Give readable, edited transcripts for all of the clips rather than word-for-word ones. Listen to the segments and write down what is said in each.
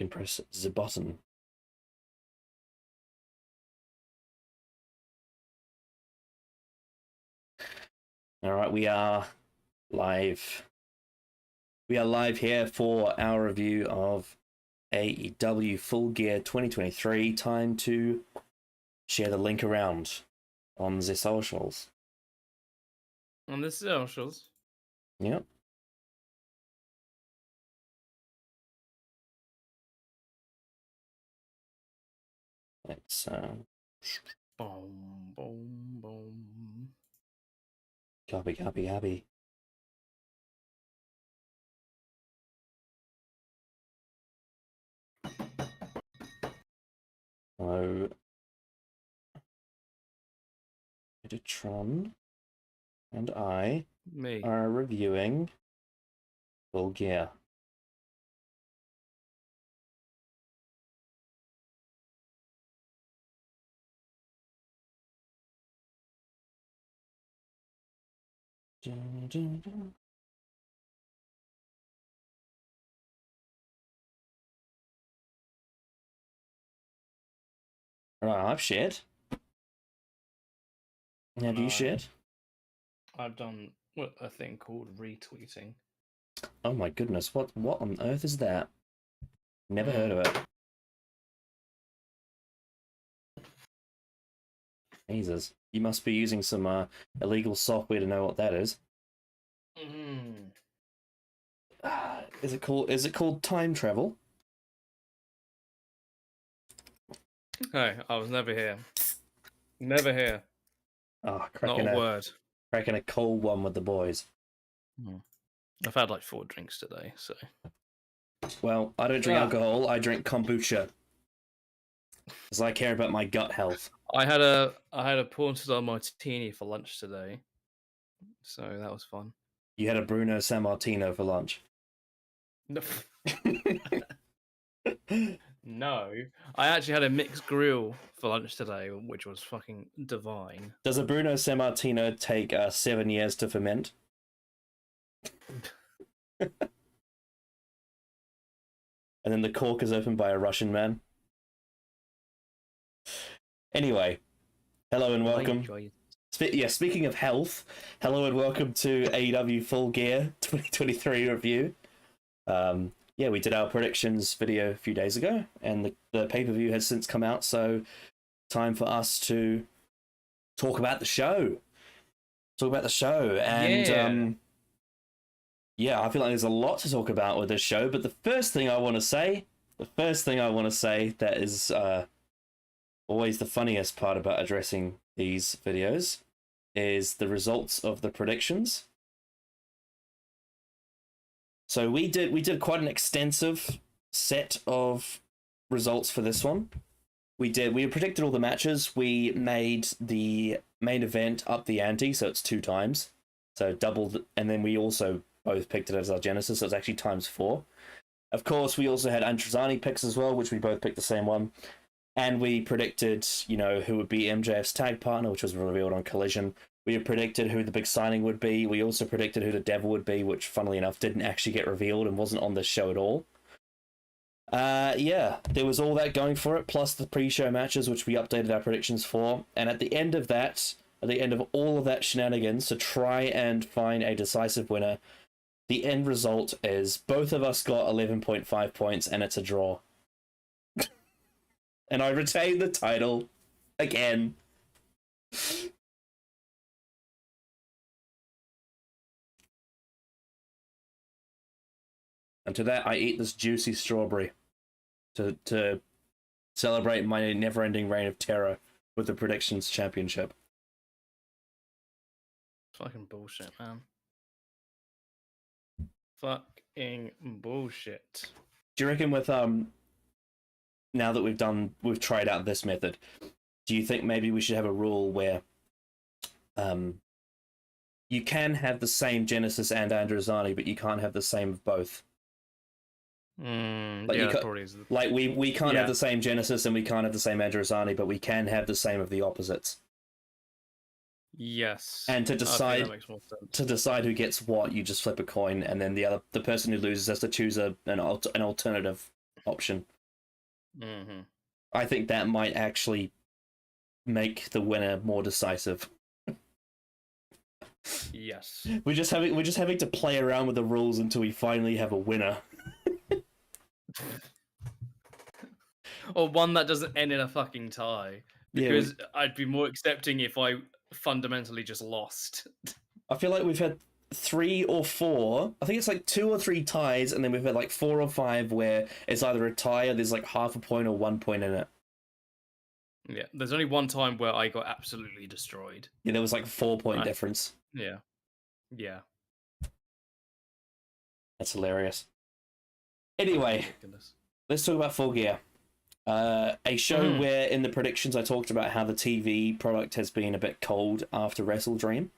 You can press the button. All right, we are live. We are live here for our review of AEW Full Gear 2023. Time to share the link around on the socials. On the socials. Yep. Let's Boom, boom, boom. copy. So Tron and I are reviewing Full Gear. Right, I've shared. Have you shared? I've done a thing called retweeting. Oh my goodness, what on earth is that? Never heard of it. Jesus, you must be using some illegal software to know what that is. Is it called time travel? Hey, I was never here. Never here. Oh, Not a word. Cracking a cold one with the boys. I've had like 4 drinks today, so. Well, I don't drink alcohol. I drink kombucha because I care about my gut health. I had a porn-style martini for lunch today, so that was fun. You had a Bruno Sammartino for lunch. No, I actually had a mixed grill for lunch today, which was fucking divine. Does a Bruno Sammartino take 7 years to ferment? And then the cork is opened by a Russian man. Anyway, hello and welcome. Speaking of health, hello and welcome to AEW Full Gear 2023 review. Yeah, we did our predictions video a few days ago, and the pay-per-view has since come out, so time for us to talk about the show. And yeah, I feel like there's a lot to talk about with this show, but the first thing I want to say that is always the funniest part about addressing these videos is the results of the predictions. So we did quite an extensive set of results for this one. We predicted all the matches. We made the main event up the ante, so it's 2 times. So doubled, and then we also both picked it as our Genesis, so it's actually ×4. Of course, we also had Antrezani picks as well, which we both picked the same one. And we predicted, who would be MJF's tag partner, which was revealed on Collision. We predicted who the big signing would be. We also predicted who the Devil would be, which, funnily enough, didn't actually get revealed and wasn't on this show at all. Yeah, there was all that going for it, plus the pre-show matches, which we updated our predictions for. And at the end of that, at the end of all of that shenanigans, to try and find a decisive winner, the end result is both of us got 11.5 points, and it's a draw. And I retain the title again. And to that, I eat this juicy strawberry to celebrate my never-ending reign of terror with the Predictions Championship. Fucking bullshit, man. Fucking bullshit. Do you reckon with now that we've tried out this method, do you think maybe we should have a rule where you can have the same Genesis and Andrazani, but you can't have the same of both? Like, yeah, probably is. Like we can't have the same Genesis and we can't have the same Andrazani, but we can have the same of the opposites. Yes. And to decide who gets what, you just flip a coin, and then the person who loses has to choose an alternative option. Mm-hmm. I think that might actually make the winner more decisive. Yes. We're just having to play around with the rules until we finally have a winner. Or one that doesn't end in a fucking tie. Because I'd be more accepting if I fundamentally just lost. I feel like we've had 3 or 4. I think it's like 2 or 3 ties, and then we've had like 4 or 5 where it's either a tie or there's like half a point or 1 point in it. Yeah, there's only one time where I got absolutely destroyed. Yeah, there was like a 4-point difference. Yeah. Yeah. That's hilarious. Anyway, let's talk about Full Gear. A show where in the predictions I talked about how the TV product has been a bit cold after Wrestle Dream.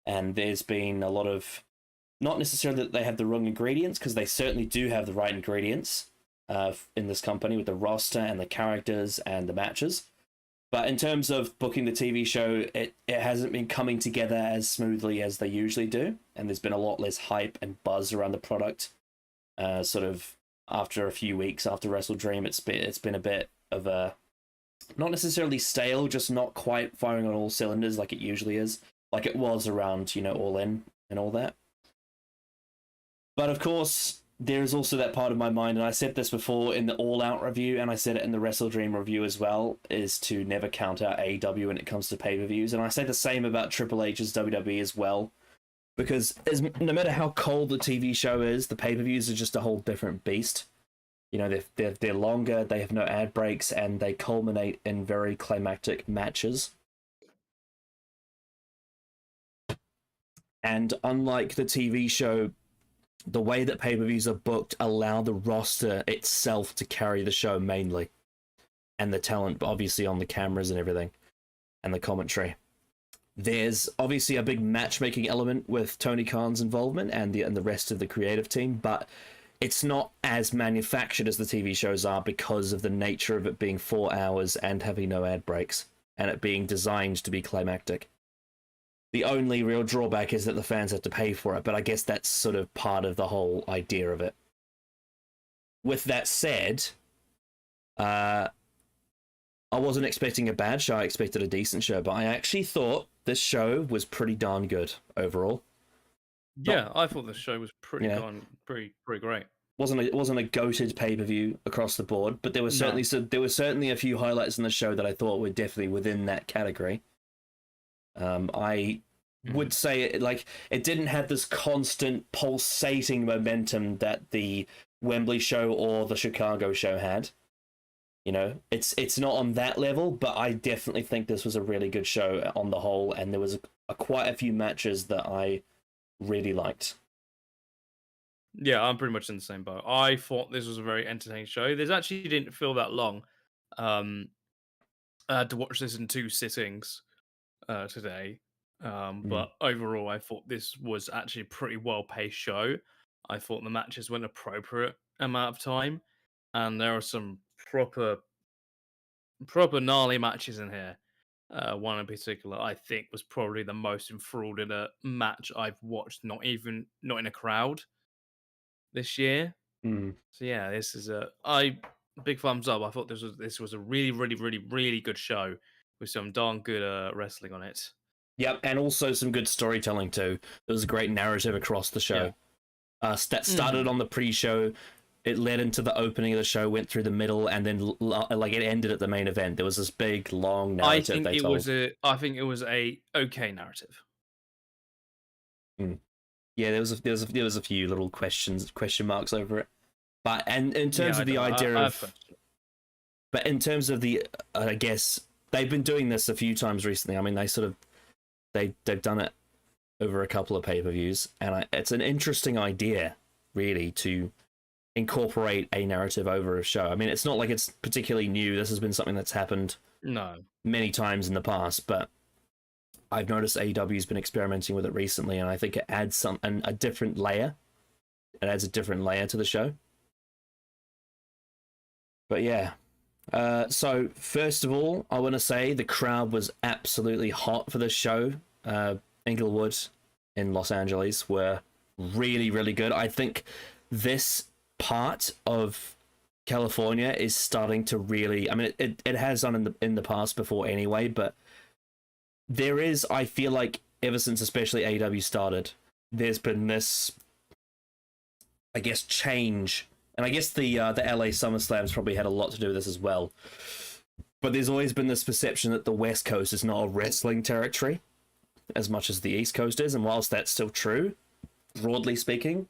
And there's been a lot of, not necessarily that they have the wrong ingredients, because they certainly do have the right ingredients in this company with the roster and the characters and the matches. But in terms of booking the TV show, it hasn't been coming together as smoothly as they usually do. And there's been a lot less hype and buzz around the product. Sort of after a few weeks after Wrestle Dream, it's been a bit of a, not necessarily stale, just not quite firing on all cylinders like it usually is. Like it was around, All In and all that. But of course, there is also that part of my mind, and I said this before in the All Out review, and I said it in the Wrestle Dream review as well, is to never count out AEW when it comes to pay-per-views. And I say the same about Triple H's WWE as well, because no matter how cold the TV show is, the pay-per-views are just a whole different beast. They're longer, they have no ad breaks, and they culminate in very climactic matches. And unlike the TV show, the way that pay-per-views are booked allow the roster itself to carry the show mainly. And the talent, obviously, on the cameras and everything. And the commentary. There's obviously a big matchmaking element with Tony Khan's involvement and the rest of the creative team, but it's not as manufactured as the TV shows are because of the nature of it being 4 hours and having no ad breaks, and it being designed to be climactic. The only real drawback is that the fans have to pay for it, but I guess that's sort of part of the whole idea of it. With that said, I wasn't expecting a bad show, I expected a decent show, but I actually thought this show was pretty darn good overall. Yeah, I thought the show was pretty great. Wasn't a goated pay-per-view across the board, but there were certainly a few highlights in the show that I thought were definitely within that category. I would say it didn't have this constant pulsating momentum that the Wembley show or the Chicago show had. It's not on that level, but I definitely think this was a really good show on the whole, and there was quite a few matches that I really liked. Yeah, I'm pretty much in the same boat. I thought this was a very entertaining show. This actually didn't feel that long. I had to watch this in 2 sittings today. But overall, I thought this was actually a pretty well-paced show. I thought the matches went appropriate amount of time, and there are some proper gnarly matches in here. One in particular, I think, was probably the most enthralled in a match I've watched, not in a crowd this year. So yeah, this is big thumbs up. I thought this was a really, really, really, really good show with some darn good wrestling on it. Yep, and also some good storytelling too. There was a great narrative across the show. Yeah. That started on the pre-show, it led into the opening of the show, went through the middle, and then it ended at the main event. There was this big, long narrative. I think it was a okay narrative. Yeah, there was a few little question marks over it, but in terms of the idea of, but in terms of the, I guess they've been doing this a few times recently. I mean, they've done it over a couple of pay-per-views, and it's an interesting idea, really, to incorporate a narrative over a show. I mean, it's not like it's particularly new. This has been something that's happened many times in the past, but I've noticed AEW's been experimenting with it recently, and I think it adds a different layer. It adds a different layer to the show. But yeah. So first of all, I want to say the crowd was absolutely hot for this show. Inglewood in Los Angeles were really, really good. I think this part of California is starting to really. I mean, it has done in the past before anyway, but there is. I feel like ever since especially AEW started, there's been this, I guess, change, and I guess the LA SummerSlams probably had a lot to do with this as well. But there's always been this perception that the West Coast is not a wrestling territory as much as the East Coast is, and whilst that's still true, broadly speaking,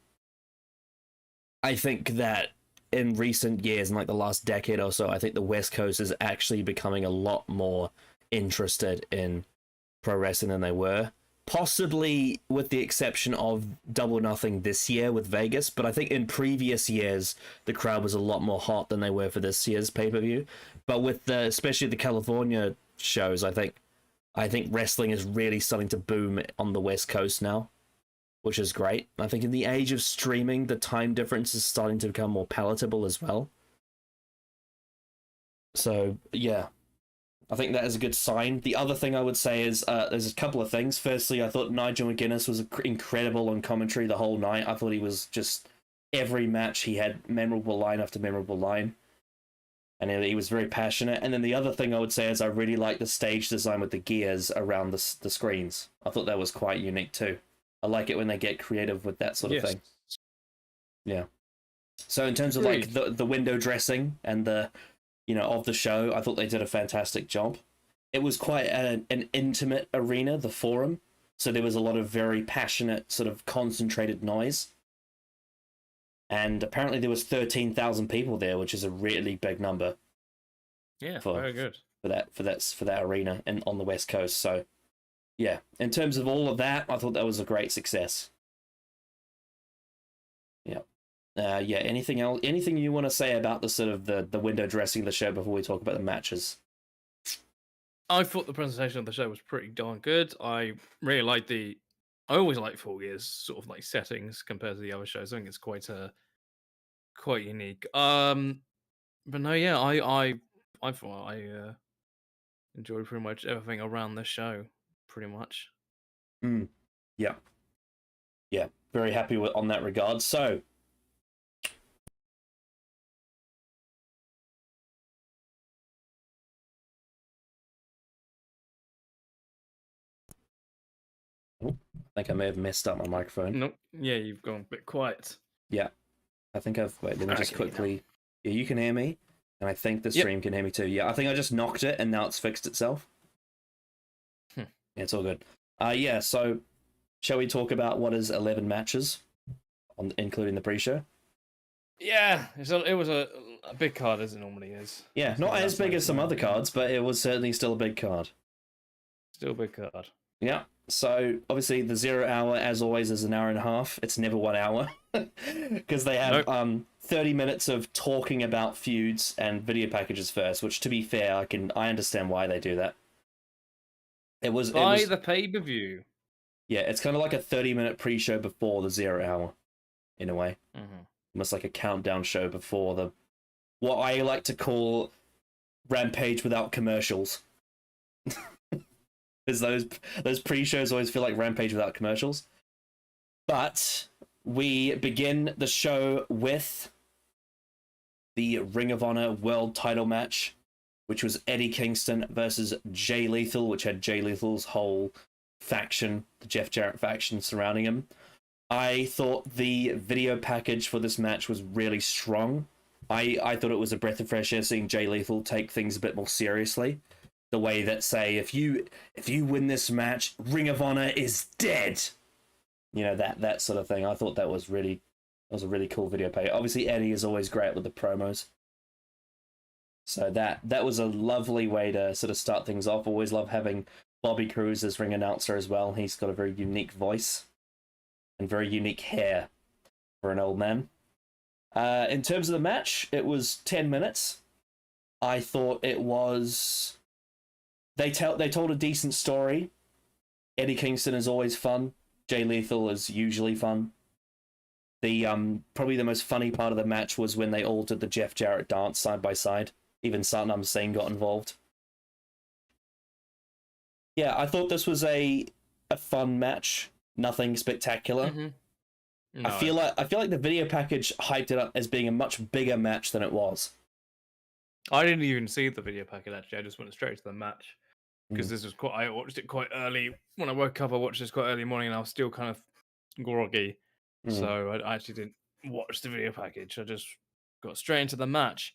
I think that in recent years, in like the last decade or so, I think the West Coast is actually becoming a lot more interested in pro wrestling than they were. Possibly with the exception of Double Nothing this year with Vegas, but I think in previous years the crowd was a lot more hot than they were for this year's pay-per-view. But with especially the California shows, I think wrestling is really starting to boom on the West Coast now, which is great. I think in the age of streaming, the time difference is starting to become more palatable as well. So, yeah, I think that is a good sign. The other thing I would say is there's a couple of things. Firstly, I thought Nigel McGuinness was incredible on commentary the whole night. I thought he was just, every match he had memorable line after memorable line. And he was very passionate. And then the other thing I would say is I really like the stage design with the gears around the screens. I thought that was quite unique too. I like it when they get creative with that sort of thing. Yeah. So in terms of like the window dressing and the, of the show, I thought they did a fantastic job. It was quite an intimate arena, the Forum. So there was a lot of very passionate, sort of concentrated noise. And apparently there was 13,000 people there, which is a really big number. Yeah, very good for that arena and on the West Coast. So, yeah, in terms of all of that, I thought that was a great success. Yeah, yeah. Anything else? Anything you want to say about the sort of the window dressing of the show before we talk about the matches? I thought the presentation of the show was pretty darn good. I really liked I always like Full Gear's sort of like settings compared to the other shows. I think it's quite unique. But no, yeah, I thought I enjoyed pretty much everything around the show, pretty much. Yeah, yeah, very happy on that regard. So, I think I may have messed up my microphone. Nope. Yeah, you've gone a bit quiet. Yeah, I think I've. Wait, let me just quickly. Yeah, you can hear me, and I think the stream can hear me too. Yeah, I think I just knocked it, and now it's fixed itself. Yeah, it's all good. Yeah. So, shall we talk about what is 11 matches, including the pre-show? Yeah, it was a big card as it normally is. Yeah, not as big as some other cards, but it was certainly still a big card. Still a big card. Yeah. So obviously the 0 hour, as always, is an hour and a half. It's never 1 hour because they have 30 minutes of talking about feuds and video packages first. Which, to be fair, I understand why they do that. It was the pay-per-view. Yeah, it's kind of like a 30-minute pre-show before the 0 hour, in a way. Mm-hmm. Almost like a countdown show before what I like to call Rampage without commercials. Because those pre-shows always feel like Rampage without commercials. But we begin the show with the Ring of Honor World Title match, which was Eddie Kingston versus Jay Lethal, which had Jay Lethal's whole faction, the Jeff Jarrett faction surrounding him. I thought the video package for this match was really strong. I thought it was a breath of fresh air seeing Jay Lethal take things a bit more seriously. The way that, say, if you win this match, Ring of Honor is dead. That sort of thing. I thought that was a really cool video package. Obviously, Eddie is always great with the promos. So that was a lovely way to sort of start things off. Always love having Bobby Cruz as ring announcer as well. He's got a very unique voice and very unique hair for an old man. In terms of the match, it was 10 minutes. I thought it was... They told a decent story. Eddie Kingston is always fun. Jay Lethal is usually fun. The probably the most funny part of the match was when they all did the Jeff Jarrett dance side by side. Even Satnam Singh got involved. Yeah, I thought this was a fun match. Nothing spectacular. Mm-hmm. No. I feel like the video package hyped it up as being a much bigger match than it was. I didn't even see the video packet actually. I just went straight to the match because Mm. this was quite. I watched it quite early when I woke up. I watched this quite early morning, and I was still kind of groggy, Mm. so I actually didn't watch the video package. I just got straight into the match.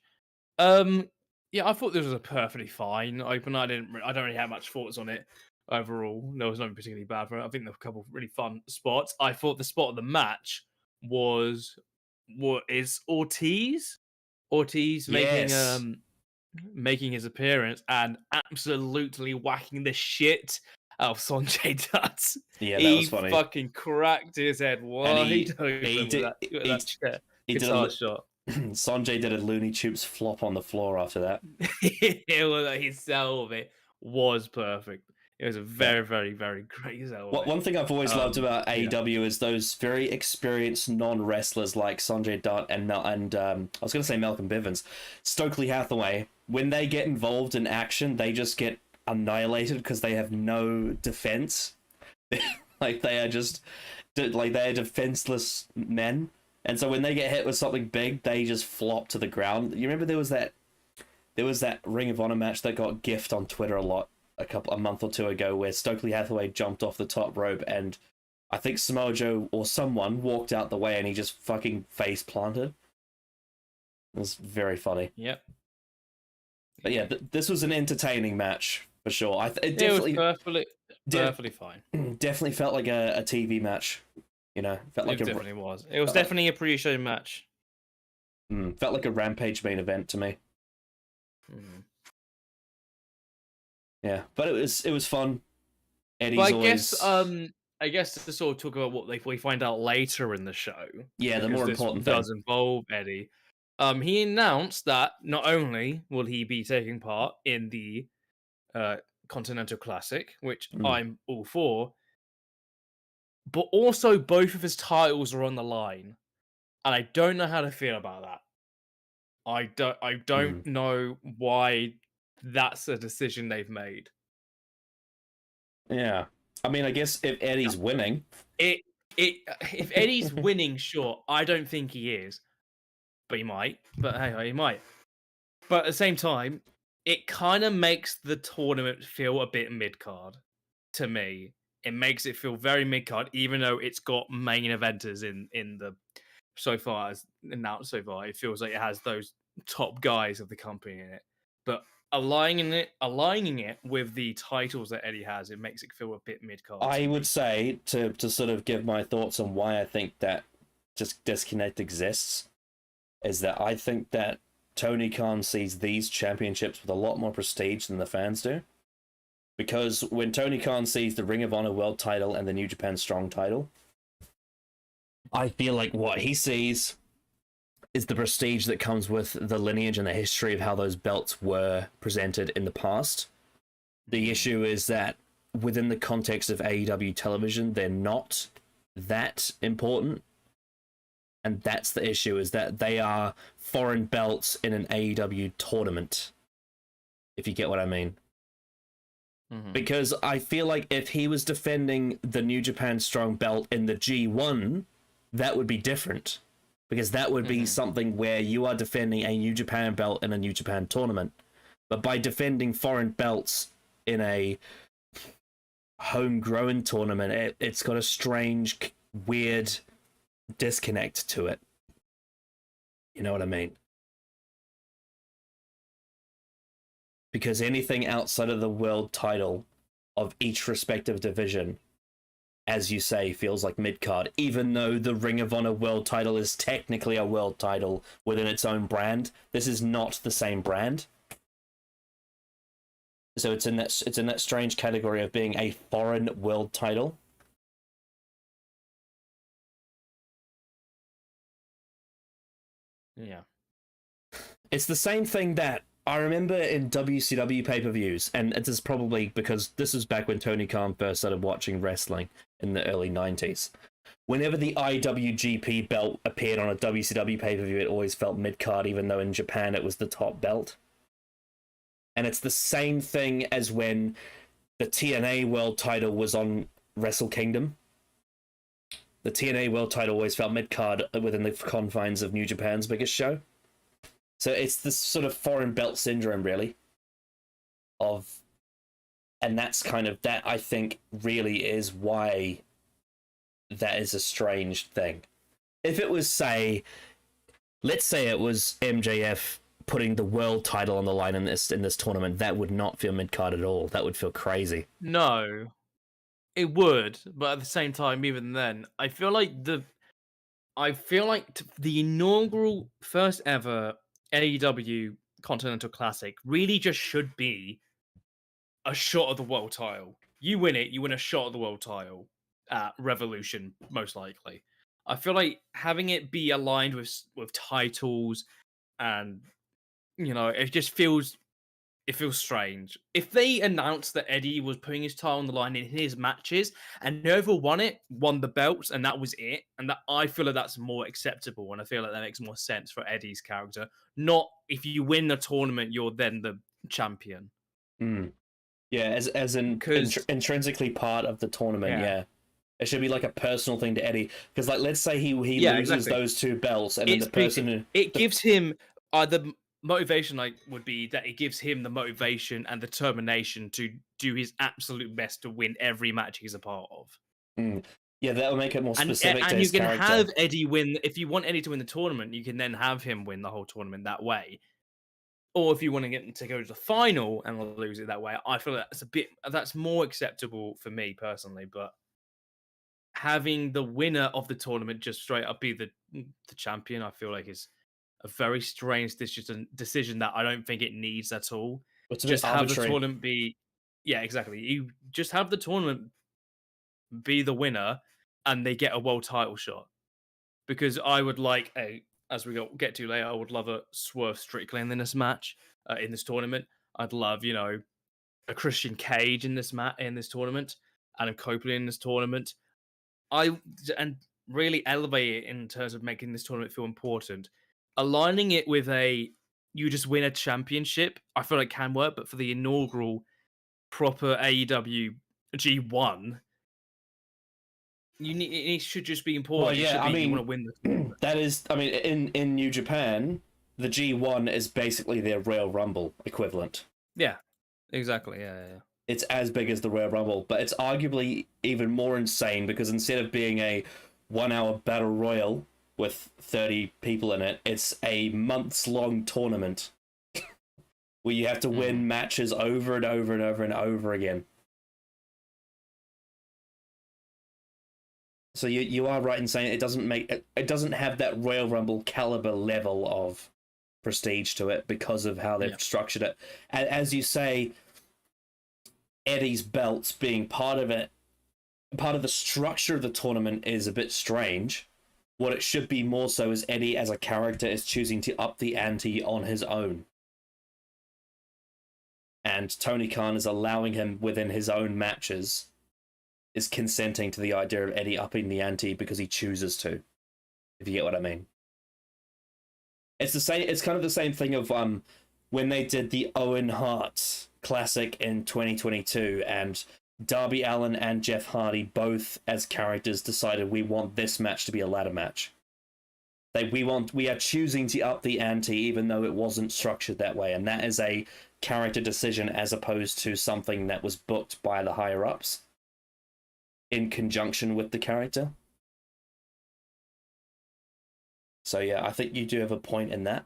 Yeah, I thought this was a perfectly fine opener. I don't really have much thoughts on it overall. There was nothing particularly bad for it. I think there were a couple of really fun spots. I thought the spot of the match was what is Ortiz. Ortiz Yes. making his appearance and absolutely whacking the shit out of Sanjay Dutt. Yeah, that was He funny. fucking cracked his head And wide open with that he did guitar shot. Sanjay did a Looney Tunes flop on the floor after that. It was like his sell of it was perfect. It was a Yeah. very, very, very great sell of it. One thing I've always loved about Yeah. AEW is those very experienced non-wrestlers like Sanjay Dutt and I was going to say Malcolm Bivens, Stokely Hathaway. When they get involved in action, they just get annihilated because they have no defense. Like they are defenseless men. And so when they get hit with something big, they just flop to the ground. You remember there was that Ring of Honor match that got gift on Twitter a lot a month or two ago where Stokely Hathaway jumped off the top rope and I think Samoa Joe or someone walked out the way and he just fucking face planted. It was very funny. Yep. But yeah, this was an entertaining match for sure. It definitely was perfectly fine. Definitely felt like a TV match. You know, felt like It definitely was. It was definitely a pre-show match. Felt like a Rampage main event to me. Yeah, but it was fun. Eddie's but I guess to sort of talk about what we find out later in the show. Yeah, the more important thing thing does involve Eddie. He announced that not only will he be taking part in the Continental Classic, which I'm all for, but also both of his titles are on the line, and I don't know how to feel about that. I don't know why that's a decision they've made. Yeah, I mean, I guess if Eddie's winning, if Eddie's winning, sure. I don't think he is, but he might. But hey, he might. But at the same time, it kind of makes the tournament feel a bit mid card to me. It makes it feel very mid card, even though it's got main eventers in the so far as announced so far. It feels like it has those top guys of the company in it. But aligning it with the titles that Eddie has, it makes it feel a bit mid card. I would say to sort of give my thoughts on why I think that just disconnect exists is that I think that Tony Khan sees these championships with a lot more prestige than the fans do. Because when Tony Khan sees the Ring of Honor World title and the New Japan Strong title, I feel like what he sees is the prestige that comes with the lineage and the history of how those belts were presented in the past. The issue is that within the context of AEW television, they're not that important. And that's the issue, is that they are foreign belts in an AEW tournament, if you get what I mean. Because I feel like if he was defending the New Japan Strong belt in the G1, that would be different. Because that would be something where you are defending a New Japan belt in a New Japan tournament. But by defending foreign belts in a homegrown tournament, it's got a strange, weird disconnect to it. You know what I mean? Because anything outside of the world title of each respective division, as you say, feels like mid-card, even though the Ring of Honor world title is technically a world title within its own brand. This is not the same brand. So it's in that strange category of being a foreign world title. Yeah. It's the same thing that I remember in WCW pay-per-views, and it is probably because this was back when Tony Khan first started watching wrestling in the early 90s. Whenever the IWGP belt appeared on a WCW pay-per-view, it always felt mid-card, even though in Japan it was the top belt. And it's the same thing as when the TNA world title was on Wrestle Kingdom. the TNA World Title always felt mid card within the confines of New Japan's biggest show. So it's this sort of foreign belt syndrome, really. And that's kind of that. I think really is why that is a strange thing. If it was, let's say it was MJF putting the world title on the line in this tournament, that would not feel mid card at all. That would feel crazy. No, it would, but at the same time, even then, I feel like the inaugural first ever AEW Continental Classic really just should be a shot of the world title. You win it, you win a shot of the world title at Revolution, most likely. I feel like having it be aligned with titles and it feels strange. If they announced that Eddie was putting his title on the line in his matches and whoever won the belts, and that was it, and that I feel like that's more acceptable, and I feel like that makes more sense for Eddie's character. Not if you win the tournament, you're then the champion. Mm. Yeah, as intrinsically part of the tournament. Yeah. It should be like a personal thing to Eddie, because like let's say he loses those two belts, and then the person gives him the motivation would be that it gives him the motivation and the determination to do his absolute best to win every match he's a part of. Yeah, that will make it more specific to and his character. And you can have Eddie win. If you want Eddie to win the tournament, you can then have him win the whole tournament that way. Or if you want to get him to go to the final and lose it that way, I feel that's more acceptable for me personally. But having the winner of the tournament just straight up be the champion, I feel like is a very strange decision that I don't think it needs at all. Just have the tournament be, exactly. You just have the tournament be the winner, and they get a world title shot. Because I would like as we get to later, I would love a Swerve Strickland in this match, in this tournament. I'd love, a Christian Cage in this tournament, Adam Copeland in this tournament. And really elevate it in terms of making this tournament feel important. Aligning it with you just win a championship, I feel like can work, but for the inaugural proper AEW G1, it should just be important. Well, yeah, you want to win the tournament. That is, in New Japan, the G1 is basically their Royal Rumble equivalent. Yeah, exactly. Yeah. It's as big as the Royal Rumble, but it's arguably even more insane because instead of being a 1-hour battle royal with 30 people in it, it's a months-long tournament where you have to win matches over and over and over and over again. So you are right in saying it doesn't have that Royal Rumble caliber level of prestige to it because of how they've structured it. And as you say, Eddie's belts being part of it, part of the structure of the tournament is a bit strange. What it should be more so is Eddie as a character is choosing to up the ante on his own. And Tony Khan is allowing him within his own matches, is consenting to the idea of Eddie upping the ante because he chooses to. If you get what I mean. It's the same. It's kind of the same thing of when they did the Owen Hart Classic in 2022, and Darby Allin and Jeff Hardy both as characters decided we want this match to be a ladder match. We are choosing to up the ante even though it wasn't structured that way, and that is a character decision as opposed to something that was booked by the higher ups in conjunction with the character. So yeah, I think you do have a point in that.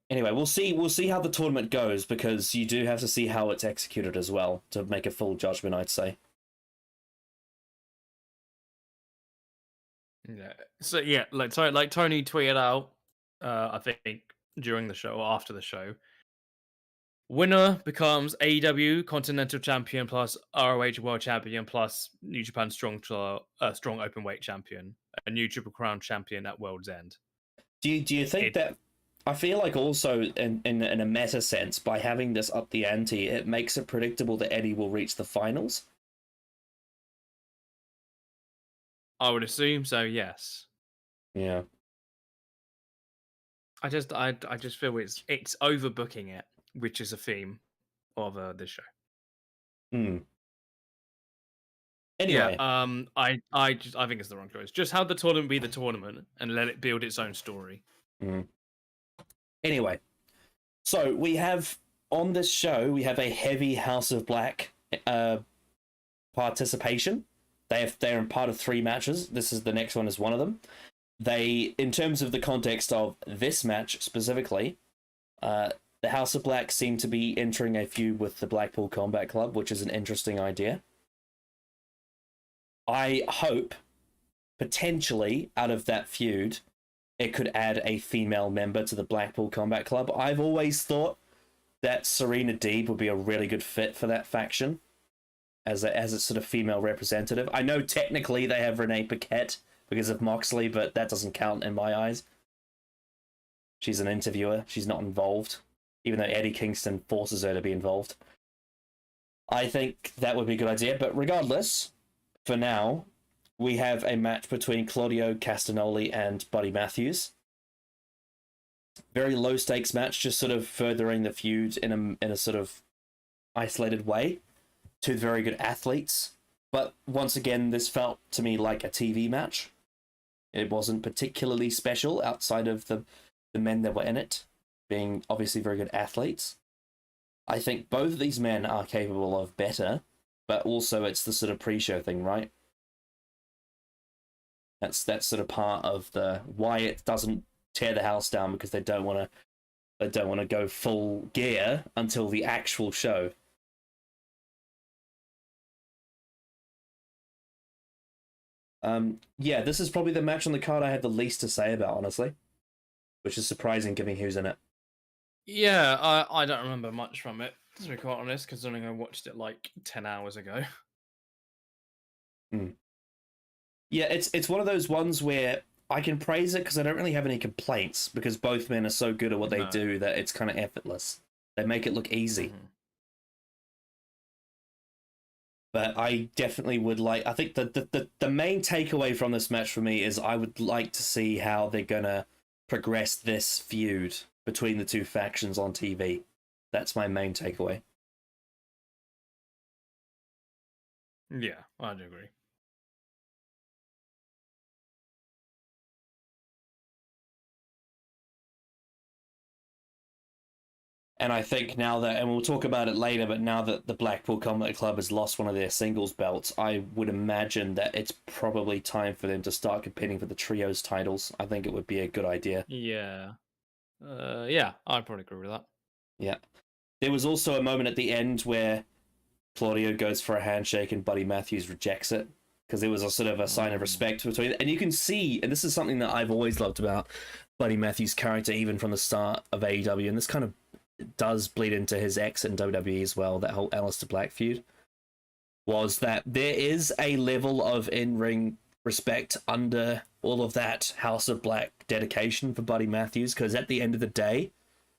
Anyway, we'll see how the tournament goes, because you do have to see how it's executed as well to make a full judgment, I'd say. Yeah. So yeah, like Tony tweeted out, I think during the show or after the show, winner becomes AEW Continental Champion plus ROH World Champion plus New Japan Strong Openweight Champion, a new Triple Crown Champion at World's End. Do you think that? I feel like also in a meta sense, by having this up the ante, it makes it predictable that Eddie will reach the finals. I would assume so. Yes. Yeah. I just feel it's overbooking it, which is a theme of this show. Anyway, I think it's the wrong choice. Just have the tournament be the tournament and let it build its own story. Anyway, so we have on this show we have a heavy House of Black participation. They're in part of 3 matches. The next one is one of them. They, in terms of the context of this match specifically, the House of Black seem to be entering a feud with the Blackpool Combat Club, which is an interesting idea. I hope, potentially, out of that feud, it could add a female member to the Blackpool Combat Club. I've always thought that Serena Deeb would be a really good fit for that faction as a sort of female representative. I know technically they have Renee Paquette because of Moxley, but that doesn't count in my eyes. She's an interviewer. She's not involved, even though Eddie Kingston forces her to be involved. I think that would be a good idea, but regardless, for now, we have a match between Claudio Castagnoli and Buddy Matthews. Very low stakes match, just sort of furthering the feud in a sort of isolated way. 2 very good athletes, but once again, this felt to me like a TV match. It wasn't particularly special outside of the men that were in it being obviously very good athletes. I think both of these men are capable of better, but also it's the sort of pre-show thing, right? That's sort of part of the why it doesn't tear the house down, because they don't want to go full gear until the actual show. Yeah, this is probably the match on the card I had the least to say about, honestly, which is surprising given who's in it. Yeah, I don't remember much from it, to be quite honest, considering I watched it like 10 hours ago. Yeah, it's one of those ones where I can praise it because I don't really have any complaints, because both men are so good at what they do that it's kind of effortless. They make it look easy. But I definitely would like... I think the main takeaway from this match for me is I would like to see how they're going to progress this feud between the 2 factions on TV. That's my main takeaway. Yeah, I do agree. And I think now that, and we'll talk about it later, but now that the Blackpool Combat Club has lost one of their singles belts, I would imagine that it's probably time for them to start competing for the trios titles. I think it would be a good idea. Yeah. Yeah, I'd probably agree with that. Yeah. There was also a moment at the end where Claudio goes for a handshake and Buddy Matthews rejects it, because it was a sort of a sign of respect between, and you can see, and this is something that I've always loved about Buddy Matthews' character, even from the start of AEW, and this kind of does bleed into his exit in WWE as well, that whole Aleister Black feud, was that there is a level of in-ring respect under all of that House of Black dedication for Buddy Matthews, because at the end of the day,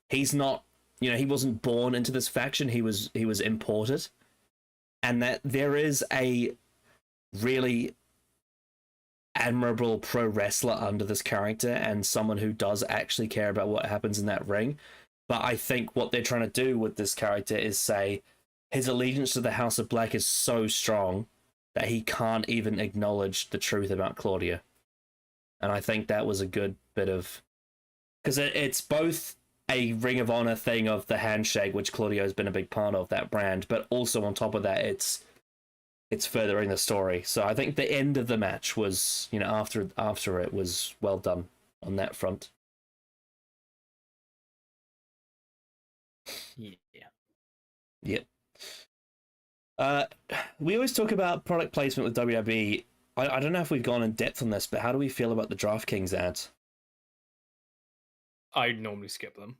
he's not, he wasn't born into this faction, he was imported, and that there is a really admirable pro wrestler under this character, and someone who does actually care about what happens in that ring. But I think what they're trying to do with this character is say his allegiance to the House of Black is so strong that he can't even acknowledge the truth about Claudia. And I think that was a good bit of... because it's both a Ring of Honor thing of the handshake, which Claudio's been a big part of, that brand, but also on top of that, it's furthering the story. So I think the end of the match was, after it was well done on that front. Yeah. Yep. We always talk about product placement with WWE. I don't know if we've gone in depth on this, but how do we feel about the DraftKings ads? I normally skip them.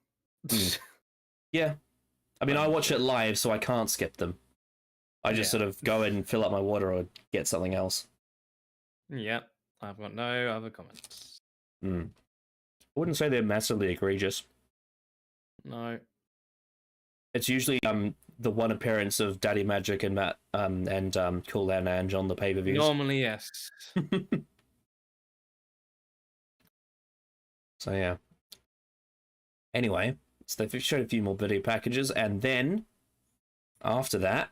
Yeah. I mean, I watch it live, so I can't skip them. I just sort of go in and fill up my water or get something else. Yep. I've got no other comments. I wouldn't say they're massively egregious. No. It's usually the one appearance of Daddy Magic and Matt and Cool and Ange on the pay-per-views. Normally, yes. So yeah. Anyway, so they've showed a few more video packages, and then after that,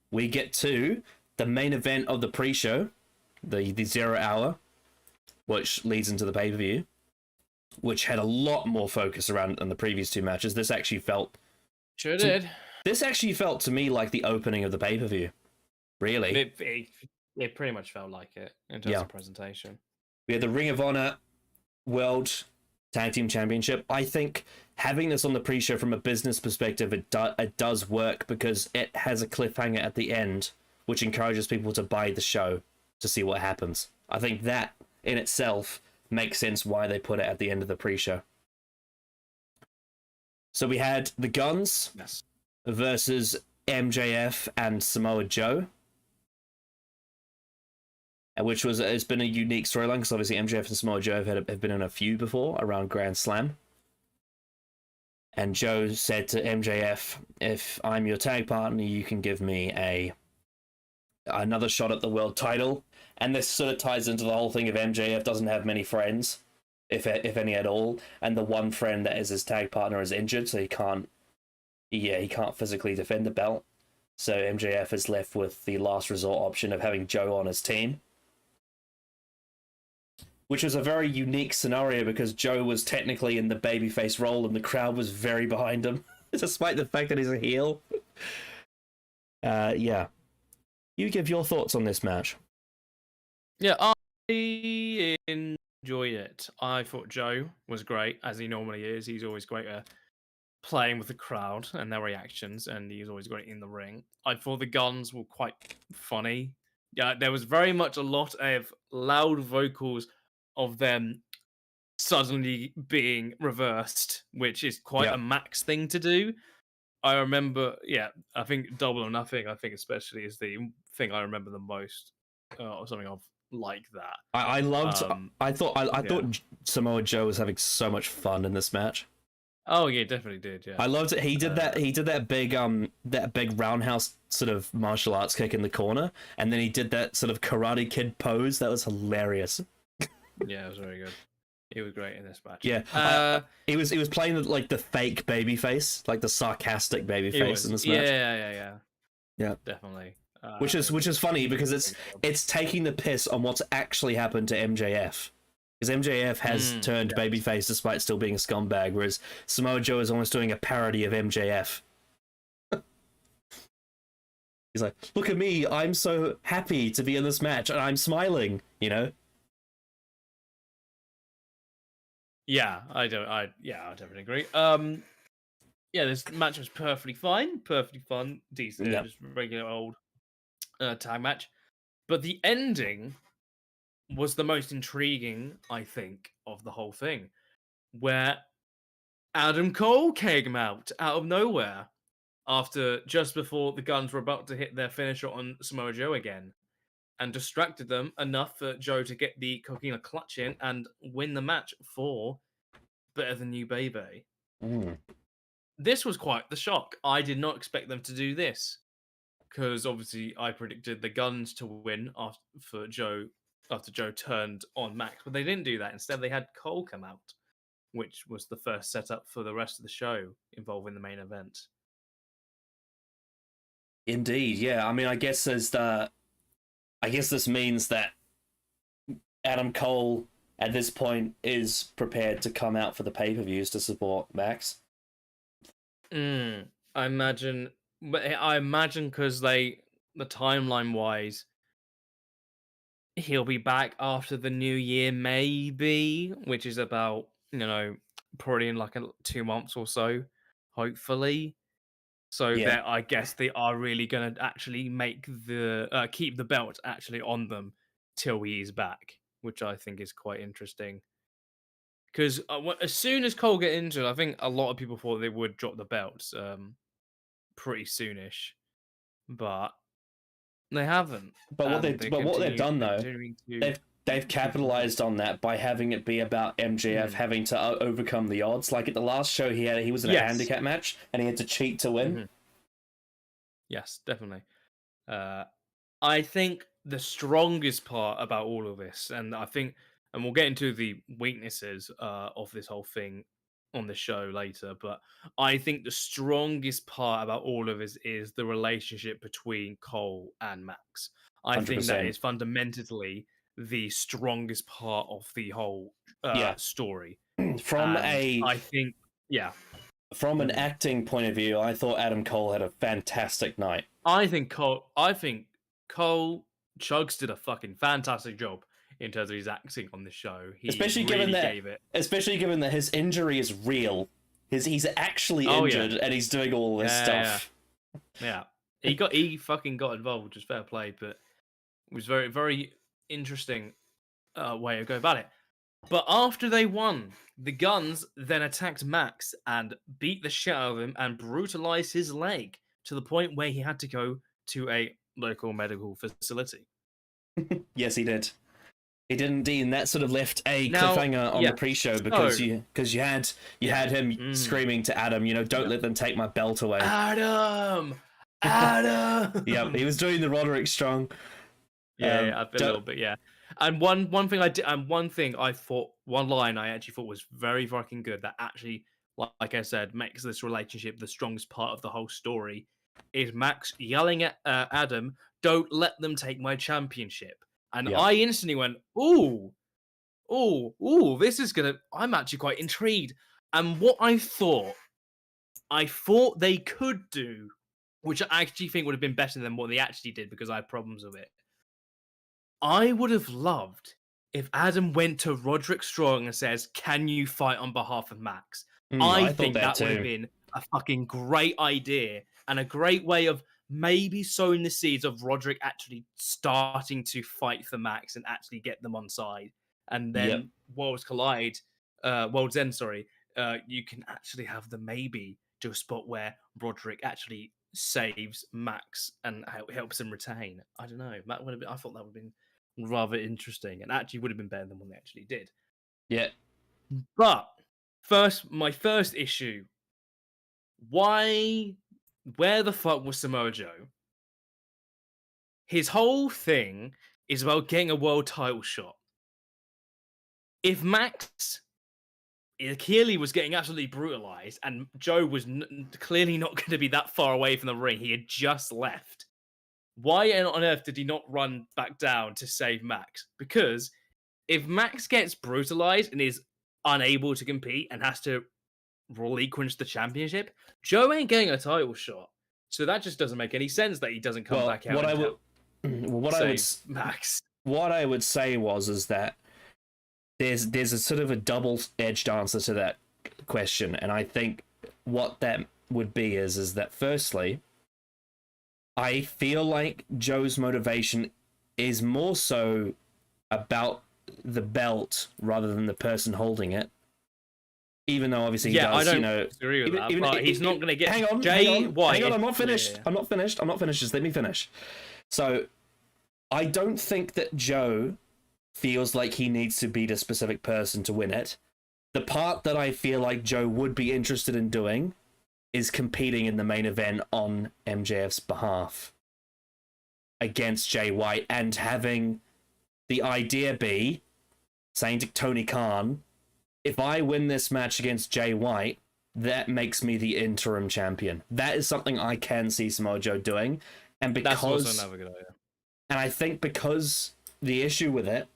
we get to the main event of the pre-show, the 0 hour, which leads into the pay-per-view, which had a lot more focus around than the previous two matches. This actually felt to me like the opening of the pay-per-view. Really. It pretty much felt like it in terms of presentation. We had the Ring of Honor World Tag Team Championship. I think having this on the pre-show from a business perspective, it does work because it has a cliffhanger at the end, which encourages people to buy the show to see what happens. I think that in itself makes sense why they put it at the end of the pre-show. So we had the Guns versus MJF and Samoa Joe, which it's been a unique storyline because obviously MJF and Samoa Joe have been in a feud before around Grand Slam. And Joe said to MJF, if I'm your tag partner, you can give me another shot at the world title. And this sort of ties into the whole thing of MJF doesn't have many friends, if any at all. And the one friend that is his tag partner is injured, so he can't physically defend the belt. So MJF is left with the last resort option of having Joe on his team. Which was a very unique scenario because Joe was technically in the babyface role and the crowd was very behind him, despite the fact that he's a heel. Yeah. You give your thoughts on this match. Yeah, I enjoyed it. I thought Joe was great, as he normally is. He's always great at playing with the crowd and their reactions, and he's always great in the ring. I thought the Guns were quite funny. Yeah, there was very much a lot of loud vocals of them suddenly being reversed, which is quite a Max thing to do. I remember, I think Double or Nothing, especially is the thing I remember the most, or something of like that. I loved. I thought Samoa Joe was having so much fun in this match. Oh yeah, definitely did. Yeah, I loved it. He did that big roundhouse sort of martial arts kick in the corner, and then he did that sort of Karate Kid pose. That was hilarious. Yeah, it was very good. He was great in this match. Yeah, he was playing the fake baby face, like the sarcastic baby face in this match. Yeah, definitely. Which is funny because it's taking the piss on what's actually happened to MJF. Because MJF has turned babyface despite still being a scumbag, whereas Samoa Joe is almost doing a parody of MJF. He's like, look at me, I'm so happy to be in this match, and I'm smiling, you know? Yeah, I definitely agree. This match was perfectly fine, perfectly fun, decent, just regular old tag match. But the ending was the most intriguing, I think, of the whole thing, where Adam Cole came out of nowhere just before the Guns were about to hit their finisher on Samoa Joe again, and distracted them enough for Joe to get the Coquina clutch in and win the match for Better Than You Baby. This was quite the shock. I did not expect them to do this, because obviously I predicted the Guns to win after Joe turned on Max, but they didn't do that. Instead, they had Cole come out, which was the first setup for the rest of the show involving the main event. Indeed, yeah. I mean, I guess this means that Adam Cole at this point is prepared to come out for the pay-per-views to support Max. I imagine because the timeline wise, he'll be back after the new year, maybe, which is about, probably in like 2 months or so, hopefully. So that I guess they are really going to actually make keep the belt actually on them till he's back, which I think is quite interesting. Because as soon as Cole get into it, I think a lot of people thought they would drop the belts pretty soonish, but they haven't. But what they've done though, they've capitalized on that by having it be about MJF having to overcome the odds. Like at the last show, he was in a handicap match and he had to cheat to win. Yes, definitely. I think the strongest part about all of this, and we'll get into the weaknesses of this whole thing on the show later, but I think the strongest part about all of this is the relationship between Cole and Max. I think that 100%. is fundamentally the strongest part of the whole Yeah. story. From And I think, yeah. an acting point of view, I thought Adam Cole had a fantastic night. I think Cole Chugs did a fucking fantastic job in terms of his acting on the show. He Especially really gave it. Especially given that his injury is real. He's actually injured and he's doing all this stuff. Yeah. He fucking got involved, which is fair play, but it was very, very interesting way of going about it. But after they won, the Guns then attacked Max and beat the shit out of him and brutalized his leg to the point where he had to go to a local medical facility. Yes, he did. He did indeed, and that sort of left a cliffhanger on the pre-show because you had him screaming to Adam, don't let them take my belt away. Adam. Yeah, he was doing the Roderick Strong. Yeah, a little bit, yeah. And one thing I thought, one line I actually thought was very fucking good that actually, like I said, makes this relationship the strongest part of the whole story, is Max yelling at Adam, "Don't let them take my championship." And I instantly went, ooh, this is I'm actually quite intrigued. And what I thought they could do, which I actually think would have been better than what they actually did because I had problems with it. I would have loved if Adam went to Roderick Strong and says, "Can you fight on behalf of Max?" I think that would have been a fucking great idea and a great way of maybe sowing the seeds of Roderick actually starting to fight for Max and actually get them on side. And then Worlds End, you can actually have them maybe to a spot where Roderick actually saves Max and helps him retain. I don't know. I thought that would have been rather interesting and actually would have been better than what they actually did. Yeah. But my first issue, where the fuck was Samoa Joe? His whole thing is about getting a world title shot. If Max clearly was getting absolutely brutalized and Joe was clearly not going to be that far away from the ring, he had just left. Why on earth did he not run back down to save Max? Because if Max gets brutalized and is unable to compete and has to relinquish the championship, Joe ain't getting a title shot. So that just doesn't make any sense that he doesn't come back out. Max. What I would say is that there's a sort of a double-edged answer to that question, and I think what that would be is that firstly, I feel like Joe's motivation is more so about the belt rather than the person holding it. Even though obviously he does, I don't agree with that. But he's not going to get. Hang on, I'm not finished. I'm not finished. Just let me finish. So, I don't think that Joe feels like he needs to beat a specific person to win it. The part that I feel like Joe would be interested in doing is competing in the main event on MJF's behalf against Jay White and having the idea be saying to Tony Khan, if I win this match against Jay White, that makes me the interim champion. That is something I can see Samoa Joe doing. And because that's also another good idea. And I think because the issue with it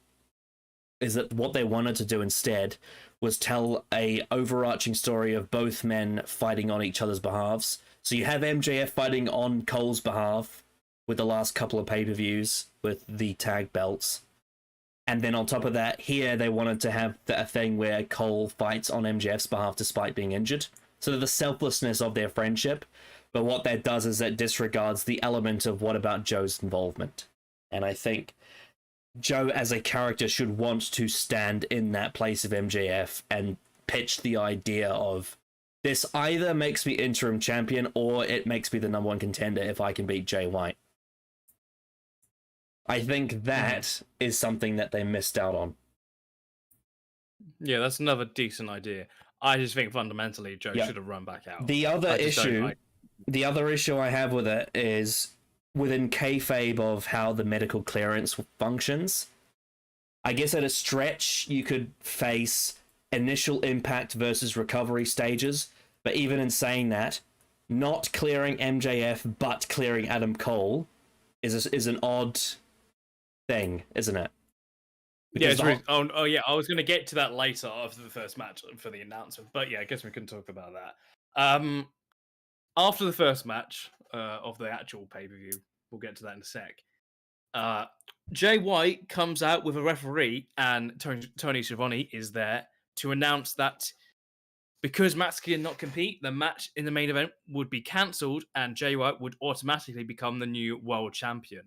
is that what they wanted to do instead was tell a overarching story of both men fighting on each other's behalves. So you have MJF fighting on Cole's behalf with the last couple of pay-per-views with the tag belts. And then on top of that, here they wanted to have a thing where Cole fights on MJF's behalf despite being injured. So the selflessness of their friendship. But what that does is that disregards the element of what about Joe's involvement. And I think Joe as a character should want to stand in that place of MJF and pitch the idea of this either makes me interim champion or it makes me the number one contender if I can beat Jay White. I think that is something that they missed out on. Yeah, that's another decent idea. I just think fundamentally Joe should have run back out. The other issue I have with it is within kayfabe of how the medical clearance functions. I guess at a stretch you could face initial impact versus recovery stages, but even in saying that, not clearing MJF but clearing Adam Cole is an odd thing, isn't it? Yeah, Because it's really. Oh, yeah. I was going to get to that later after the first match for the announcement, but yeah, I guess we can talk about that. After the first match of the actual pay per view, we'll get to that in a sec. Jay White comes out with a referee, and Tony Schiavone is there to announce that because Max could not compete, the match in the main event would be cancelled, and Jay White would automatically become the new world champion.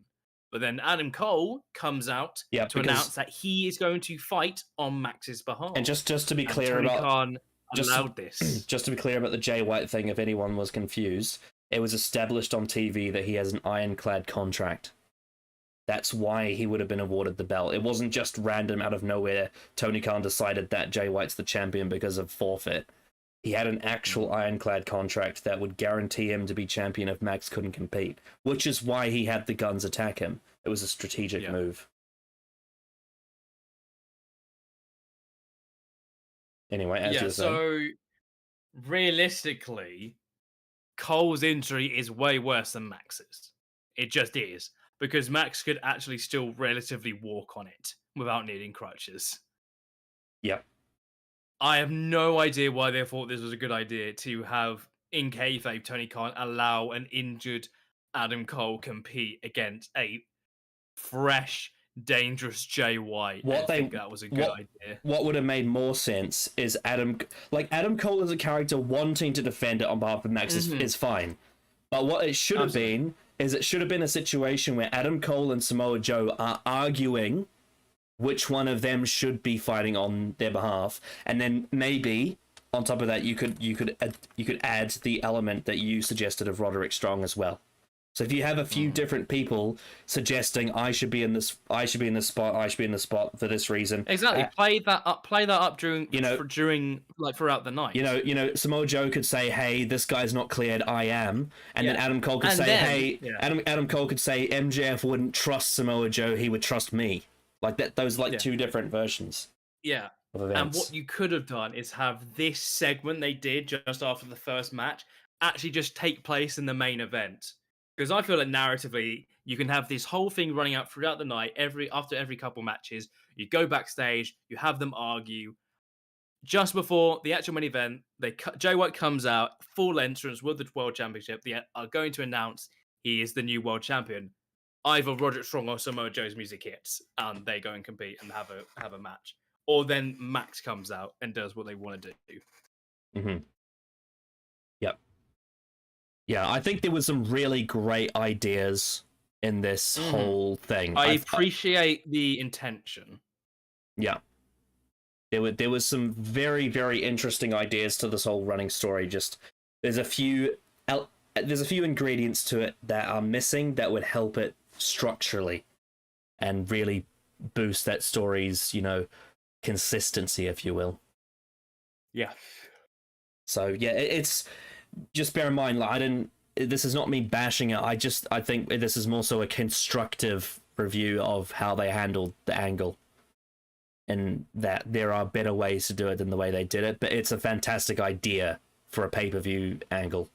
But then Adam Cole comes out to announce that he is going to fight on Max's behalf. And just to be clear Tony about Khan allowed this. Just to be clear about the Jay White thing, if anyone was confused, it was established on TV that he has an ironclad contract. That's why he would have been awarded the belt. It wasn't just random out of nowhere. Tony Khan decided that Jay White's the champion because of forfeit. He had an actual ironclad contract that would guarantee him to be champion if Max couldn't compete, which is why he had the Guns attack him. It was a strategic move. Anyway, as you were saying. So realistically, Cole's injury is way worse than Max's. It just is. Because Max could actually still relatively walk on it without needing crutches. Yep. I have no idea why they thought this was a good idea to have, in kayfabe, Tony Khan allow an injured Adam Cole compete against a fresh, dangerous Jay White. I think that was a good idea. What would have made more sense is Adam Cole as a character wanting to defend it on behalf of Max is fine. But what it should have been is it should have been a situation where Adam Cole and Samoa Joe are arguing which one of them should be fighting on their behalf, and then maybe on top of that you could add the element that you suggested of Roderick Strong as well. So if you have a few different people suggesting I should be in this spot for this reason, exactly. Play that up during throughout the night. Samoa Joe could say, "Hey, this guy's not cleared. I am," and then Adam Cole could say, Adam Cole could say, "MJF wouldn't trust Samoa Joe. He would trust me." Like that. Those two different versions. Yeah. And what you could have done is have this segment they did just after the first match actually just take place in the main event. Because I feel like narratively, you can have this whole thing running out throughout the night, after every couple matches. You go backstage, you have them argue. Just before the actual main event, Jay White comes out, full entrance with the World Championship. They are going to announce he is the new World Champion. Either Roderick Strong or Samoa Joe's music hits, and they go and compete and have a match. Or then Max comes out and does what they want to do. Mm-hmm. Yep. Yeah, I think there was some really great ideas in this whole thing. I appreciate the intention. Yeah. There was some very, very interesting ideas to this whole running story. Just there's a few ingredients to it that are missing that would help it structurally and really boost that story's, consistency, if you will. Yeah. So yeah, it's just bear in mind, this is not me bashing it. I think this is more so a constructive review of how they handled the angle, and that there are better ways to do it than the way they did it. But it's a fantastic idea for a pay-per-view angle,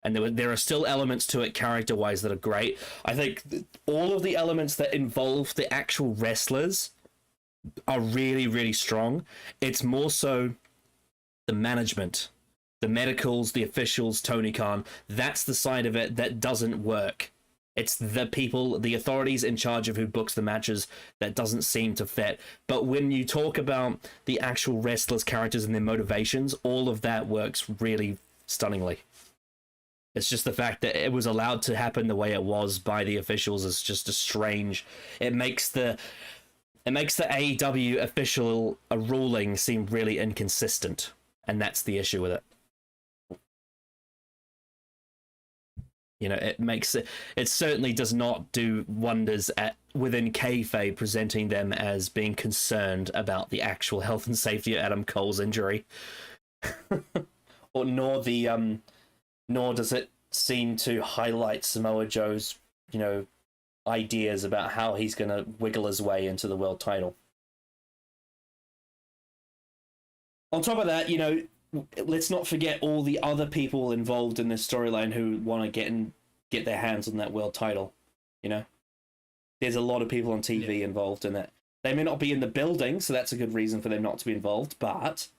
and there are still elements to it character-wise that are great. I think all of the elements that involve the actual wrestlers are really, really strong. It's more so the management, the medicals, the officials, Tony Khan. That's the side of it that doesn't work. It's the people, the authorities in charge of who books the matches that doesn't seem to fit. But when you talk about the actual wrestlers' characters and their motivations, all of that works really stunningly. It's just the fact that it was allowed to happen the way it was by the officials is just a strange. It makes the AEW official ruling seem really inconsistent, and that's the issue with it. It certainly does not do wonders within kayfabe, presenting them as being concerned about the actual health and safety of Adam Cole's injury, nor does it seem to highlight Samoa Joe's, ideas about how he's going to wiggle his way into the world title. On top of that, let's not forget all the other people involved in this storyline who want to get their hands on that world title. there's a lot of people on TV involved in it. They may not be in the building, so that's a good reason for them not to be involved. But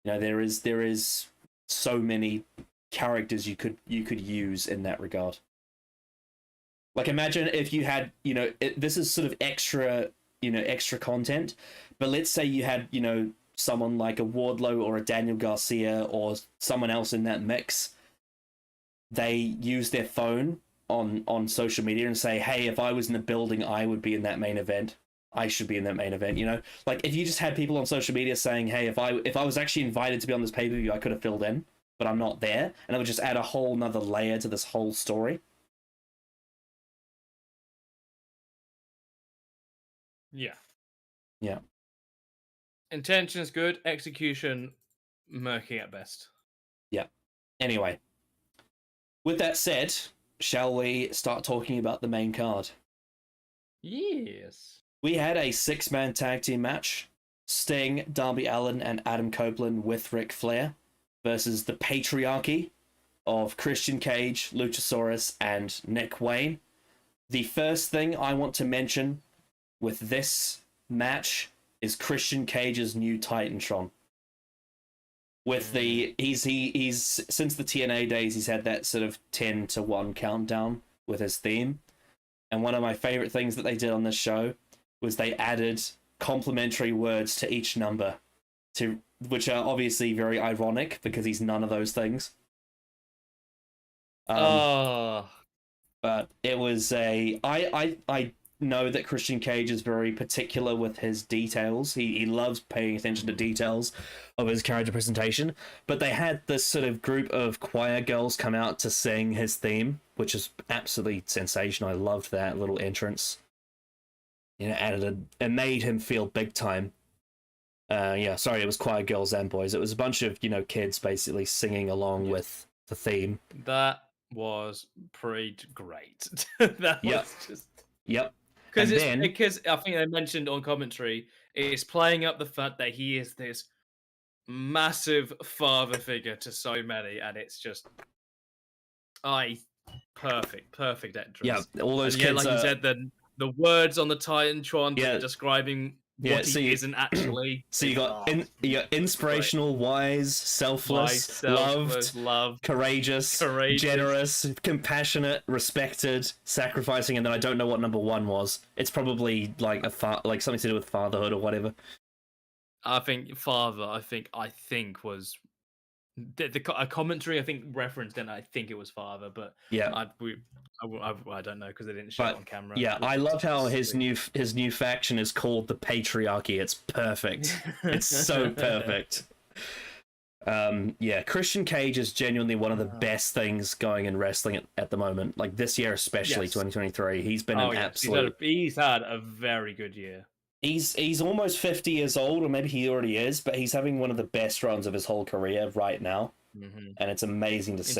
there is so many characters you could use in that regard. Like, imagine if you had, this is sort of extra content, but let's say you had, someone like a Wardlow or a Daniel Garcia or someone else in that mix. They use their phone on social media and say, hey, if I was in the building, I would be in that main event. I should be in that main event, Like, if you just had people on social media saying, hey, if I was actually invited to be on this pay-per-view, I could have filled in, but I'm not there, and it would just add a whole nother layer to this whole story. Yeah. Yeah. Intention is good, execution murky at best. Yeah. Anyway, with that said, shall we start talking about the main card? Yes. We had a 6-man tag team match. Sting, Darby Allin, and Adam Copeland with Ric Flair versus the patriarchy of Christian Cage, Luchasaurus, and Nick Wayne. The first thing I want to mention with this match is Christian Cage's new Titantron. With he's since the TNA days, he's had that sort of 10-1 countdown with his theme. And one of my favorite things that they did on this show was they added complimentary words to each number, which are obviously very ironic because he's none of those things. But it was I know that Christian Cage is very particular with his details. He loves paying attention to details of his character presentation. But they had this sort of group of choir girls come out to sing his theme, which is absolutely sensational. I loved that little entrance. It made him feel big time. Sorry, it was choir girls and boys. It was a bunch of, kids basically singing along with the theme. That was pretty great. That was just... Yep. Because I think they mentioned on commentary, it's playing up the fact that he is this massive father figure to so many, and it's just perfect entrance. Yeah, all those kids. Like you said, the words on the Titantron describing what he isn't actually. So you got inspirational, wise, selfless, loved, courageous, generous, compassionate, respected, sacrificing, and then I don't know what number 1 was. It's probably like like something to do with fatherhood or whatever. I think father. I think was a commentary. I think referenced, and I think it was father. But yeah, I don't know because they didn't show it on camera. Yeah, I love how his new faction is called the Patriarchy. It's perfect. It's so perfect. Christian Cage is genuinely one of the best things going in wrestling at the moment. Like this year, especially 2023, he's been an absolute. He's had a very good year. He's almost 50 years old, or maybe he already is, but he's having one of the best runs of his whole career right now, and it's amazing to see.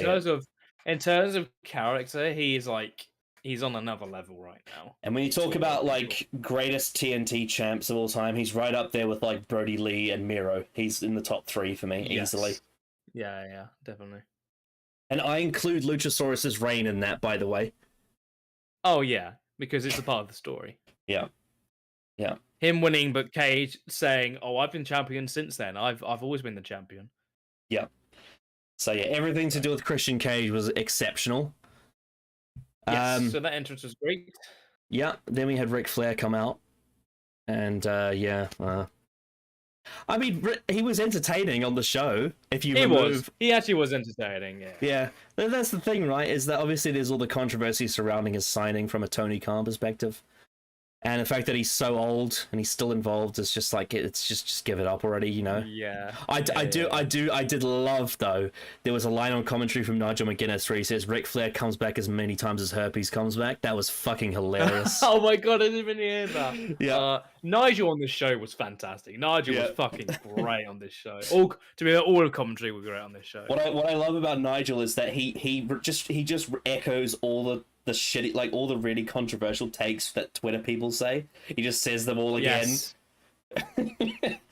In terms of character, he's on another level right now. And when you talk about like greatest TNT champs of all time, he's right up there with like Brody Lee and Miro. He's in the top 3 for me easily. Yeah, definitely. And I include Luchasaurus's reign in that, by the way. Oh yeah, because it's a part of the story. Yeah. Him winning, but Cage saying, "Oh, I've been champion since then. I've always been the champion." Yeah. So yeah, everything to do with Christian Cage was exceptional. Yes, so that entrance was great. Yeah, then we had Ric Flair come out, and I mean, he was entertaining on the show. If you he actually was entertaining. Yeah. That's the thing, right? Is that obviously there's all the controversy surrounding his signing from a Tony Khan perspective. And the fact that he's so old and he's still involved is just like, it's just give it up already, Yeah. I did love, though, there was a line on commentary from Nigel McGuinness where he says Ric Flair comes back as many times as herpes comes back. That was fucking hilarious. Oh my god, I didn't even hear that. Yeah. Nigel on this show was fantastic. Nigel was fucking great on this show. All the commentary was great on this show. What I love about Nigel is that he just echoes all the shitty, like all the really controversial takes that Twitter people say. He just says them all again. Yes.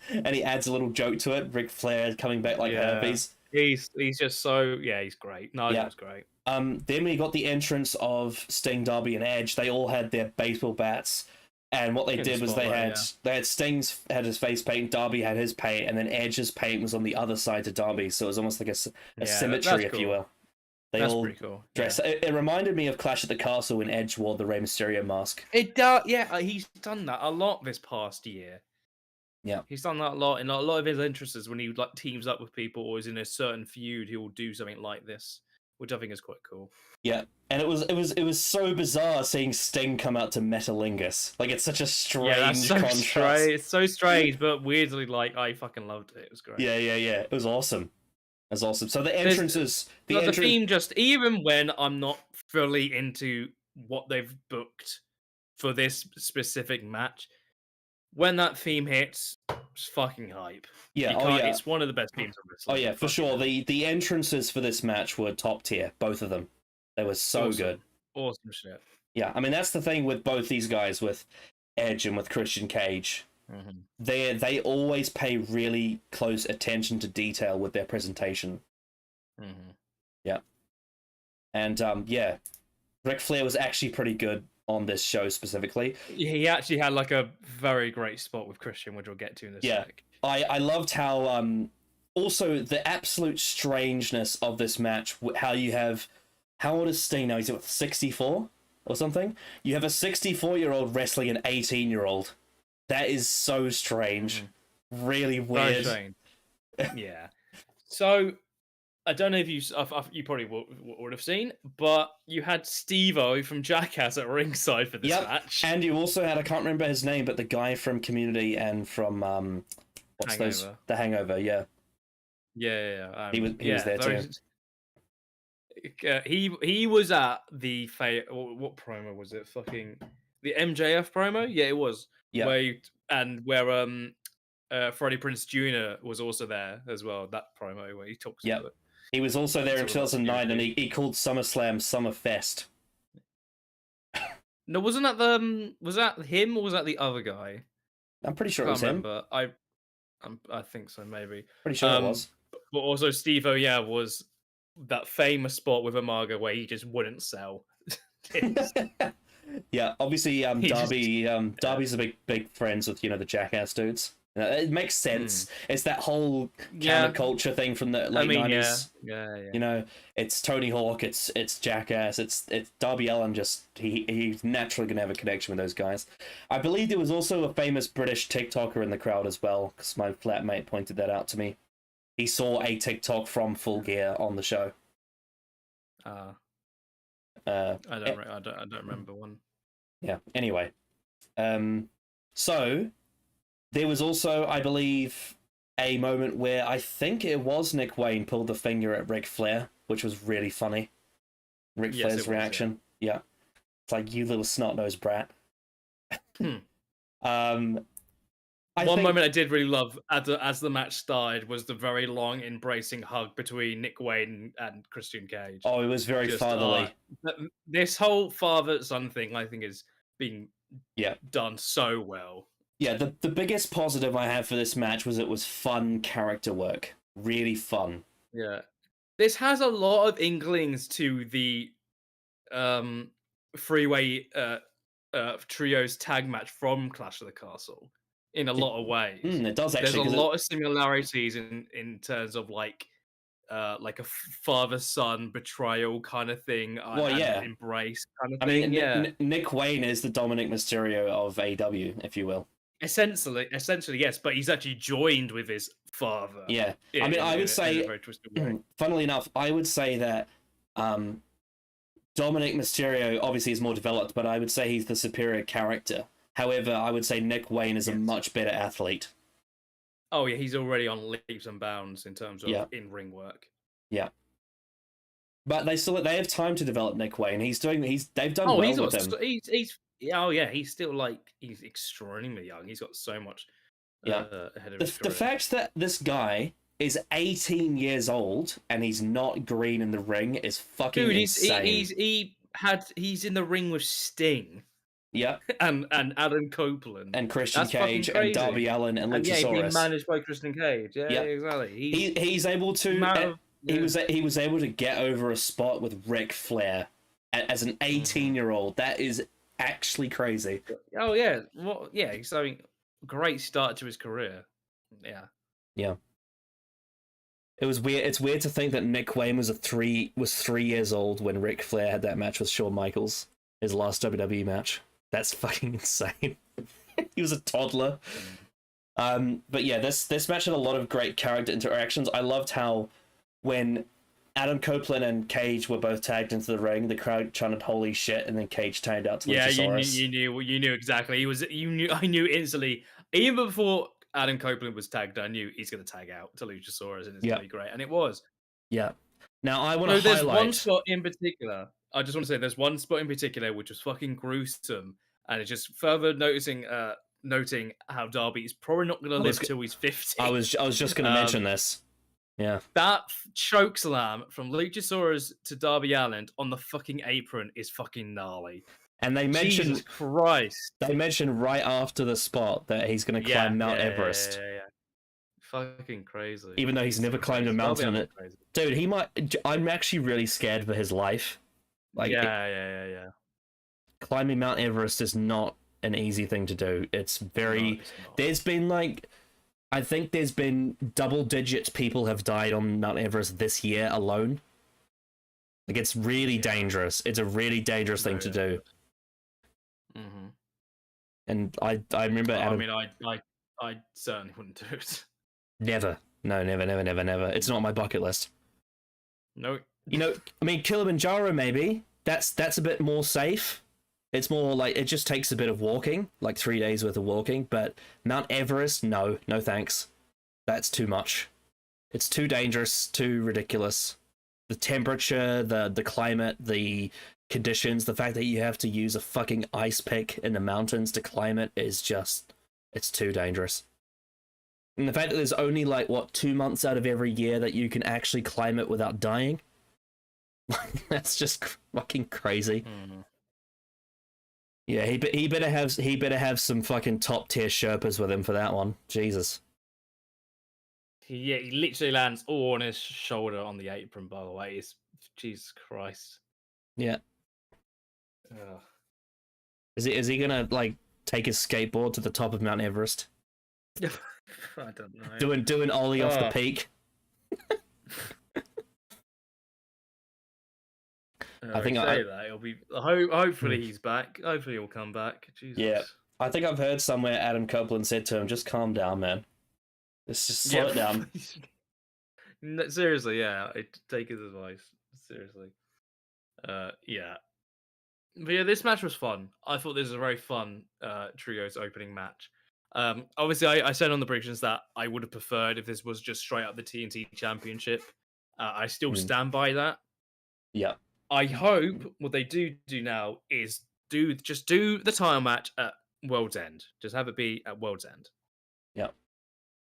And he adds a little joke to it. Ric Flair coming back like herpes. He's just so he's great. Yeah. Nigel's great. Then we got the entrance of Sting, Darby, and Edge. They all had their baseball bats, and what they In the did was they spotlight, had Sting's had his face paint, Darby had his paint, and then Edge's paint was on the other side to Darby, so it was almost like a symmetry, if you will. That's pretty cool. Dress. Yeah. It reminded me of Clash at the Castle when Edge wore the Rey Mysterio mask. It does. Yeah, he's done that a lot this past year. Yeah, he's done that a lot in a lot of his interests. When he like teams up with people or is in a certain feud, he will do something like this, which I think is quite cool. Yeah, and it was so bizarre seeing Sting come out to Metalingus. Like, it's such a strange contrast. It's so strange, but weirdly, like, I fucking loved it. It was great. Yeah. It was awesome. It was awesome. So the entrances, the theme, just even when I'm not fully into what they've booked for this specific match, when that theme hits, it's fucking hype. Yeah, it's one of the best themes on this. Oh yeah, for sure. The entrances for this match were top tier, both of them. They were so good. Awesome shit. Yeah, I mean that's the thing with both these guys, with Edge and with Christian Cage. Mm-hmm. They always pay really close attention to detail with their presentation. Mm-hmm. Yeah, and Ric Flair was actually pretty good on this show specifically. He actually had like a very great spot with Christian, which we'll get to in a sec. I loved how also the absolute strangeness of this match. How you have, how old is Sting now? He's 64 or something. You have a 64-year-old wrestling an 18-year-old. That is so strange. Really weird. Very strange. Yeah. So I don't know if you probably would have seen, but you had Steve-O from Jackass at ringside for this match. And you also had, I can't remember his name, but the guy from Community and from The Hangover, yeah. Yeah. He was there too. He was at the what promo was it? Fucking the MJF promo? Yeah, it was. Yeah. Where Freddie Prinze Jr. was also there as well. That promo where he talks about it. He was also there in 2009, and he called SummerSlam Summerfest. No, wasn't that was that him or was that the other guy? I'm pretty sure I it was him. remember. I think so, maybe. Pretty sure it was. But also Steve-O, was that famous spot with Umaga where he just wouldn't sell. Yeah, obviously Darby's a big friends with the Jackass dudes. It makes sense. It's that whole counterculture thing from the late 90s. Yeah. It's Tony Hawk, it's Jackass, it's Darby Allin. Just he's naturally gonna have a connection with those guys. I believe there was also a famous British TikToker in the crowd as well, because my flatmate pointed that out to me. He saw a TikTok from Full Gear on the show. I don't remember one. Yeah. Anyway, so there was also, I believe, a moment where I think it was Nick Wayne pulled the finger at Ric Flair, which was really funny. Ric Flair's reaction. Yeah. It's like, you little snot-nosed brat. One moment I did really love as the match started was the very long embracing hug between Nick Wayne and Christian Cage. Oh, it was very fatherly. This whole father-son thing, I think, is being done so well. Yeah, the biggest positive I have for this match was it was fun character work. Really fun. Yeah. This has a lot of inklings to the Freeway Trios tag match from Clash of the Castle in a lot of ways. It does actually. There's a lot of similarities in terms of like a father-son betrayal kind of thing. Embrace kind of thing. Nick Wayne is the Dominic Mysterio of AEW, if you will. Essentially, yes, but he's actually joined with his father. Yeah, I would say, funnily enough, I would say that Dominic Mysterio obviously is more developed, but I would say he's the superior character. However, I would say Nick Wayne is a much better athlete. Oh yeah, he's already on leaps and bounds in terms of in-ring work. Yeah. But they have time to develop Nick Wayne. They've done well with him. He's still he's extremely young. He's got so much ahead of his career. The fact that this guy is 18 years old and he's not green in the ring is fucking insane. He's in the ring with Sting. Yeah, and Adam Copeland. and Christian That's fucking Cage and crazy. Darby Allin and And yeah, being Luchasaurus. managed by Christian Cage. Yeah, Yeah, exactly. he's able to. amount of, He was able to get over a spot with Ric Flair as an 18-year-old. That is actually crazy. Oh yeah, yeah, he's having a great start to his career. Yeah. Yeah. It was weird. It's weird to think that Nick Wayne was 3 years old when Ric Flair had that match with Shawn Michaels, his last WWE match. That's fucking insane. He was a toddler. But yeah, this match had a lot of great character interactions. I loved how when Adam Copeland and Cage were both tagged into the ring, the crowd chanted "Holy shit!" and then Cage tagged out to Luchasaurus. You knew exactly. I knew instantly. Even before Adam Copeland was tagged, I knew he's going to tag out to Luchasaurus, and it's going to be great. And it was. Yeah. Now I want to highlight. There's one spot in particular. I just want to say there's one spot in particular which was fucking gruesome, and it's just further noting how Darby is probably not going to live till he's 50. I was just going to mention this. Yeah. That choke slam from Luchasaurus to Darby Allin on the fucking apron is fucking gnarly. And they mentioned, Jesus Christ. They mentioned right after the spot that he's going to climb Mount Everest. Yeah. Fucking crazy. Even though he's never climbed a mountain. Dude, he might. I'm actually really scared for his life. Like, yeah. Climbing Mount Everest is not an easy thing to do. It's very. No, it's not. There's been I think there's been double digits people have died on Mount Everest this year alone. Like, it's really dangerous. It's a really dangerous thing to do. Mm-hmm. And I remember. I certainly wouldn't do it. Never. No, never. It's not on my bucket list. No. Kilimanjaro maybe. That's a bit more safe. It's more like it just takes a bit of walking, like 3 days worth of walking. But Mount Everest, no thanks. That's too much. It's too dangerous, too ridiculous. The temperature, the climate, the conditions, the fact that you have to use a fucking ice pick in the mountains to climb it is just, it's too dangerous. And the fact that there's only 2 months out of every year that you can actually climb it without dying, that's just fucking crazy. Mm-hmm. Yeah, he better have some fucking top tier Sherpas with him for that one. Jesus. He literally lands all on his shoulder on the apron. By the way, Jesus Christ. Yeah. Is he gonna take his skateboard to the top of Mount Everest? I don't know. Doing ollie off the peak. I think that it'll be. Hopefully he's back. Hopefully he'll come back. Jesus. Yeah, I think I've heard somewhere Adam Copeland said to him, "Just calm down, man. Let's just slow it down." No, seriously, yeah. I take his advice. Seriously. Yeah. But yeah, this match was fun. I thought this was a very fun trios opening match. Obviously, I said on the predictions that I would have preferred if this was just straight up the TNT Championship. I still stand by that. Yeah. I hope what they do now is do the title match at World's End. Just have it be at World's End. Yeah.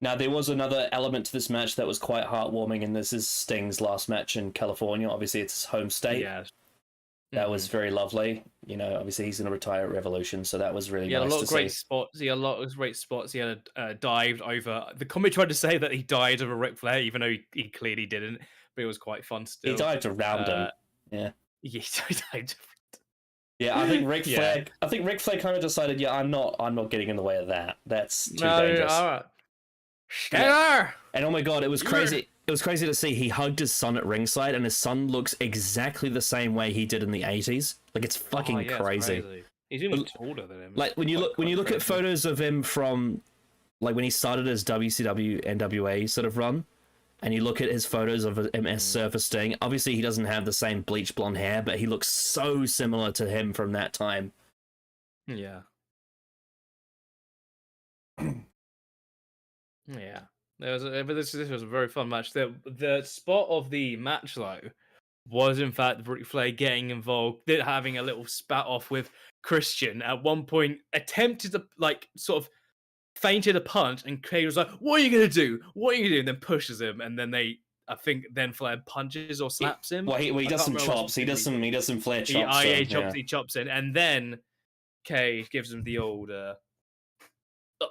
Now, there was another element to this match that was quite heartwarming, and this is Sting's last match in California. Obviously, it's his home state. Yeah. That was very lovely. Obviously he's going to retire at Revolution, so that was really nice to see. He had a lot of great spots. He had a lot of great spots. He had dived over. The comment tried to say that he died over Ric Flair, even though he clearly didn't. But it was quite fun still. He dived around him. Yeah. Yeah, he dived. Yeah, I think Ric Flair. I think Ric Flair kind of decided, I'm not getting in the way of that. That's too dangerous. All right. There. And oh my god, it was crazy. It was crazy to see he hugged his son at ringside, and his son looks exactly the same way he did in the 80s. Like, it's fucking crazy. It's crazy. He's even taller than him. Like, when you look at photos of him from when he started his WCW NWA sort of run, and you look at his photos of him as Surfer Sting, obviously he doesn't have the same bleach blonde hair, but he looks so similar to him from that time. Yeah. Yeah. This was a very fun match. The spot of the match, though, was in fact Ric Flair getting involved, having a little spat off with Christian. At one point, attempted to sort of feinted a punch, and Cage was like, "What are you gonna do? What are you gonna do?" And then pushes him, and then then Flair punches or slaps him. Well, he does some chops. He does some Flair chops. He chops in, and then Cage gives him the old up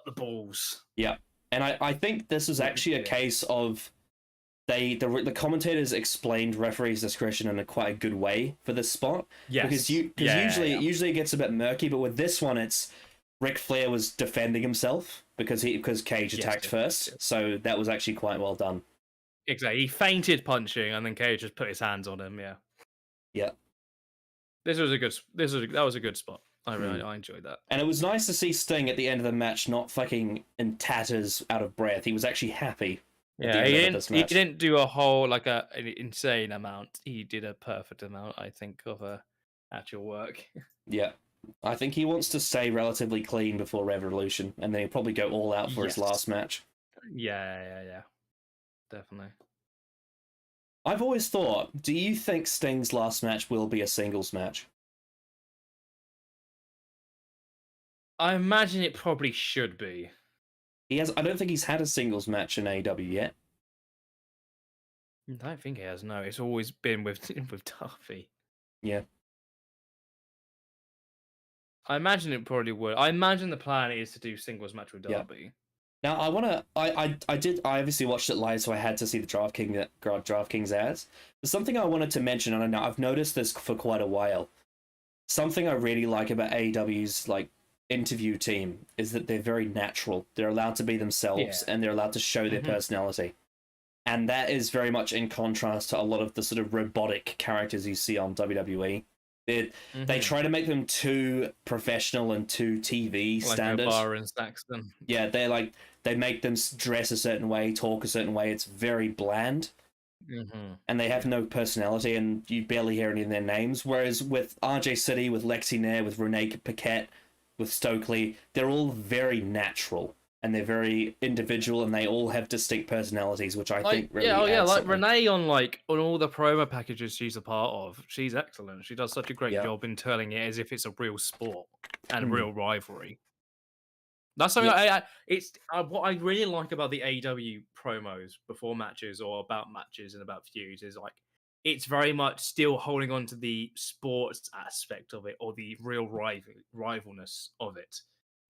the balls. Yeah, and I think this is actually a case of the commentators explained referee's discretion in a quite a good way for this spot. Yes. Because usually it gets a bit murky, but with this one, it's Ric Flair was defending himself because Cage attacked first, so that was actually quite well done. Exactly, he fainted punching, and then Cage just put his hands on him. Yeah. Yeah. That was a good spot. I enjoyed that. And it was nice to see Sting at the end of the match not fucking in tatters, out of breath. He was actually happy. Yeah, he didn't do a whole an insane amount. He did a perfect amount, I think, of actual work. Yeah. I think he wants to stay relatively clean before Revolution, and then he'll probably go all out for his last match. Yeah. Definitely. I've always thought, do you think Sting's last match will be a singles match? I imagine it probably should be. I don't think he's had a singles match in AEW yet. I don't think he has. No, it's always been with Darby. Yeah. I imagine it probably would. I imagine the plan is to do singles match with Darby. Now I obviously watched it live, so I had to see the DraftKings ads. But something I wanted to mention, and I've noticed this for quite a while. Something I really like about AEW's interview team is that they're very natural. They're allowed to be themselves, and they're allowed to show their personality. And that is very much in contrast to a lot of the sort of robotic characters you see on WWE. They try to make them too professional and too TV standard. Like Bar and Saxton. Yeah, they make them dress a certain way, talk a certain way. It's very bland. And they have no personality, and you barely hear any of their names. Whereas with RJ City, with Lexi Nair, with Renee Paquette, with Stokely, they're all very natural, and they're very individual, and they all have distinct personalities, which I think really adds something. Renee on all the promo packages she's a part of, she's excellent. She does such a great job in telling it as if it's a real sport and a real rivalry. That's something what I really like about the AEW promos before matches or about matches and about feuds is it's very much still holding on to the sports aspect of it or the real rivalness of it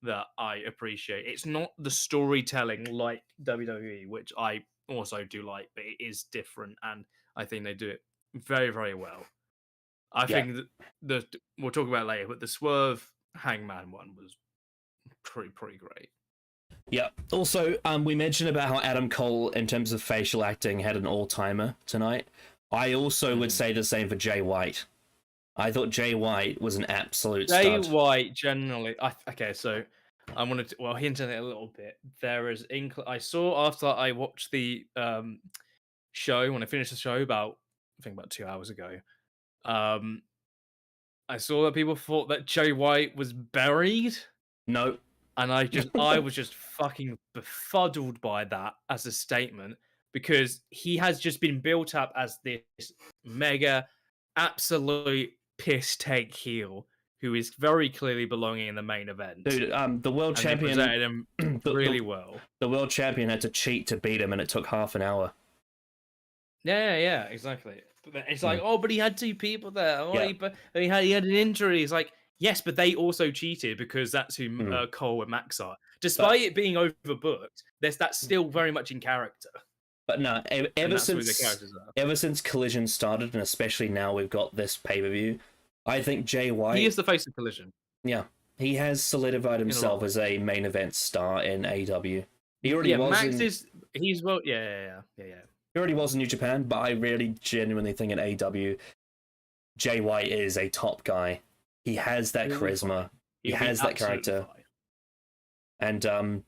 that I appreciate. It's not the storytelling like WWE, which I also do like, but it is different, and I think they do it very, very well. I think that we'll talk about it later, but the Swerve Hangman one was pretty great. Yeah. Also, we mentioned about how Adam Cole, in terms of facial acting, had an all-timer tonight. I also would say the same for Jay White. I thought Jay White was an absolute stud. Jay White, generally... so I wanted to... hint at it a little bit. There is... I saw after I watched the show, when I finished the show about 2 hours ago, I saw that people thought that Jay White was buried. No. And I was just fucking befuddled by that as a statement, because he has just been built up as this mega, absolute piss take heel who is very clearly belonging in the main event. Dude, the world champion presented him really well. The world champion had to cheat to beat him, and it took half an hour. Yeah, exactly. It's but he had two people there. He had an injury. It's yes, but they also cheated because that's who Cole and Max are. Despite it being overbooked, that's still very much in character. But no, ever since Collision started, and especially now we've got this pay-per-view, I think Jay White... He is the face of Collision. Yeah. He has solidified himself as a main event star in AEW. He already was He already was in New Japan, but I really genuinely think in AEW, Jay White is a top guy. He has that charisma. He has that character. And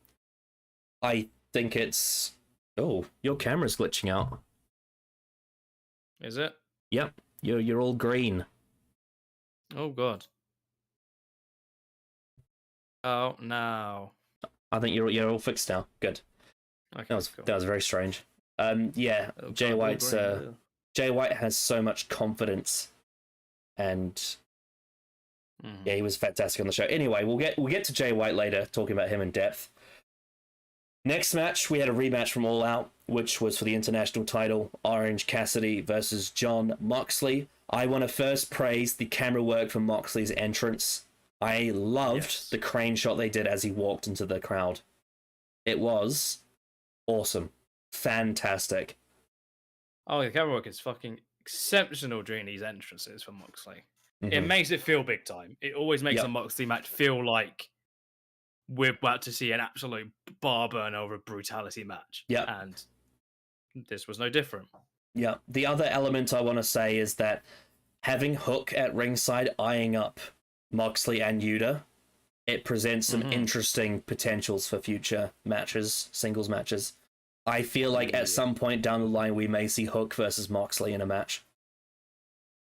I think it's... Oh, your camera's glitching out. Is it? Yep. You're all green. Oh, God. Oh, no. I think you're all fixed now. Good. Okay, that was very strange. Jay White has so much confidence, and he was fantastic on the show. Anyway, we'll get to Jay White later, talking about him in depth. Next match, we had a rematch from All Out, which was for the international title, Orange Cassidy versus Jon Moxley. I want to first praise the camera work for Moxley's entrance. I loved Yes. the crane shot they did as he walked into the crowd. It was awesome. Fantastic. Oh, the camera work is fucking exceptional during these entrances for Moxley. It Mm-hmm. makes it feel big time. It always makes a Yep. Moxley match feel like we're about to see an absolute bar burner over a brutality match. Yep. And this was no different. Yeah. The other element I want to say is that having Hook at ringside eyeing up Moxley and Yuta, it presents some interesting potentials for future matches, singles matches. I feel like at some point down the line we may see Hook versus Moxley in a match.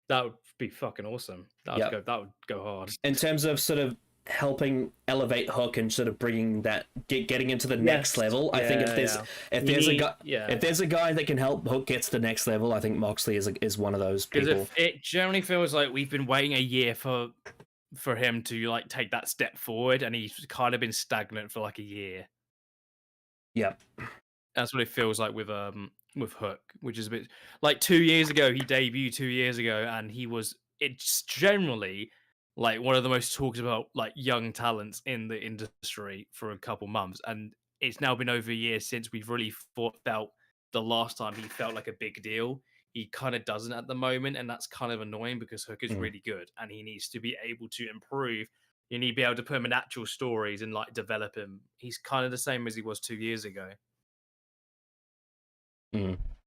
That would be fucking awesome. That would go hard. In terms of sort of helping elevate Hook and sort of bringing that getting into the next level, I think if there's a guy that can help Hook get to the next level, I think Moxley is one of those people. Because it generally feels like we've been waiting a year for him to like take that step forward, and he's kind of been stagnant for like a year. Yeah, that's what it feels like with Hook, which is a bit like 2 years ago. He debuted 2 years ago, and it's generally like one of the most talked about like young talents in the industry for a couple months, and it's now been over a year since we've really felt the last time he felt like a big deal. He kind of doesn't at the moment, and that's kind of annoying because Hook is really good, and he needs to be able to improve. You need to be able to put him in actual stories and like develop him. He's kind of the same as he was 2 years ago.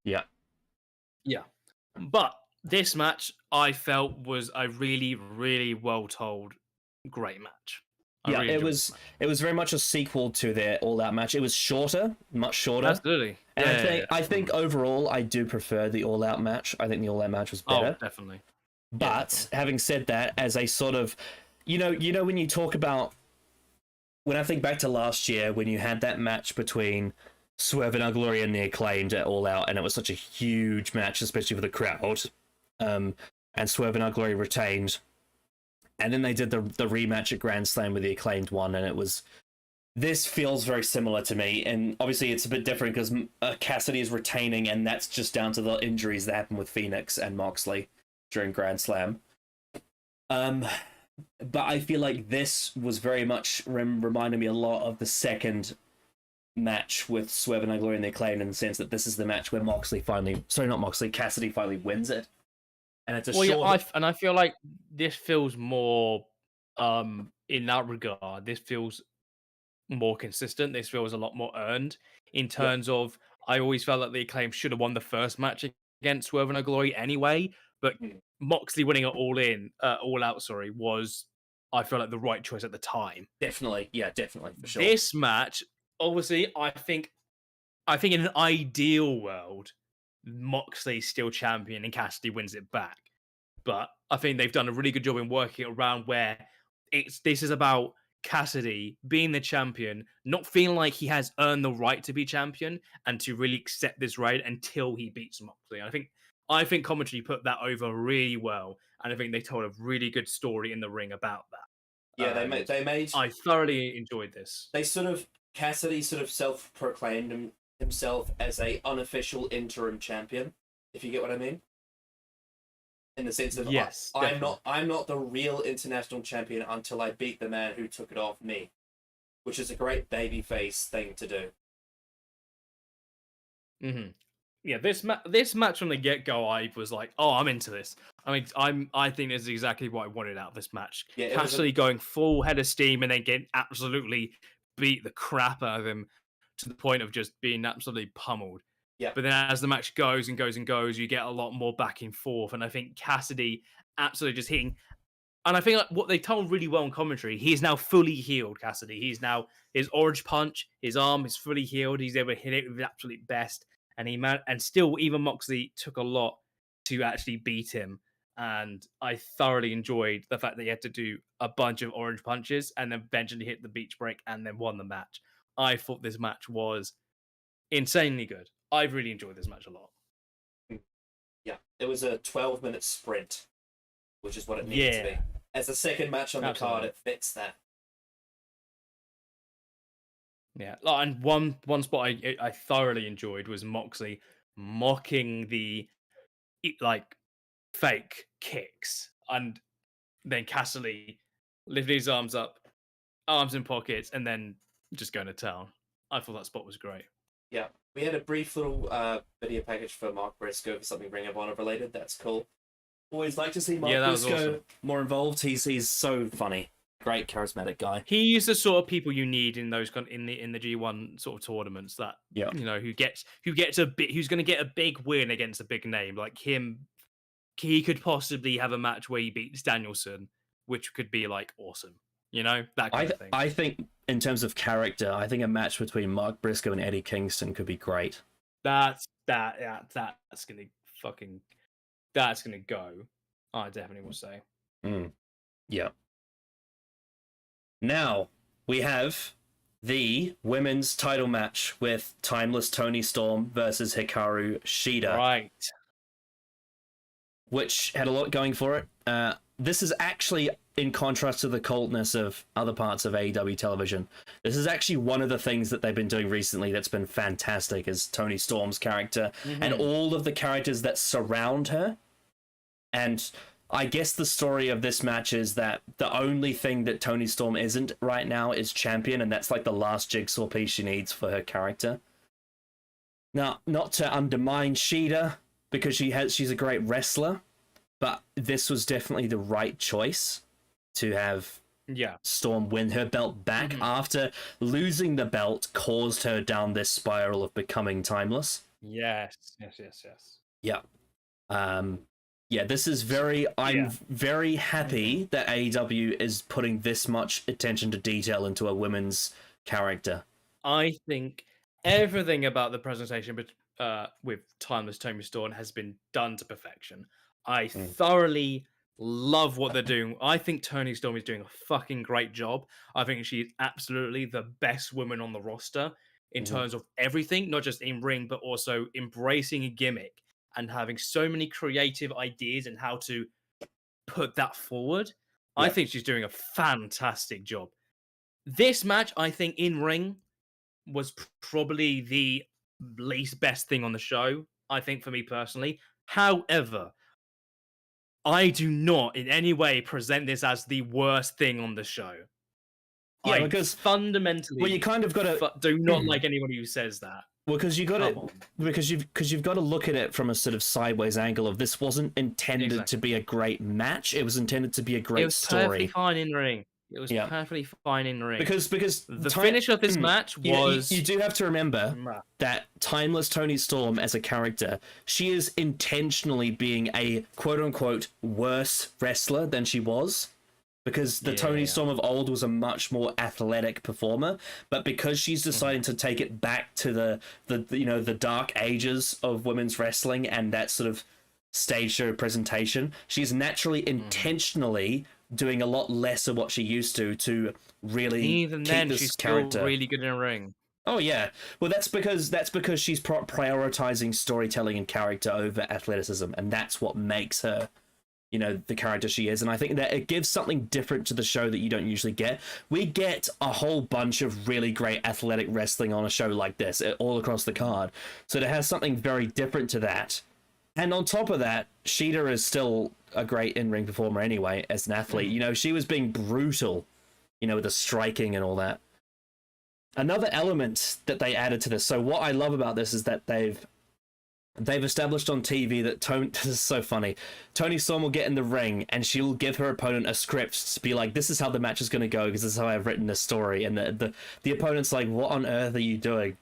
Yeah. But this match I felt was a really, really well told, great match. It was very much a sequel to their All Out match. It was shorter, much shorter. Absolutely. And I think overall I do prefer the All Out match. I think the All Out match was better. Oh, definitely. But having said that, as a sort of, you know when you talk about, when I think back to last year when you had that match between Swerve and Glory and the Acclaimed at All Out, and it was such a huge match, especially for the crowd. And Swerve and Glory retained, and then they did the rematch at Grand Slam with the Acclaimed one, and it was. This feels very similar to me, and obviously it's a bit different because Cassidy is retaining, and that's just down to the injuries that happened with Phoenix and Moxley during Grand Slam. But I feel like this was very much reminding me a lot of the second match with Swerve and Glory and the Acclaimed, in the sense that this is the match where Cassidy finally wins it. And it's I feel like this feels more in that regard, this feels more consistent. This feels a lot more earned in terms of, I always felt like the Acclaim should have won the first match against Swerve and Glory anyway, but Moxley winning it all out, was, I feel like, the right choice at the time. Definitely, for sure. This match, obviously, I think in an ideal world, Moxley's still champion and Cassidy wins it back. But I think they've done a really good job in working around where this is about Cassidy being the champion, not feeling like he has earned the right to be champion, and to really accept this right until he beats Moxley. And I think commentary put that over really well, and I think they told a really good story in the ring about that. Yeah, they made. I thoroughly enjoyed this. Cassidy sort of self-proclaimed himself as a unofficial interim champion, if you get what I mean. In the sense of, yes, I'm not the real international champion until I beat the man who took it off me, which is a great babyface thing to do. Yeah, this match from the get-go, I was like, oh, I'm into this. I mean, I think this is exactly what I wanted out of this match. Yeah, Cassidy going full head of steam and then getting absolutely beat the crap out of him to the point of just being absolutely pummeled. Yeah. But then as the match goes and goes and goes, you get a lot more back and forth. And I think Cassidy absolutely just hitting. And I think like, what they told really well in commentary, he's now fully healed, Cassidy. He's now, his orange punch, his arm is fully healed. He's able to hit it with the absolute best. And still, even Moxley took a lot to actually beat him. And I thoroughly enjoyed the fact that he had to do a bunch of orange punches and then eventually hit the beach break and then won the match. I thought this match was insanely good. I've really enjoyed this match a lot. Yeah, it was a 12-minute sprint, which is what it needed to be. As the second match on the card, it fits that. Yeah, and one spot I thoroughly enjoyed was Moxley mocking the like fake kicks, and then Cassidy lifting his arms up, arms in pockets, and then just going to town. I thought that spot was great. Yeah, we had a brief little video package for Mark Briscoe for something Ring of Honor related. That's cool. Always like to see Mark Yeah, that was Briscoe awesome. more involved. He's so funny, great charismatic guy. He's the sort of people you need in those in the G1 sort of tournaments that Yeah, who gets a bit, who's going to get a big win against a big name like him. He could possibly have a match where he beats Danielson, which could be like awesome. That kind of thing. I think in terms of character, I think a match between Mark Briscoe and Eddie Kingston could be great. That's gonna go. I definitely will say. Yeah. Now we have the women's title match with Timeless Toni Storm versus Hikaru Shida. Right. Which had a lot going for it. This is actually in contrast to the coldness of other parts of AEW television. This is actually one of the things that they've been doing recently that's been fantastic, is Toni Storm's character and all of the characters that surround her. And I guess the story of this match is that the only thing that Toni Storm isn't right now is champion, and that's like the last jigsaw piece she needs for her character. Now, not to undermine Shida, because she's a great wrestler, but this was definitely the right choice to have Storm win her belt back after losing the belt caused her down this spiral of becoming timeless. Yes. Yeah. This is very... I'm very happy that AEW is putting this much attention to detail into a women's character. I think everything about the presentation with Timeless Toni Storm has been done to perfection. I thoroughly love what they're doing. I think Toni Storm is doing a fucking great job. I think she's absolutely the best woman on the roster in terms of everything, not just in ring, but also embracing a gimmick and having so many creative ideas and how to put that forward. I think she's doing a fantastic job. This match, I think, in ring was probably the least best thing on the show, I think, for me personally. However, I do not in any way present this as the worst thing on the show. Yeah, I because fundamentally, you kind of got to do not like anybody who says that. Well, because you got to you've got to look at it from a sort of sideways angle of this wasn't intended to be a great match. It was intended to be a great story. It was perfectly fine in ring. It was perfectly fine in ring. Because the finish of this match was... You do have to remember that Timeless Toni Storm as a character, she is intentionally being a quote-unquote worse wrestler than she was. Because the Toni Storm of old was a much more athletic performer, but because she's deciding to take it back to the dark ages of women's wrestling and that sort of stage show presentation, she's naturally intentionally doing a lot less of what she used to really even keep then this she's character still really good in a ring. Oh yeah, well that's because she's prioritizing storytelling and character over athleticism, and that's what makes her the character she is. And I think that it gives something different to the show that you don't usually get. We get a whole bunch of really great athletic wrestling on a show like this all across the card, so it has something very different to that. And on top of that, Shida is still a great in-ring performer anyway as an athlete. She was being brutal with the striking and all that. Another element that they added to this, so what I love about this is that they've established on TV that this is so funny. Toni Storm will get in the ring and she'll give her opponent a script to be like, this is how the match is going to go because this is how I've written this story. And the opponent's like, what on earth are you doing?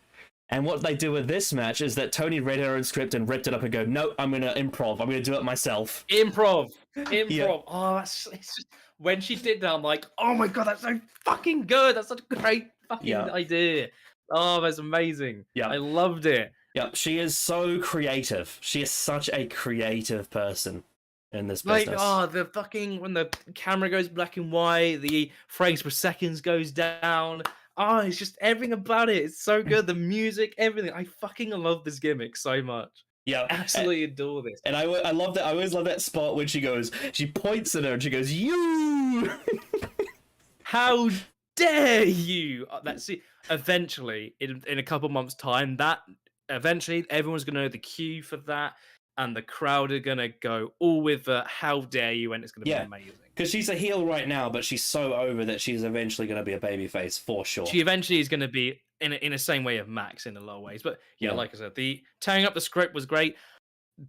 And what they do with this match is that Toni read her own script and ripped it up and go, no, I'm going to improv. I'm going to do it myself. Improv. Yeah. Oh, it's just, when she did that, I'm like, oh my God, that's so fucking good. That's such a great fucking idea. Oh, that's amazing. Yeah. I loved it. Yeah, she is so creative. She is such a creative person in this business. The fucking, when the camera goes black and white, the frames per seconds goes down. Oh, it's just everything about it. It's so good. The music, everything. I fucking love this gimmick so much. Yeah. Absolutely adore this. And I love that. I always love that spot when she points at her and she goes, you! How dare you? That's it. Eventually, in a couple months' time, eventually everyone's going to know the cue for that. and the crowd are gonna go all with the "How dare you!" and it's gonna be Yeah. amazing. Because she's a heel right now, but she's so over that she's eventually going to be a babyface for sure. She eventually is going to be in a same way of Max in a lot of ways. But yeah, Yeah. like I said, the tearing up the script was great.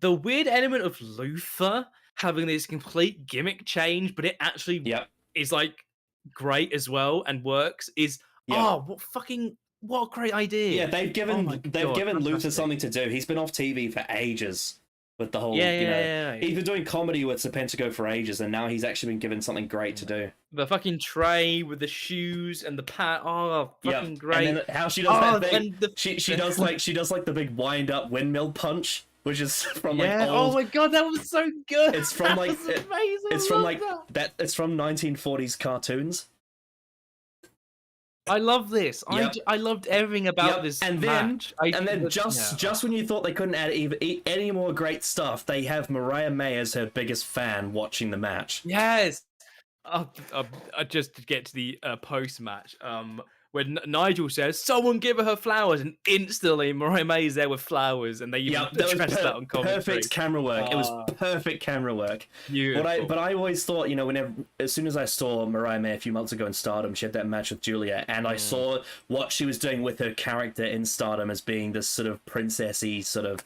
The weird element of Luther having this complete gimmick change, but it actually Yep. is like great as well and works. Is Yep. what a great idea! Yeah, they've given Luther fantastic. something to do. He's been off TV for ages with the whole, Yeah. he's been doing comedy with Serpentico for ages, and now he's actually been given something great to do. The fucking tray with the shoes and the pat. Oh, fucking great! And then how she does that thing. And She does like the big wind up windmill punch, which is from like yeah. old. Oh my god, that was so good. It's from like That's amazing. it's from like that. It's from 1940s cartoons. I love this. Yep. I loved everything about this and then, match. Just when you thought they couldn't add any more great stuff, they have Mariah May as her biggest fan watching the match. Yes. Just to get to the post match, when Nigel says, "Someone give her flowers," and instantly Mariah May is there with flowers, and they even addressed that on commentary. Perfect camera work. It was perfect camera work. Beautiful. But I always thought, as soon as I saw Mariah May a few months ago in Stardom, she had that match with Julia, and I saw what she was doing with her character in Stardom as being this sort of princessy, sort of,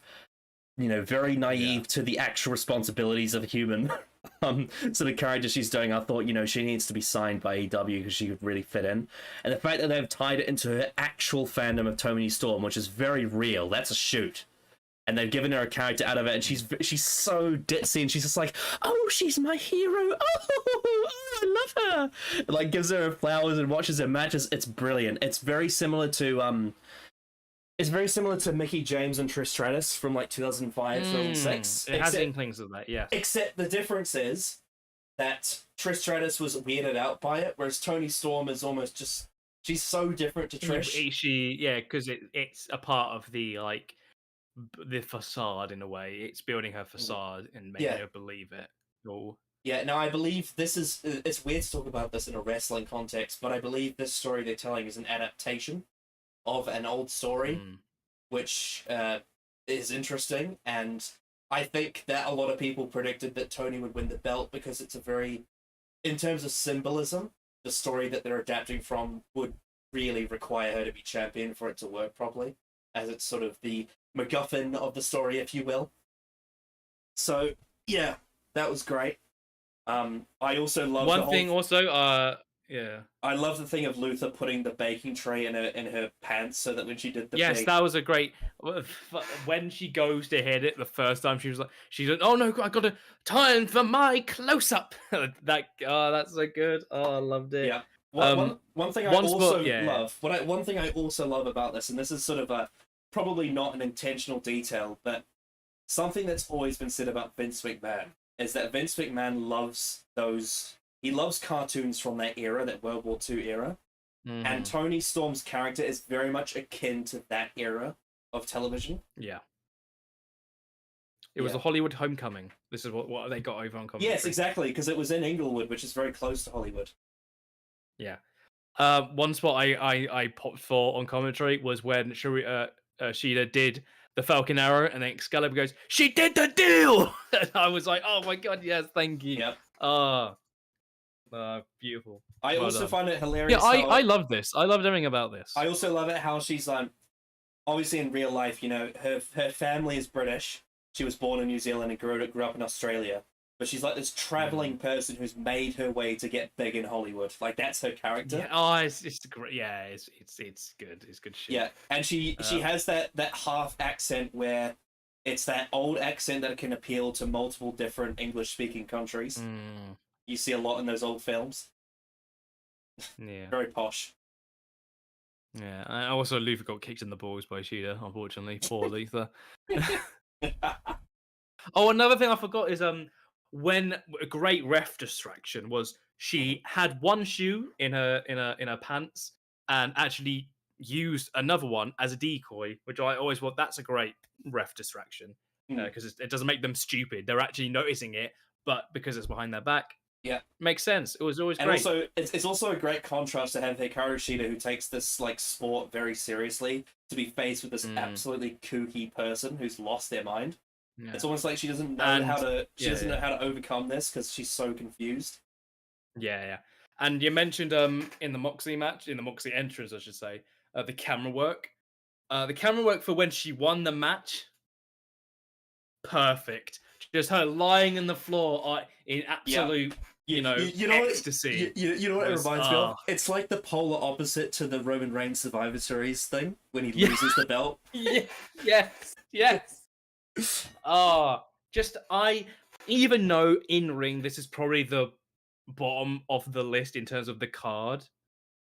very naive to the actual responsibilities of a human. Sort of character she's doing. I thought, she needs to be signed by AEW because she would really fit in. And the fact that they've tied it into her actual fandom of Toni Storm, which is very real, that's a shoot. And they've given her a character out of it, and she's so ditzy, and she's just like, "Oh, she's my hero. Oh, I love her." Like, gives her flowers and watches her matches. It's brilliant. It's very similar to Mickey James and Trish Stratus from like 2005, 2006. It has inklings of that, yeah. Except the difference is that Trish Stratus was weirded out by it, whereas Toni Storm is almost just, she's so different to Trish. Because it's a part of the the facade in a way. It's building her facade and making her believe it. Or yeah, now I believe it's weird to talk about this in a wrestling context, but I believe this story they're telling is an adaptation of an old story, which is interesting, and I think that a lot of people predicted that Toni would win the belt because it's a very, in terms of symbolism, the story that they're adapting from would really require her to be champion for it to work properly, as it's sort of the MacGuffin of the story, if you will. So, yeah, that was great. I also love I love the thing of Luther putting the baking tray in her pants so that when she did the that was a great, when she goes to hit it the first time, she's like, "Oh no, I got a time for my close up." That's so good. Oh, I loved it. Yeah. One thing I also love about this, and this is sort of probably not an intentional detail, but something that's always been said about Vince McMahon is that Vince McMahon loves cartoons from that era, that World War II era. And Toni Storm's character is very much akin to that era of television. Yeah. It was the Hollywood Homecoming. This is what they got over on commentary. Yes, exactly, because it was in Inglewood, which is very close to Hollywood. Yeah. One spot I popped for on commentary was when Shida did the Falcon Arrow, and then Excalibur goes, "She did the deal!" And I was like, "Oh my god, yes, thank you." Yep. Beautiful. I also find it hilarious. Yeah, I love this. I loved everything about this. I also love it how she's obviously in real life, her family is British. She was born in New Zealand and grew up in Australia. But she's like this traveling person who's made her way to get big in Hollywood. Like, that's her character. Yeah, it's great. Yeah, it's good. It's good shit. Yeah, and she has that half accent where it's that old accent that can appeal to multiple different English-speaking countries. You see a lot in those old films. Yeah. Very posh. Yeah, and also Luther got kicked in the balls by Shida, unfortunately. Poor Luther. Oh, another thing I forgot is when a great ref distraction was she had one shoe in her pants and actually used another one as a decoy, which I always thought that's a great ref distraction because it doesn't make them stupid. They're actually noticing it, but because it's behind their back, makes sense. It was always great. And also, it's also a great contrast to have Hikaru Shida, who takes this sport very seriously, to be faced with this absolutely kooky person who's lost their mind. Yeah. It's almost like she doesn't know how to. She doesn't know how to overcome this because she's so confused. Yeah. And you mentioned in the Moxley match, in the Moxley entrance, I should say, the camera work. The camera work for when she won the match, perfect. Just her lying on the floor in absolute, ecstasy. You know what it reminds me of? It's like the polar opposite to the Roman Reigns Survivor Series thing when he loses the belt. Yes. I even know in ring this is probably the bottom of the list in terms of the card.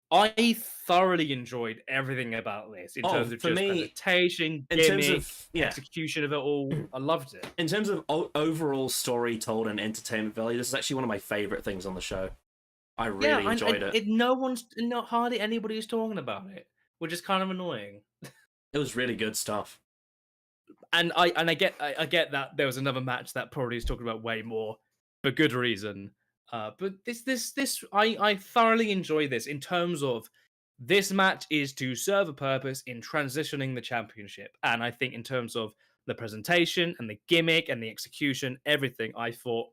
I thoroughly enjoyed everything about this in terms of just presentation, gimmick, execution of it all. I loved it. In terms of overall story told and entertainment value, this is actually one of my favorite things on the show. I really enjoyed it. Not hardly anybody is talking about it, which is kind of annoying. It was really good stuff. And I get that there was another match that probably is talking about way more for good reason. But this I thoroughly enjoy this in terms of this match is to serve a purpose in transitioning the championship. And I think in terms of the presentation and the gimmick and the execution, everything, I thought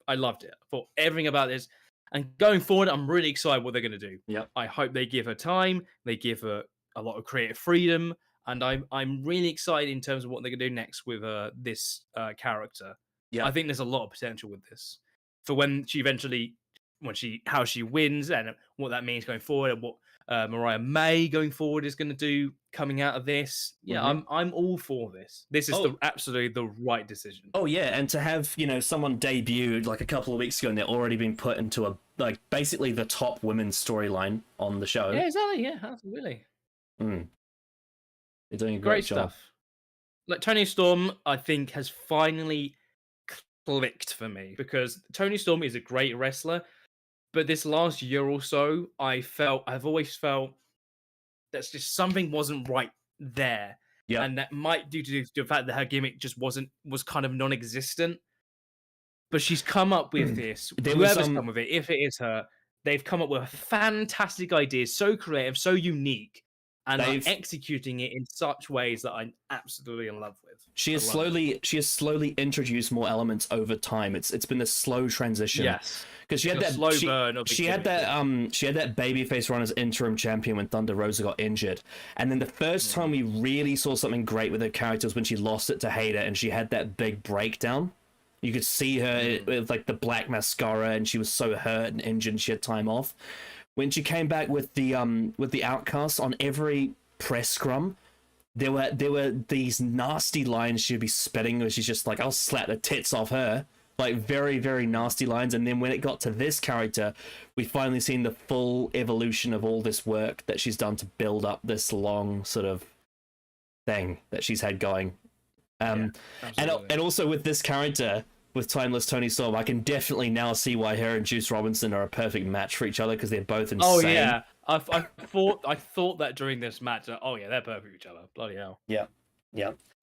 I loved it. I thought everything about this. And going forward, I'm really excited what they're going to do. Yep. I hope they give her time. They give her a lot of creative freedom. And I'm really excited in terms of what they're going to do next with this character. Yeah, I think there's a lot of potential with this for when she eventually, how she wins and what that means going forward, and what Mariah May going forward is going to do coming out of this. Yeah, I'm all for this. This is absolutely the right decision. Oh yeah, and to have someone debuted like a couple of weeks ago and they're already been put into basically the top women's storyline on the show. Yeah, exactly. Yeah, absolutely. They're doing a great job. Stuff. Like Toni Storm, I think has finally clicked for me because Toni Storm is a great wrestler, but this last year or so, I've always felt that's just something wasn't right there. Yeah, and that might due to the fact that her gimmick just was kind of non-existent. But she's come up with this. Whoever's come with it, if it is her, they've come up with fantastic ideas, so creative, so unique. And are executing it in such ways that I'm absolutely in love with. She has slowly introduced more elements over time. It's been a slow transition. Yes, because she had that slow burn. She had that babyface run as interim champion when Thunder Rosa got injured, and then the first time we really saw something great with her character was when she lost it to Hayter, and she had that big breakdown. You could see her with like the black mascara, and she was so hurt and injured, and she had time off. When she came back with the Outcasts on every press scrum, there were these nasty lines she'd be spitting where she's just like, I'll slap the tits off her. Like very, very nasty lines. And then when it got to this character, we finally seen the full evolution of all this work that she's done to build up this long sort of thing that she's had going. And also with this character, with Timeless Toni Storm, I can definitely now see why her and Juice Robinson are a perfect match for each other because they're both insane. Oh yeah, I thought that during this match. They're perfect for each other. Bloody hell. Yeah.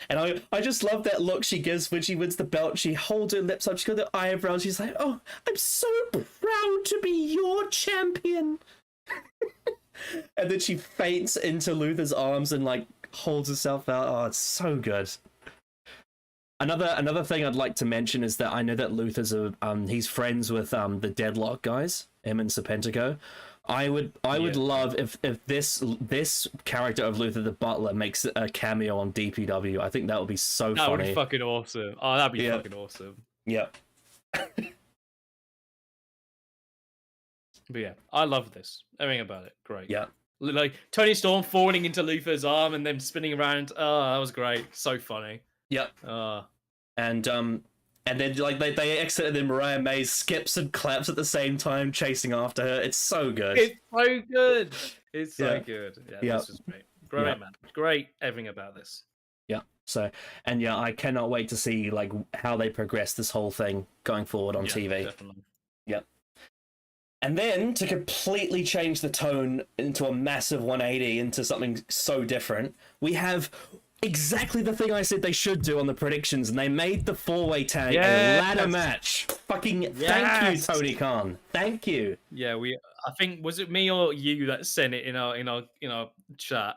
And I just love that look she gives when she wins the belt. She holds her lips up. She's got the eyebrows. She's like, "Oh, I'm so proud to be your champion." And then she faints into Luther's arms and like holds herself out. Oh, it's so good. Another thing I'd like to mention is that I know that Luther's he's friends with the Deadlock guys, him and Serpentico. I would love if this character of Luther the Butler makes a cameo on DPW. I think that would be so funny. That would be fucking awesome. Oh, that'd be fucking awesome. Yeah. But yeah, I love this. Everything about it, great. Yeah. Like Toni Storm falling into Luther's arm and then spinning around. Oh, that was great. So funny. Yep. And then like they exit and then Mariah May skips and claps at the same time, chasing after her. It's so good. It's so good. It's so good. Yeah, this is great. Great man. Great everything about this. Yeah. So I cannot wait to see like how they progress this whole thing going forward on TV. Definitely. Yeah. And then to completely change the tone into a massive 180 into something so different, we have exactly the thing I said they should do on the predictions, and they made the four-way tag a ladder match. Fucking thank you, Tony Khan. Thank you. Yeah, I think was it me or you that sent it in our chat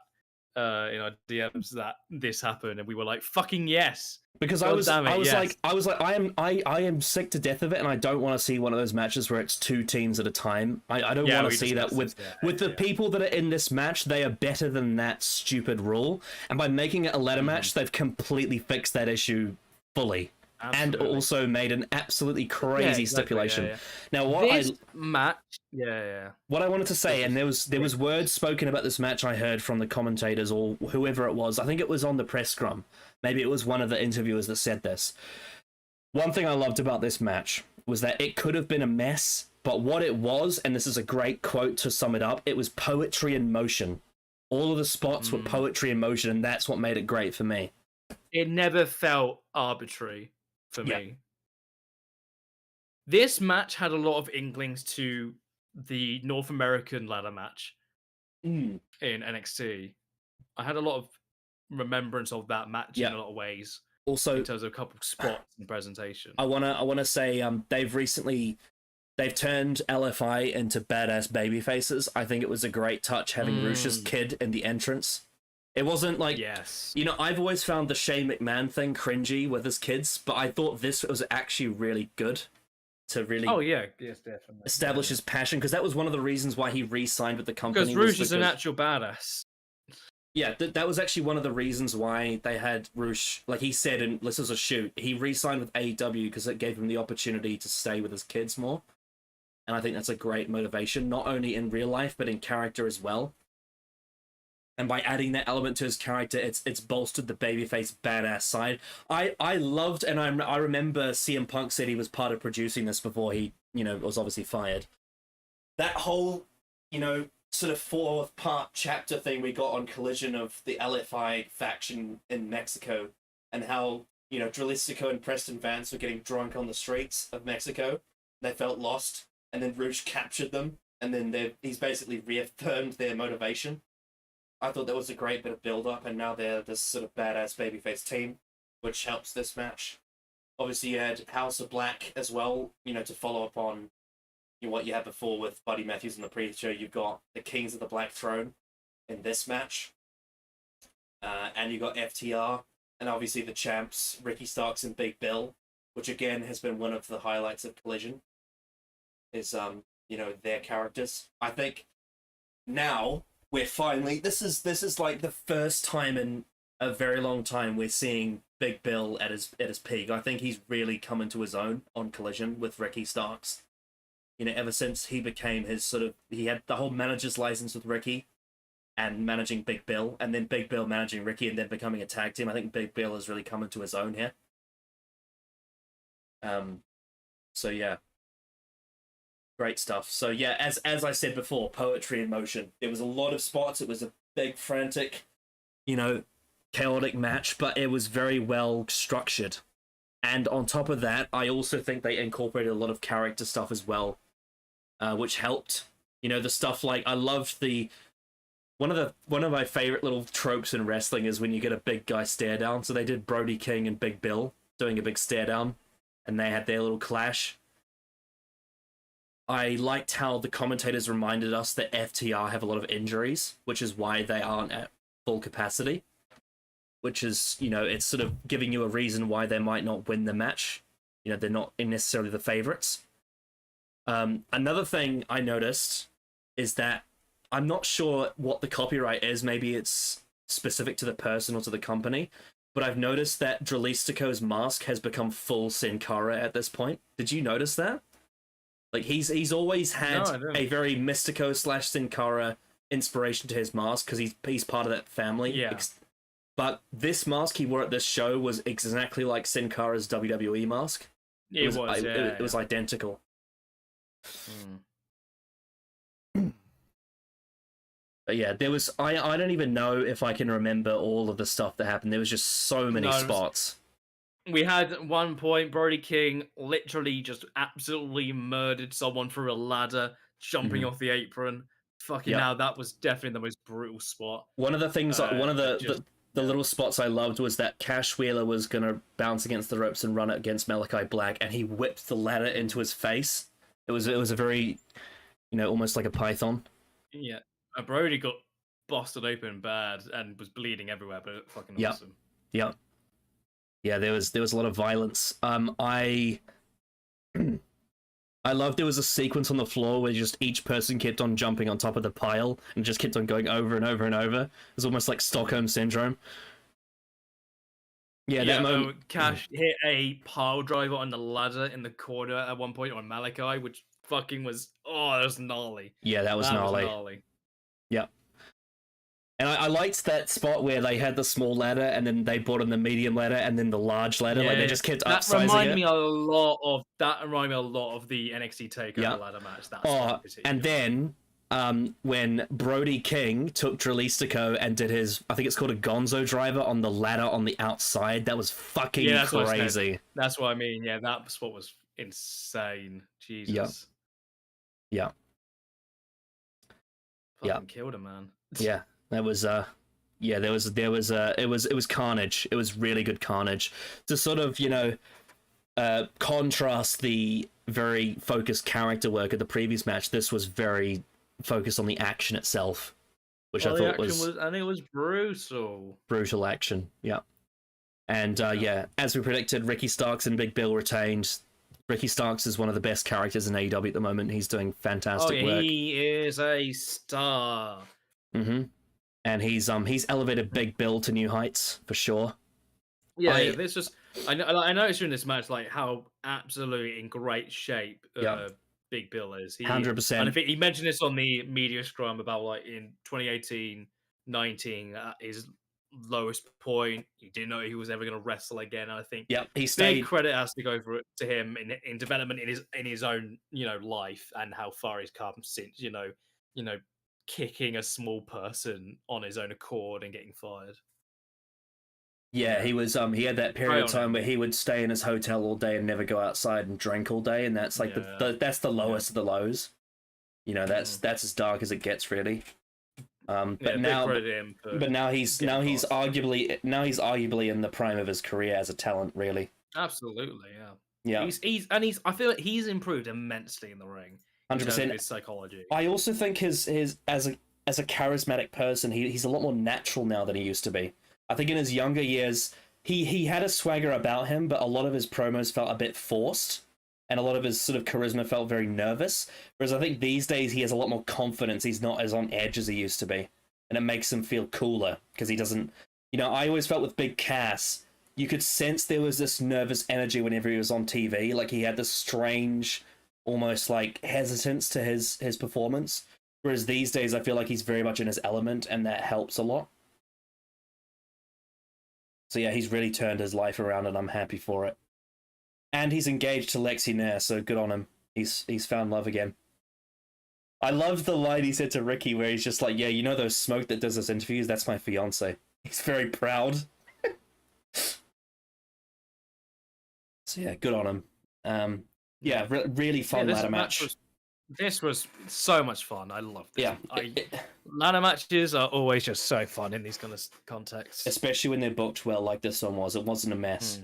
in our DMs that this happened, and we were like, "Fucking yes!" Because God damn it, yes. I am sick to death of it, and I don't want to see one of those matches where it's 2 teams at a time. I don't want to see that with the people that are in this match. They are better than that stupid rule, and by making it a ladder match, they've completely fixed that issue fully. Absolutely. And also made an absolutely crazy stipulation. Now, what what I wanted to say, and there was words spoken about this match I heard from the commentators or whoever it was. I think it was on the press scrum. Maybe it was one of the interviewers that said this. One thing I loved about this match was that it could have been a mess, but what it was, and this is a great quote to sum it up, it was poetry in motion. All of the spots were poetry in motion, and that's what made it great for me. It never felt arbitrary for me. This match had a lot of inklings to the North American ladder match in NXT. I had a lot of remembrance of that match in a lot of ways. Also, in terms of a couple of spots and presentation. I wanna say they've turned LFI into badass baby faces. I think it was a great touch having Rush's kid in the entrance. It wasn't like, I've always found the Shane McMahon thing cringy with his kids, but I thought this was actually really good to really definitely establish his passion, because that was one of the reasons why he re-signed with the company. Because Rush is an actual badass. Yeah, that was actually one of the reasons why they had Rush, like he said, and this was a shoot, he re-signed with AEW because it gave him the opportunity to stay with his kids more. And I think that's a great motivation, not only in real life, but in character as well. And by adding that element to his character, it's bolstered the babyface badass side. I loved, and I remember CM Punk said he was part of producing this before he, was obviously fired. That whole, sort of 4-part chapter thing we got on Collision of the LFI faction in Mexico, and how, Dralistico and Preston Vance were getting drunk on the streets of Mexico. They felt lost, and then Rush captured them, and then he's basically reaffirmed their motivation. I thought that was a great bit of build-up, and now they're this sort of badass babyface team, which helps this match. Obviously, you had House of Black as well, to follow up on what you had before with Buddy Matthews in the pre-show. You've got the Kings of the Black Throne in this match. And you got FTR, and obviously the champs, Ricky Starks and Big Bill, which again has been one of the highlights of Collision, is, their characters. I think now we're finally, this is like the first time in a very long time we're seeing Big Bill at his peak. I think he's really come into his own on Collision with Ricky Starks. Ever since he became he had the whole manager's license with Ricky and managing Big Bill, and then Big Bill managing Ricky, and then becoming a tag team. I think Big Bill has really come into his own here. So yeah. Great stuff. So yeah, as I said before, poetry in motion. There was a lot of spots. It was a big, frantic, chaotic match, but it was very well structured. And on top of that, I also think they incorporated a lot of character stuff as well, which helped. The stuff like, I loved one of my favorite little tropes in wrestling is when you get a big guy stare down. So they did Brody King and Big Bill doing a big stare down, and they had their little clash. I liked how the commentators reminded us that FTR have a lot of injuries, which is why they aren't at full capacity. Which is, it's sort of giving you a reason why they might not win the match. They're not necessarily the favorites. Another thing I noticed is that I'm not sure what the copyright is. Maybe it's specific to the person or to the company. But I've noticed that Dralistico's mask has become full Sin Cara at this point. Did you notice that? Like, he's always had a very Mystico / Sin Cara inspiration to his mask, because he's part of that family. Yeah. But this mask he wore at this show was exactly like Sin Cara's WWE mask. It was identical. But yeah, there was... I don't even know if I can remember all of the stuff that happened. There was just so many spots. We had at one point Brody King literally just absolutely murdered someone through a ladder, jumping off the apron. Fucking hell, that was definitely the most brutal spot. One of the things, one of the little spots I loved was that Cash Wheeler was going to bounce against the ropes and run it against Malachi Black, and he whipped the ladder into his face. It was a very, almost like a python. Yeah, Brody got busted open bad and was bleeding everywhere, but fucking Yep. awesome. Yep. Yeah, there was a lot of violence. I loved there was a sequence on the floor where just each person kept on jumping on top of the pile and just kept on going over and over and over. It was almost like Stockholm syndrome. Yeah, that moment. Cash hit a pile driver on the ladder in the corner at one point on Malachi, which fucking was that was gnarly. Yeah, that was gnarly. Yep. And I liked that spot where they had the small ladder and then they brought in the medium ladder and then the large ladder. Like they just kept upsizing that reminded it. me a lot of the NXT Takeover ladder match. And then when Brody King took Dralistico and did his, I think it's called a Gonzo driver on the ladder on the outside, that was fucking crazy. That's what I mean. Yeah, that spot was insane. Jesus. Yeah. Fucking killed him, man. Yeah. That was it was carnage. It was really good carnage. To sort of, contrast the very focused character work of the previous match, this was very focused on the action itself, which I thought was and it was brutal. Brutal action, yeah. And as we predicted, Ricky Starks and Big Bill retained. Ricky Starks is one of the best characters in AEW at the moment. He's doing fantastic work. He is a star. Mm-hmm. And he's elevated Big Bill to new heights for sure. Yeah, this was. I noticed during this match like how absolutely in great shape Big Bill is. 100%. And I think he mentioned this on the media scrum about like in 2018-19 at his lowest point. He didn't know he was ever going to wrestle again. And I think he stayed. Big credit has to go to him in development in his own life and how far he's come since kicking a small person on his own accord and getting fired. Yeah, he was. He had that period of time where he would stay in his hotel all day and never go outside and drink all day, and that's like that's the lowest of the lows. That's as dark as it gets, really. But now he's arguably in the prime of his career as a talent, really. Absolutely, yeah. Yeah. I feel like he's improved immensely in the ring. 100%. His psychology. I also think his as a charismatic person, he's a lot more natural now than he used to be. I think in his younger years, he had a swagger about him, but a lot of his promos felt a bit forced, and a lot of his sort of charisma felt very nervous. Whereas I think these days he has a lot more confidence. He's not as on edge as he used to be, and it makes him feel cooler because he doesn't. I always felt with Big Cass, you could sense there was this nervous energy whenever he was on TV. Like he had this strange, almost like hesitance to his performance. Whereas these days, I feel like he's very much in his element, and that helps a lot. So yeah, he's really turned his life around, and I'm happy for it. And he's engaged to Lexi Nair, so good on him. He's found love again. I loved the line he said to Ricky, where he's just like, "Yeah, those Smoke that does us interviews? That's my fiance." He's very proud. So yeah, good on him. Really fun ladder match. This was so much fun. I loved it. Yeah. Ladder matches are always just so fun in these kind of contexts. Especially when they're booked well like this one was. It wasn't a mess.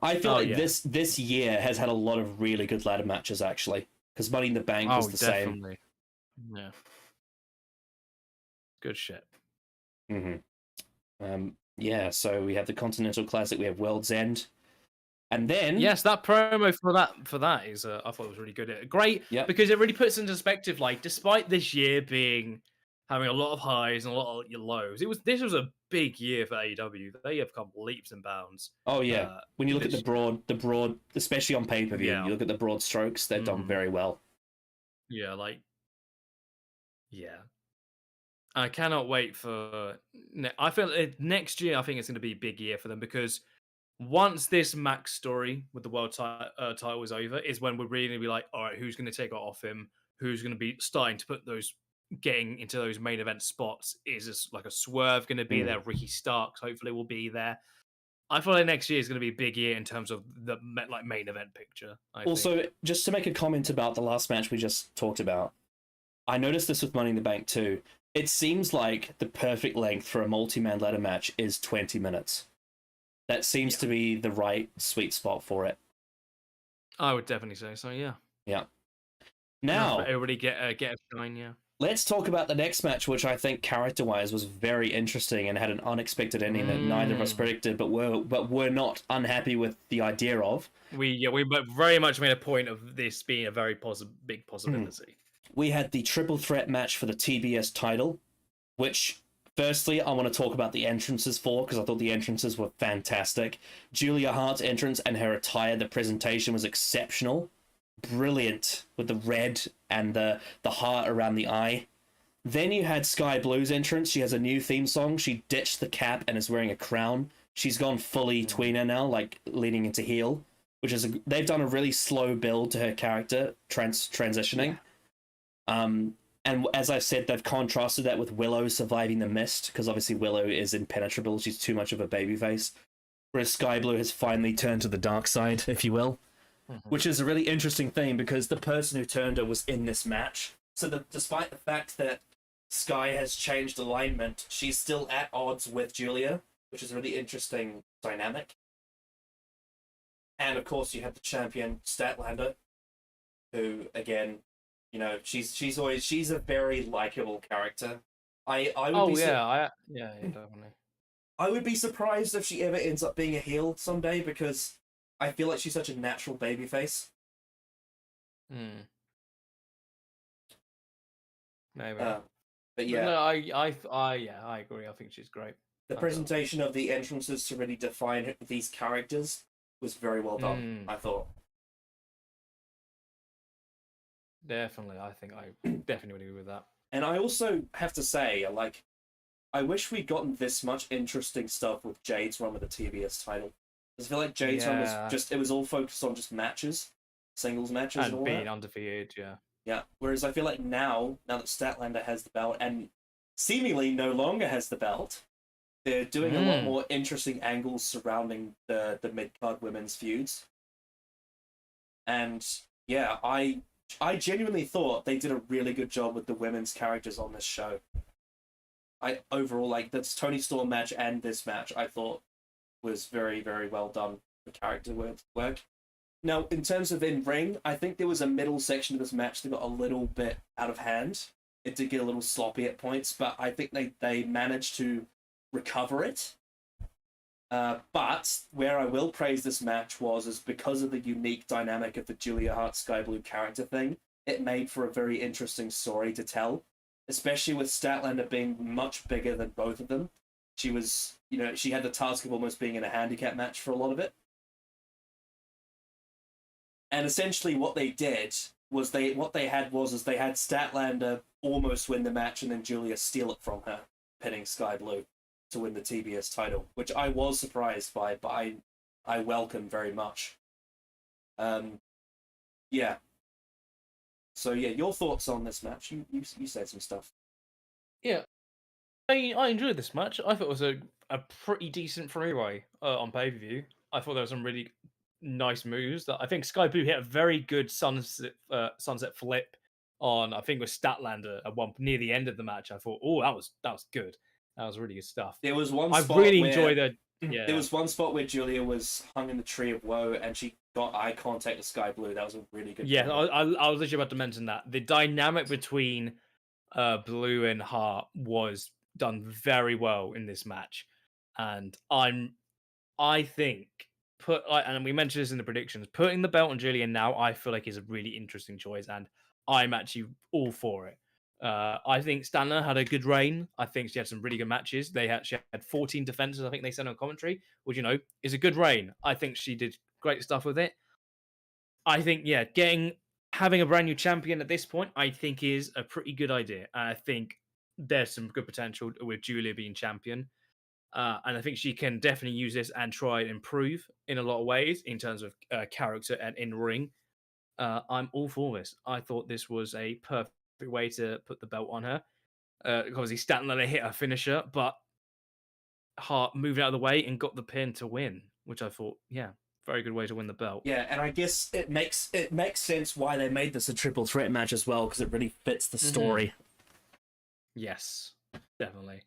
I feel like this year has had a lot of really good ladder matches, actually. Because Money in the Bank was the same. Yeah. Good shit. Mm-hmm. So we have the Continental Classic. We have World's End. And then that promo for that is I thought it was really good. Great, because it really puts into perspective. Like, despite this year having a lot of highs and a lot of lows, this was a big year for AEW. They have come leaps and bounds. Oh yeah, when you look at the broad, especially on pay-per-view, you look at the broad strokes. They've done very well. Yeah, I cannot wait for. I feel next year. I think it's going to be a big year for them because. Once this Max story with the world title is over, is when we're really going to be like, all right, who's going to take it off him? Who's going to be starting to getting into those main event spots? Is this like a Swerve going to be there? Ricky Starks hopefully will be there. I feel like next year is going to be a big year in terms of the main event picture. Just to make a comment about the last match we just talked about, I noticed this with Money in the Bank too. It seems like the perfect length for a multi-man ladder match is 20 minutes. That seems to be the right sweet spot for it. I would definitely say so. Yeah. Yeah. Now everybody get a shine. Yeah. let's talk about the next match, which I think character-wise was very interesting and had an unexpected ending that neither of us predicted, but were not unhappy with the idea of. We very much made a point of this being a very big possibility. We had the triple threat match for the TBS title, which firstly I want to talk about the entrances for, because I thought the entrances were fantastic. Julia Hart's entrance and her attire, the presentation was exceptional. Brilliant with the red and the heart around the eye. Then you had Sky Blue's entrance. She has a new theme song. She ditched the cap and is wearing a crown. She's gone fully tweener now, like leaning into heel, which is they've done a really slow build to her character transitioning. And as I said, they've contrasted that with Willow surviving the mist, because obviously Willow is impenetrable. She's too much of a babyface. Whereas Sky Blue has finally turned to the dark side, if you will. Which is a really interesting thing, because the person who turned her was in this match. So despite the fact that Sky has changed alignment, she's still at odds with Julia, which is a really interesting dynamic. And of course, you have the champion Statlander, who again, you know, she's a very likable character. I would definitely. I would be surprised if she ever ends up being a heel someday, because I feel like she's such a natural babyface. Maybe. But yeah. No, I agree. I think she's great. The presentation of the entrances to really define these characters was very well done, I thought. Definitely. I think I definitely would agree with that. And I also have to say, like, I wish we'd gotten this much interesting stuff with Jade's run with the TBS title. I feel like Jade's run was just, it was all focused on just matches, singles matches and all being that. undefeated, yeah. Yeah, whereas I feel like now that Statlander has the belt and seemingly no longer has the belt, they're doing a lot more interesting angles surrounding the mid-card women's feuds. And yeah, I genuinely thought they did a really good job with the women's characters on this show. I overall, like, this Toni Storm match and this match, I thought was very, very well done for character work. Now, in terms of in-ring, I think there was a middle section of this match that got a little bit out of hand. It did get a little sloppy at points, but I think they managed to recover it. But where I will praise this match is because of the unique dynamic of the Julia Hart Sky Blue character thing, it made for a very interesting story to tell, especially with Statlander being much bigger than both of them. She was, you know, she had the task of almost being in a handicap match for a lot of it. And essentially what they did was they had Statlander almost win the match and then Julia steal it from her, pinning Sky Blue to win the TBS title, which I was surprised by, but I welcome very much. Yeah. So yeah, your thoughts on this match? You said some stuff. Yeah, I enjoyed this match. I thought it was a pretty decent three-way on pay-per-view. I thought there were some really nice moves. That I think Sky Blue hit a very good sunset flip on, I think, with Statlander at near the end of the match. I thought, oh, that was good. That was really good stuff. There was one. There was one spot where Julia was hung in the tree of woe, and she got eye contact with Sky Blue. That was a really good. Yeah, I was literally about to mention that the dynamic between Blue and Hart was done very well in this match, and I think and we mentioned this in the predictions, putting the belt on Julia now, I feel like is a really interesting choice, and I'm actually all for it. I think Statlander had a good reign. I think she had some really good matches. She had 14 defenses, I think they said on commentary, which, you know, is a good reign. I think she did great stuff with it. I think, yeah, having a brand new champion at this point, I think is a pretty good idea. I think there's some good potential with Julia being champion. And I think she can definitely use this and try and improve in a lot of ways in terms of character and in-ring. I'm all for this. I thought this was a perfect way to put the belt on her. Obviously, Statlander hit her finisher, but Hart moved out of the way and got the pin to win, which I thought, yeah, very good way to win the belt. Yeah, and I guess it makes sense why they made this a triple threat match as well, because it really fits the story. Yes, definitely.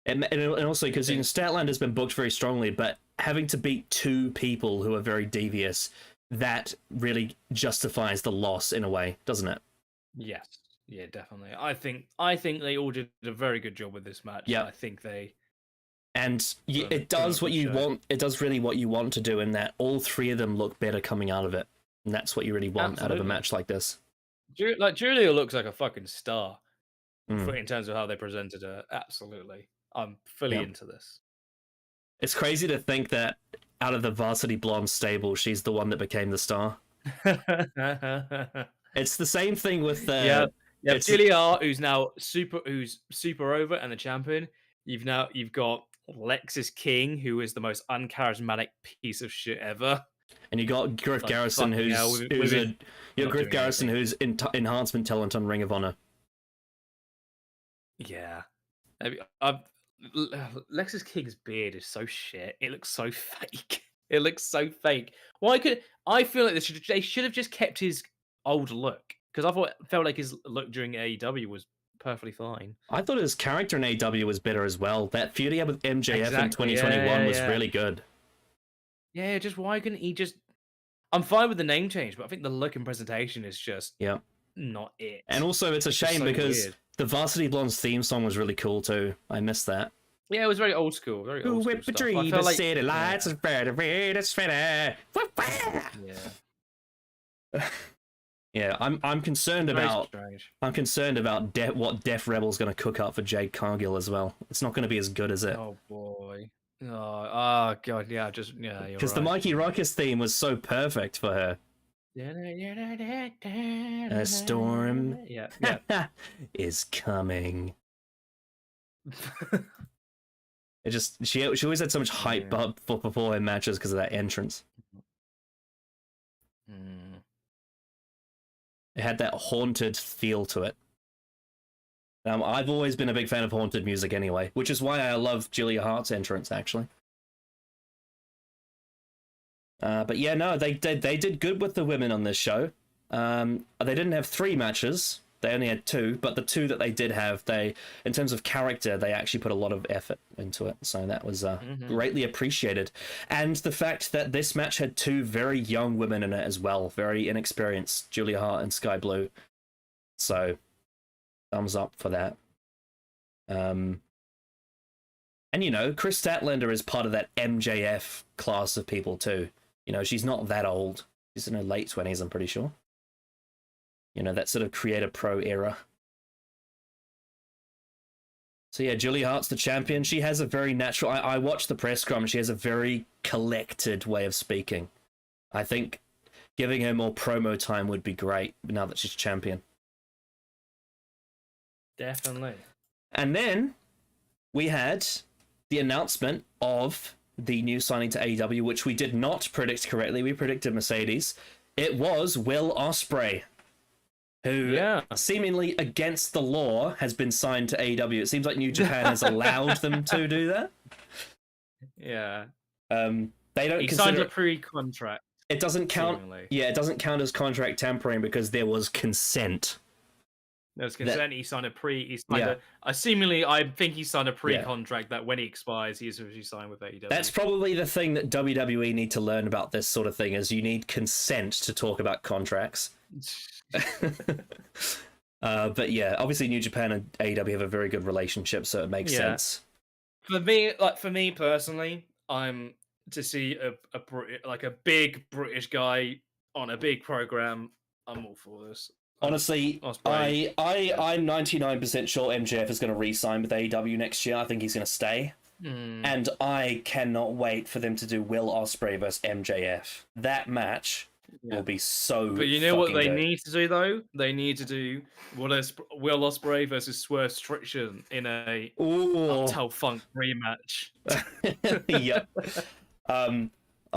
And also because, you know, Statlander's been booked very strongly, but having to beat two people who are very devious, that really justifies the loss in a way, doesn't it? Yes. Yeah, definitely. I think they all did a very good job with this match. Yeah. I think they And it put on does a what good you show. want. It does really what you want to do in that all three of them look better coming out of it. And that's what you really want out of a Absolutely. match like this. Like Julia looks like a fucking star Mm. in terms of how they presented her. Absolutely. I'm fully Yeah. into this. It's crazy to think that out of the Varsity Blonde stable, she's the one that became the star. It's the same thing with Yeah. You have it's Julia Hart, who's super over and the champion. You've got Lexis King, who is the most uncharismatic piece of shit ever. and you got Griff Like Garrison, fucking hell, who's his a you got not Griff doing Garrison, anything. who's enhancement talent on Ring of Honor. Yeah. Lexis King's beard is so shit. It looks so fake. It looks so fake. I feel like they should have just kept his old look because felt like his look during AEW was perfectly fine. I thought his character in AEW was better as well. That feud he had with MJF in Exactly. 2021 was Yeah. really good. Yeah. Just why couldn't he just? I'm fine with the name change, but I think the look and presentation is just Yeah. not it. And also, it's a It's just shame so because weird. the Varsity Blondes theme song was really cool too. I missed that. Yeah, it was very old school. Very old school Whip a stuff. I dream, felt the like city lights, it's better, it's better. yeah. Yeah, I'm concerned Very about strange. what Def Rebel's going to cook up for Jade Cargill as well. It's not going to be as good as it. Oh boy. Oh god, yeah, you're Because the right. Mikey Ruckus theme was so perfect for her. A storm Yeah. is coming. It just she always had so much hype Yeah. up before her matches because of that entrance. Mm. It had that haunted feel to it. I've always been a big fan of haunted music anyway, which is why I love Julia Hart's entrance actually. But yeah, no, they did good with the women on this show. They didn't have 3 matches; they only had 2. But the 2 that they did have, in terms of character, they actually put a lot of effort into it. So that was greatly appreciated. And the fact that this match had 2 very young women in it as well, very inexperienced, Julia Hart and Sky Blue. So thumbs up for that. And you know, Chris Statlander is part of that MJF class of people too. You know, she's not that old. She's in her late 20s, I'm pretty sure. You know, that sort of Creator Pro era. So yeah, Julia Hart's the champion. She has a very natural... I watched the press scrum. She has a very collected way of speaking. I think giving her more promo time would be great now that she's champion. Definitely. And then we had the announcement of the new signing to AEW, which we did not predict correctly. We predicted Mercedes. It was Will Ospreay, who seemingly against the law has been signed to AEW. It seems like New Japan has allowed them to do that. Yeah. They don't. He signed a pre-contract. It doesn't count. Seemingly. Yeah, it doesn't count as contract tampering because there was consent. There was consent. He signed seemingly, I think he signed a pre-contract that when he expires, he's officially signed with AEW. That's probably the thing that WWE need to learn about this sort of thing: is you need consent to talk about contracts. But yeah, obviously New Japan and AEW have a very good relationship, so it makes sense. For me personally, I'm to see a big British guy on a big program. I'm all for this. Honestly, I'm 99% sure MJF is going to re-sign with AEW next year. I think he's going to stay. And I cannot wait for them to do Will Ospreay versus MJF. That match will be so. But you know what they need to do though? They need to do Will Ospreay versus Swerve Strickland in a Uptown Funk rematch. Yep.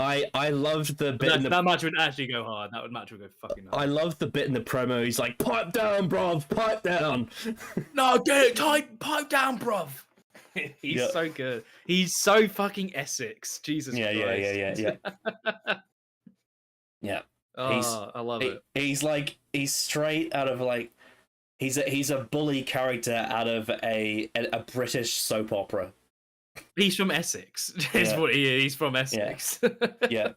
I loved the bit. That match would actually go hard. That match would go fucking hard. I love the bit in the promo. He's like, "Pipe down, bruv, pipe down." No, get it tight, pipe down, bruv. He's so good. He's so fucking Essex. Jesus Christ. Yeah. Yeah. I love it. He's straight out of like, he's a bully character out of a British soap opera. He's from Essex. Is what he is. He's from Essex. Yeah.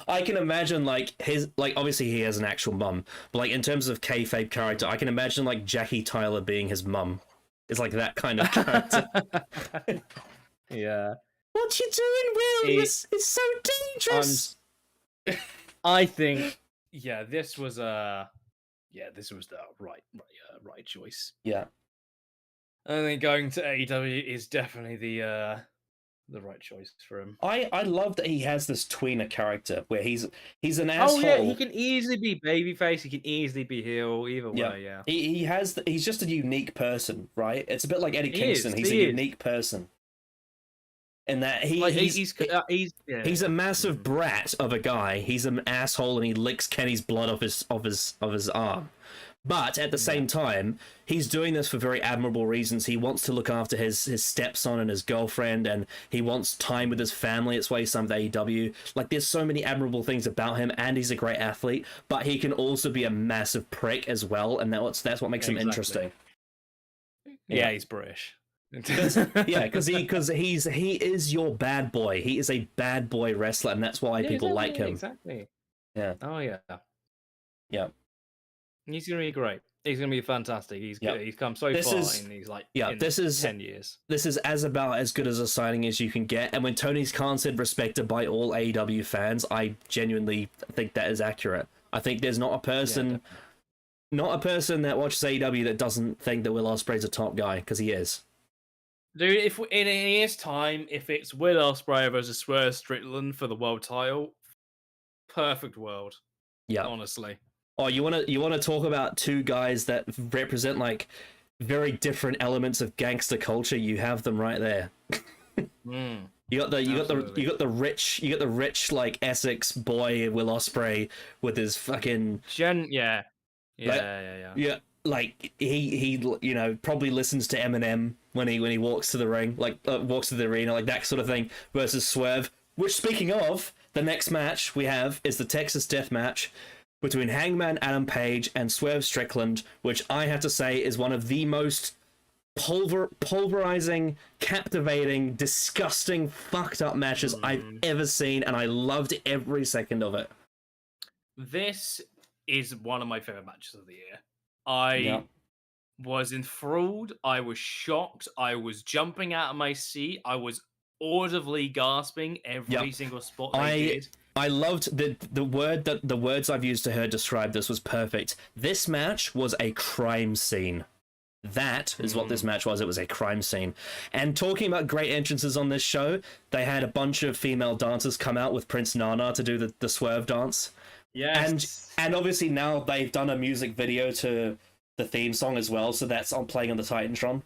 I can imagine like his like obviously he has an actual mum, but like in terms of kayfabe character, I can imagine like Jackie Tyler being his mum. It's like that kind of character. Yeah. What you doing, Will? It, It's so dangerous. I think, yeah, this was the right choice. Yeah. I think going to AEW is definitely the right choice for him. I love that he has this tweener character where he's an Oh yeah, he asshole. can easily be babyface. He can easily be heel. Either Yeah. way, yeah. He's just a unique person, right? It's a bit like Eddie Kingston. He's a He is. unique person. In that he's a massive brat of a guy. He's an asshole and he licks Kenny's blood off his arm. But at the same time, he's doing this for very admirable reasons. He wants to look after his stepson and his girlfriend, and he wants time with his family. It's why he's signed with AEW. Like, there's so many admirable things about him, and he's a great athlete, but he can also be a massive prick as well, and that's what makes him interesting. Yeah, he's British. Because he is your bad boy. He is a bad boy wrestler, and that's why people like him. Exactly. Yeah. Oh yeah. Yeah. He's gonna be great. He's gonna be fantastic. He's come so far in these this is 10 years. This is about as good as a signing as you can get. And when Tony Khan said respected by all AEW fans, I genuinely think that is accurate. I think there's not a person that watches AEW that doesn't think that Will Ospreay's a top guy, because he is. Dude, if in a year's time, if it's Will Ospreay versus Swerve Strickland for the world title, perfect world. Yeah, honestly. Oh, you wanna talk about two guys that represent like very different elements of gangster culture? You have them right there. You got the rich like Essex boy Will Ospreay with his fucking yeah. Like he probably listens to Eminem when he walks to the ring, like walks to the arena, like that sort of thing. Versus Swerve, which, speaking of, the next match we have is the Texas Death Match between Hangman Adam Page and Swerve Strickland, which I have to say is one of the most pulverizing, captivating, disgusting, fucked up matches I've ever seen, and I loved every second of it. This is one of my favorite matches of the year. I was enthralled. I was shocked. I was jumping out of my seat. I was audibly gasping every single spot they did. I loved the words I've used to her describe this was perfect. This match was a crime scene. That is what this match was. It was a crime scene. And talking about great entrances on this show, they had a bunch of female dancers come out with Prince Nana to do the Swerve dance. Yes. And obviously now they've done a music video to the theme song as well, so that's playing on the Titantron.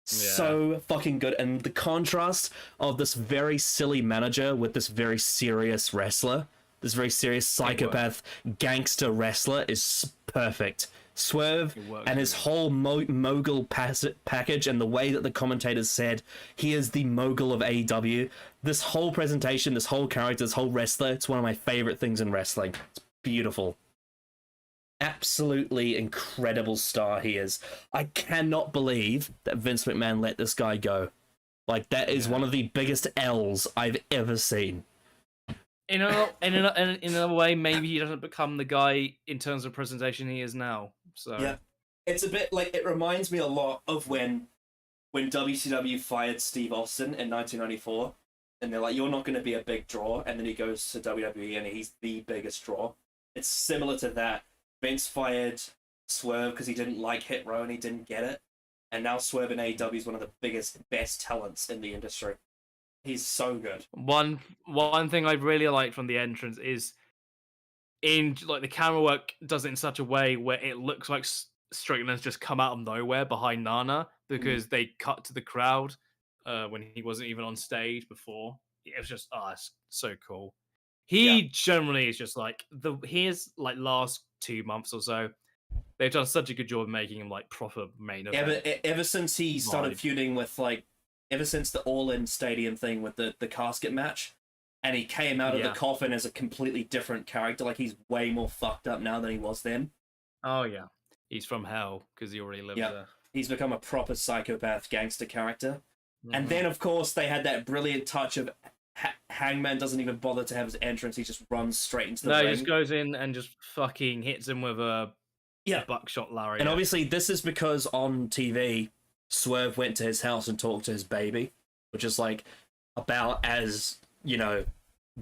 So fucking good. And the contrast of this very silly manager with this very serious wrestler, this very serious psychopath gangster wrestler, is perfect. Swerve and his whole mogul package, and the way that the commentators said he is the mogul of AEW. This whole presentation, this whole character, this whole wrestler, it's one of my favorite things in wrestling. It's beautiful. Absolutely incredible star he is. I cannot believe that Vince McMahon let this guy go. Like, that is one of the biggest L's I've ever seen. In a way, maybe he doesn't become the guy in terms of presentation he is now. So yeah, it's a bit like, it reminds me a lot of when WCW fired Steve Austin in 1994, and they're like, "You're not going to be a big draw," and then he goes to WWE and he's the biggest draw. It's similar to that. Vince fired Swerve because he didn't like Hit Row and he didn't get it, and now Swerve in AEW is one of the biggest, best talents in the industry. He's so good. One thing I really like from the entrance is the camera work does it in such a way where it looks like Strickland's just come out of nowhere behind Nana, because they cut to the crowd when he wasn't even on stage before. It was just it's so cool. He generally is just like his last 2 months or so, they've done such a good job of making him like proper main event. Ever since he started feuding with ever since the All-In Stadium thing with the casket match, and he came out of the coffin as a completely different character. Like, he's way more fucked up now than he was then. Oh yeah, he's from hell because he already lived there. He's become a proper psychopath gangster character. And then, of course, they had that brilliant touch of Hangman doesn't even bother to have his entrance. He just runs straight into the No, he ring. just goes in and just fucking hits him with a buckshot lariat. And obviously, this is because on TV, Swerve went to his house and talked to his baby, which is like about as,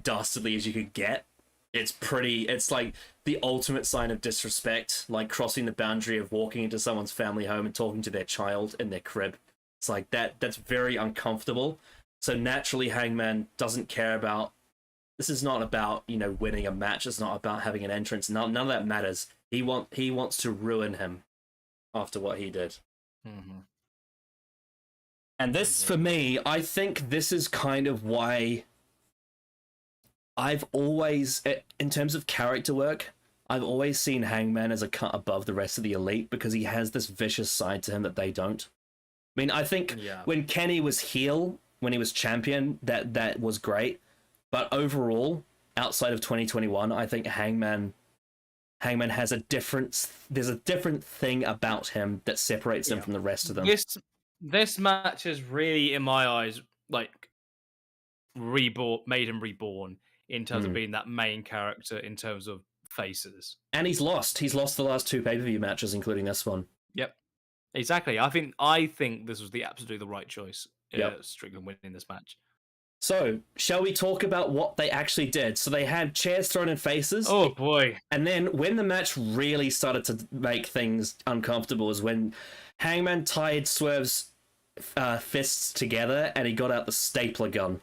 dastardly as you could get. It's like the ultimate sign of disrespect, like crossing the boundary of walking into someone's family home and talking to their child in their crib. It's like that's very uncomfortable. So naturally, Hangman doesn't care about. This is not about winning a match. It's not about having an entrance. None of that matters. He wants to ruin him after what he did. Mm-hmm. And this, for me, I think this is kind of why I've always, in terms of character work, I've always seen Hangman as a cut above the rest of the Elite because he has this vicious side to him that they don't. I mean, I think when Kenny was heel, when he was champion, that was great. But overall, outside of 2021, I think Hangman has there's a different thing about him that separates him from the rest of them. This match is really, in my eyes, like made him reborn in terms of being that main character in terms of faces. And he's lost the last 2 pay-per-view matches, including this one. Yep. Exactly. I think this was absolutely the right choice. Strickland winning this match. So, shall we talk about what they actually did? So they had chairs thrown in faces. Oh boy. And then when the match really started to make things uncomfortable is when Hangman tied Swerve's fists together and he got out the stapler gun.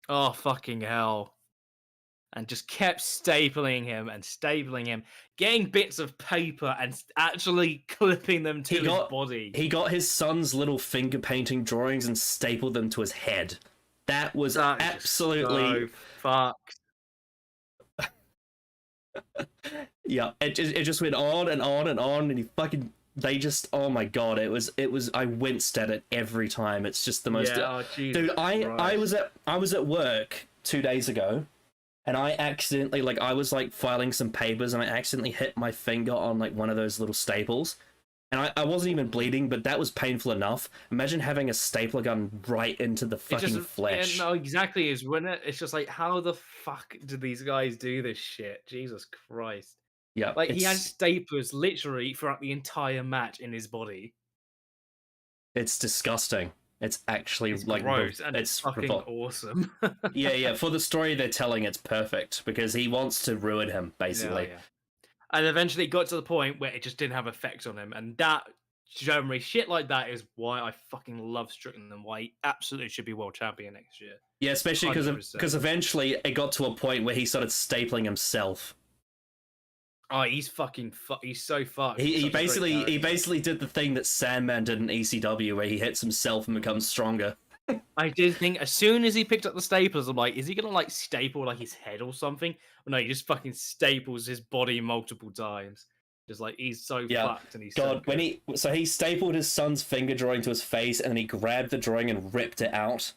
Oh, fucking hell. And just kept stapling him, getting bits of paper and actually clipping them to his body. He got his son's little finger painting drawings and stapled them to his head. That was absolutely so fucked. Yeah, it just went on and on and on, and oh my god, it was I winced at it every time. It's just the most dude. I was at work 2 days ago, and I accidentally I was filing some papers and I accidentally hit my finger on one of those little staples. And I wasn't even bleeding, but that was painful enough. Imagine having a stapler gun right into the fucking flesh. No, exactly. It's just how the fuck do these guys do this shit? Jesus Christ. Yeah. He had staplers literally throughout the entire match in his body. It's disgusting. It's actually gross, and it's fucking awesome. yeah. For the story they're telling, it's perfect because he wants to ruin him, basically. Yeah. And eventually it got to the point where it just didn't have effect on him. And that, generally, shit like that is why I fucking love Strickland and why he absolutely should be world champion next year. Yeah, especially because eventually it got to a point where he started stapling himself. Oh, he's he's so fucked. He basically did the thing that Sandman did in ECW where he hits himself and becomes stronger. I did think as soon as he picked up the staples, I'm like, is he gonna staple his head or something? But no, he just fucking staples his body multiple times. Just he's so fucked and he's so good. He stapled his son's finger drawing to his face and then he grabbed the drawing and ripped it out.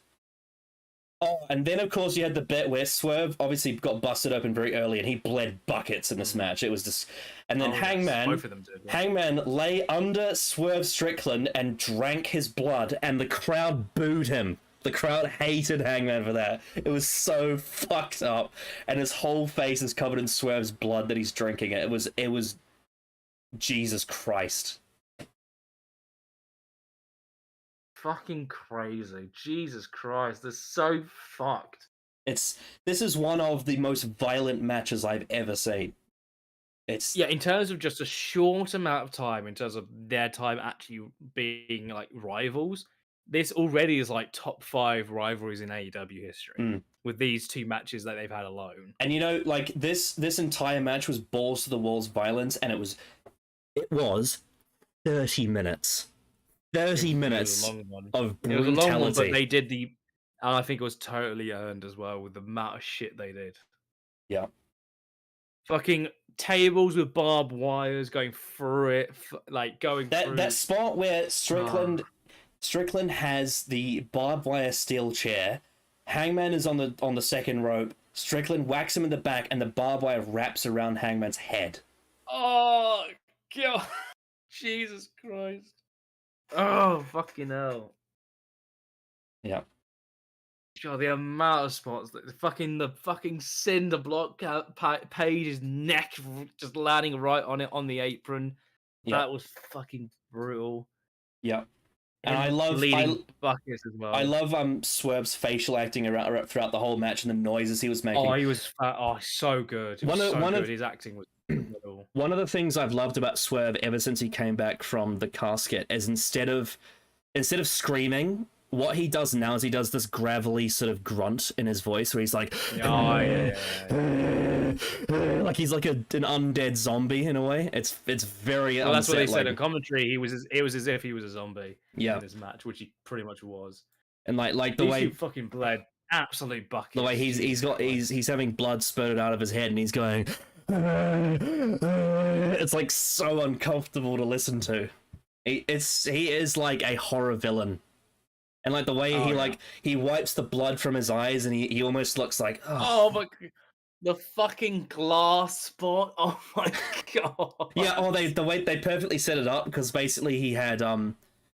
Oh, and then of course you had the bit where Swerve obviously got busted open very early and he bled buckets in this match. It was just, and then Hangman lay under Swerve Strickland and drank his blood, and the crowd booed him. The crowd hated Hangman for that. It was so fucked up, and his whole face is covered in Swerve's blood that he's drinking. It was Jesus Christ. Fucking crazy. Jesus Christ, they're so fucked. This is one of the most violent matches I've ever seen. In terms of just a short amount of time, in terms of their time actually being rivals, this already is top 5 rivalries in AEW history with these 2 matches that they've had alone. And this entire match was balls to the walls violence, and it was 30 minutes. 30 minutes of brutality. It was a long one, but they did and I think it was totally earned as well with the amount of shit they did. Yeah. Fucking tables with barbed wires going through it, that spot where Strickland has the barbed wire steel chair. Hangman is on the second rope. Strickland whacks him in the back, and the barbed wire wraps around Hangman's head. Oh god, Jesus Christ! Oh fucking hell! Yeah. God, the amount of spots, the fucking cinder block Page's neck just landing right on it on the apron. Yeah, That was fucking brutal. yeah. And Him bleeding buckets as I well. love Swerve's facial acting around throughout the whole match and the noises he was Oh, making. he was so good. It was so good. His acting was brutal. One of the things I've loved about Swerve ever since he came back from the casket is instead of screaming, what he does now is he does this gravelly sort of grunt in his voice where he's like, Yeah. like he's like an undead zombie in a way. It's very Well, that's what they said unsettling. in commentary. It was as if he was a zombie Yeah. in this match, which he pretty much was. And like the These way two fucking bled absolute buckets. the way he's having blood spurted out of his head and he's going, it's like so uncomfortable to listen to. He is like a horror villain. And like the way he wipes the blood from his eyes and he almost looks like but the fucking glass spot. Oh my god. Yeah, the way they perfectly set it up because basically he had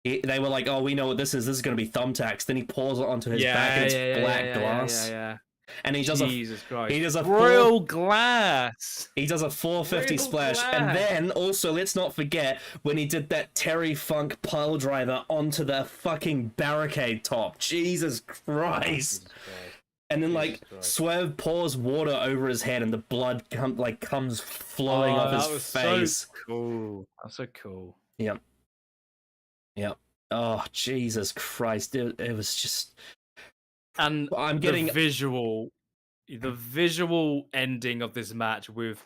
they were like, oh, we know what this is. This is going to be thumbtacks. Then he pours it onto his back and it's black glass. Yeah. And he does Jesus Christ. He does a real glass. He does a 450 real splash, glass. and then also let's not forget when he did that Terry Funk pile driver onto the fucking barricade top. Jesus Christ! And then Swerve pours water over his head, and the blood comes flowing off his face. So cool. That's so cool. Yep. Oh Jesus Christ! It was just. And I'm getting the visual ending of this match with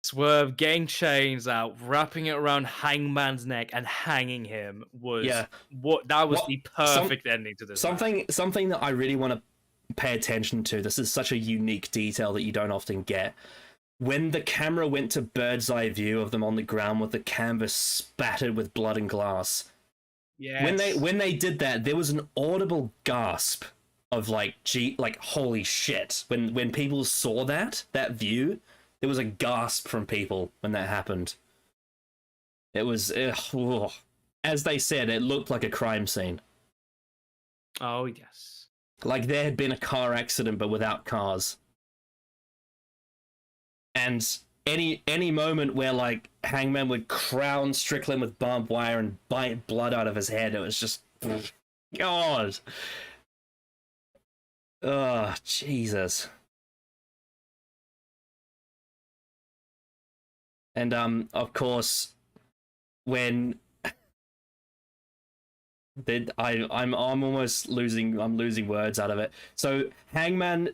Swerve getting chains out, wrapping it around Hangman's neck, and hanging him was the perfect ending to this. Something that I really want to pay attention to. This is such a unique detail that you don't often get. When the camera went to bird's eye view of them on the ground with the canvas spattered with blood and glass. Yes. When they did that, there was an audible gasp of holy shit. When people saw that view, there was a gasp from people when that happened. It was as they said, it looked like a crime scene. Oh yes. Like there had been a car accident but without cars. And any moment where Hangman would crown Strickland with barbed wire and bite blood out of his head, it was just God. Oh, Jesus. And of course, when I'm almost losing words out of it. So Hangman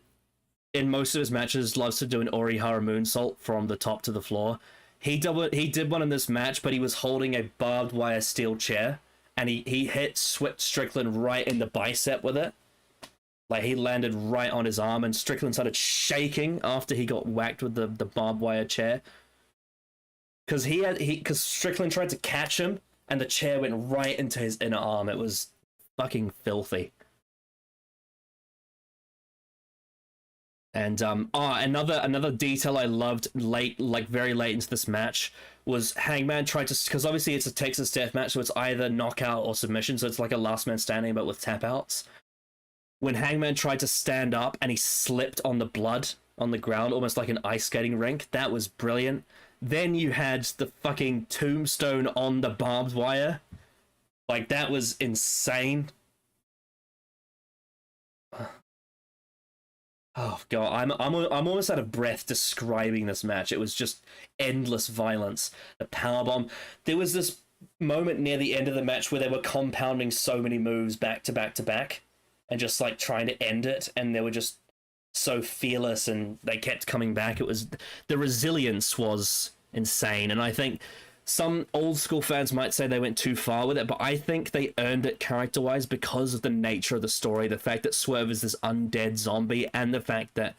in most of his matches loves to do an Orihara moonsault from the top to the floor. He did one in this match, but he was holding a barbed wire steel chair, and he hit Strickland right in the bicep with it. Like he landed right on his arm, and Strickland started shaking after he got whacked with the barbed wire chair. Because Strickland tried to catch him, and the chair went right into his inner arm. It was fucking filthy. And another detail I loved very late into this match was Hangman tried to, because obviously it's a Texas death match, so it's either knockout or submission, so it's like a last man standing but with tap outs. When Hangman tried to stand up and he slipped on the blood on the ground, almost like an ice skating rink, that was brilliant. Then you had the fucking tombstone on the barbed wire. Like that was insane. Oh god, I'm almost out of breath describing this match. It was just endless violence. The powerbomb. There was this moment near the end of the match where they were compounding so many moves back to back to back, and just trying to end it, and they were just so fearless, and they kept coming back. It was the resilience was insane, and I think some old school fans might say they went too far with it, but I think they earned it character-wise because of the nature of the story, the fact that Swerve is this undead zombie, and the fact that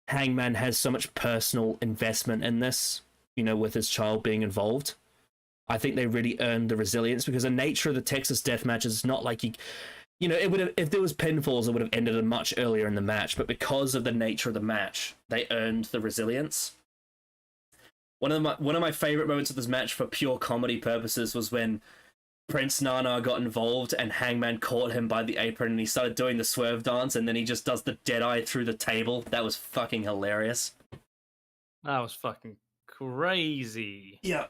Hangman has so much personal investment in this, with his child being involved. I think they really earned the resilience because the nature of the Texas death match is not like it would have, if there was pinfalls, it would have ended much earlier in the match, but because of the nature of the match, they earned the resilience. One of my favorite moments of this match for pure comedy purposes was when Prince Nana got involved and Hangman caught him by the apron and he started doing the swerve dance and then he just does the Deadeye through the table. That was fucking hilarious. That was fucking crazy. Yeah.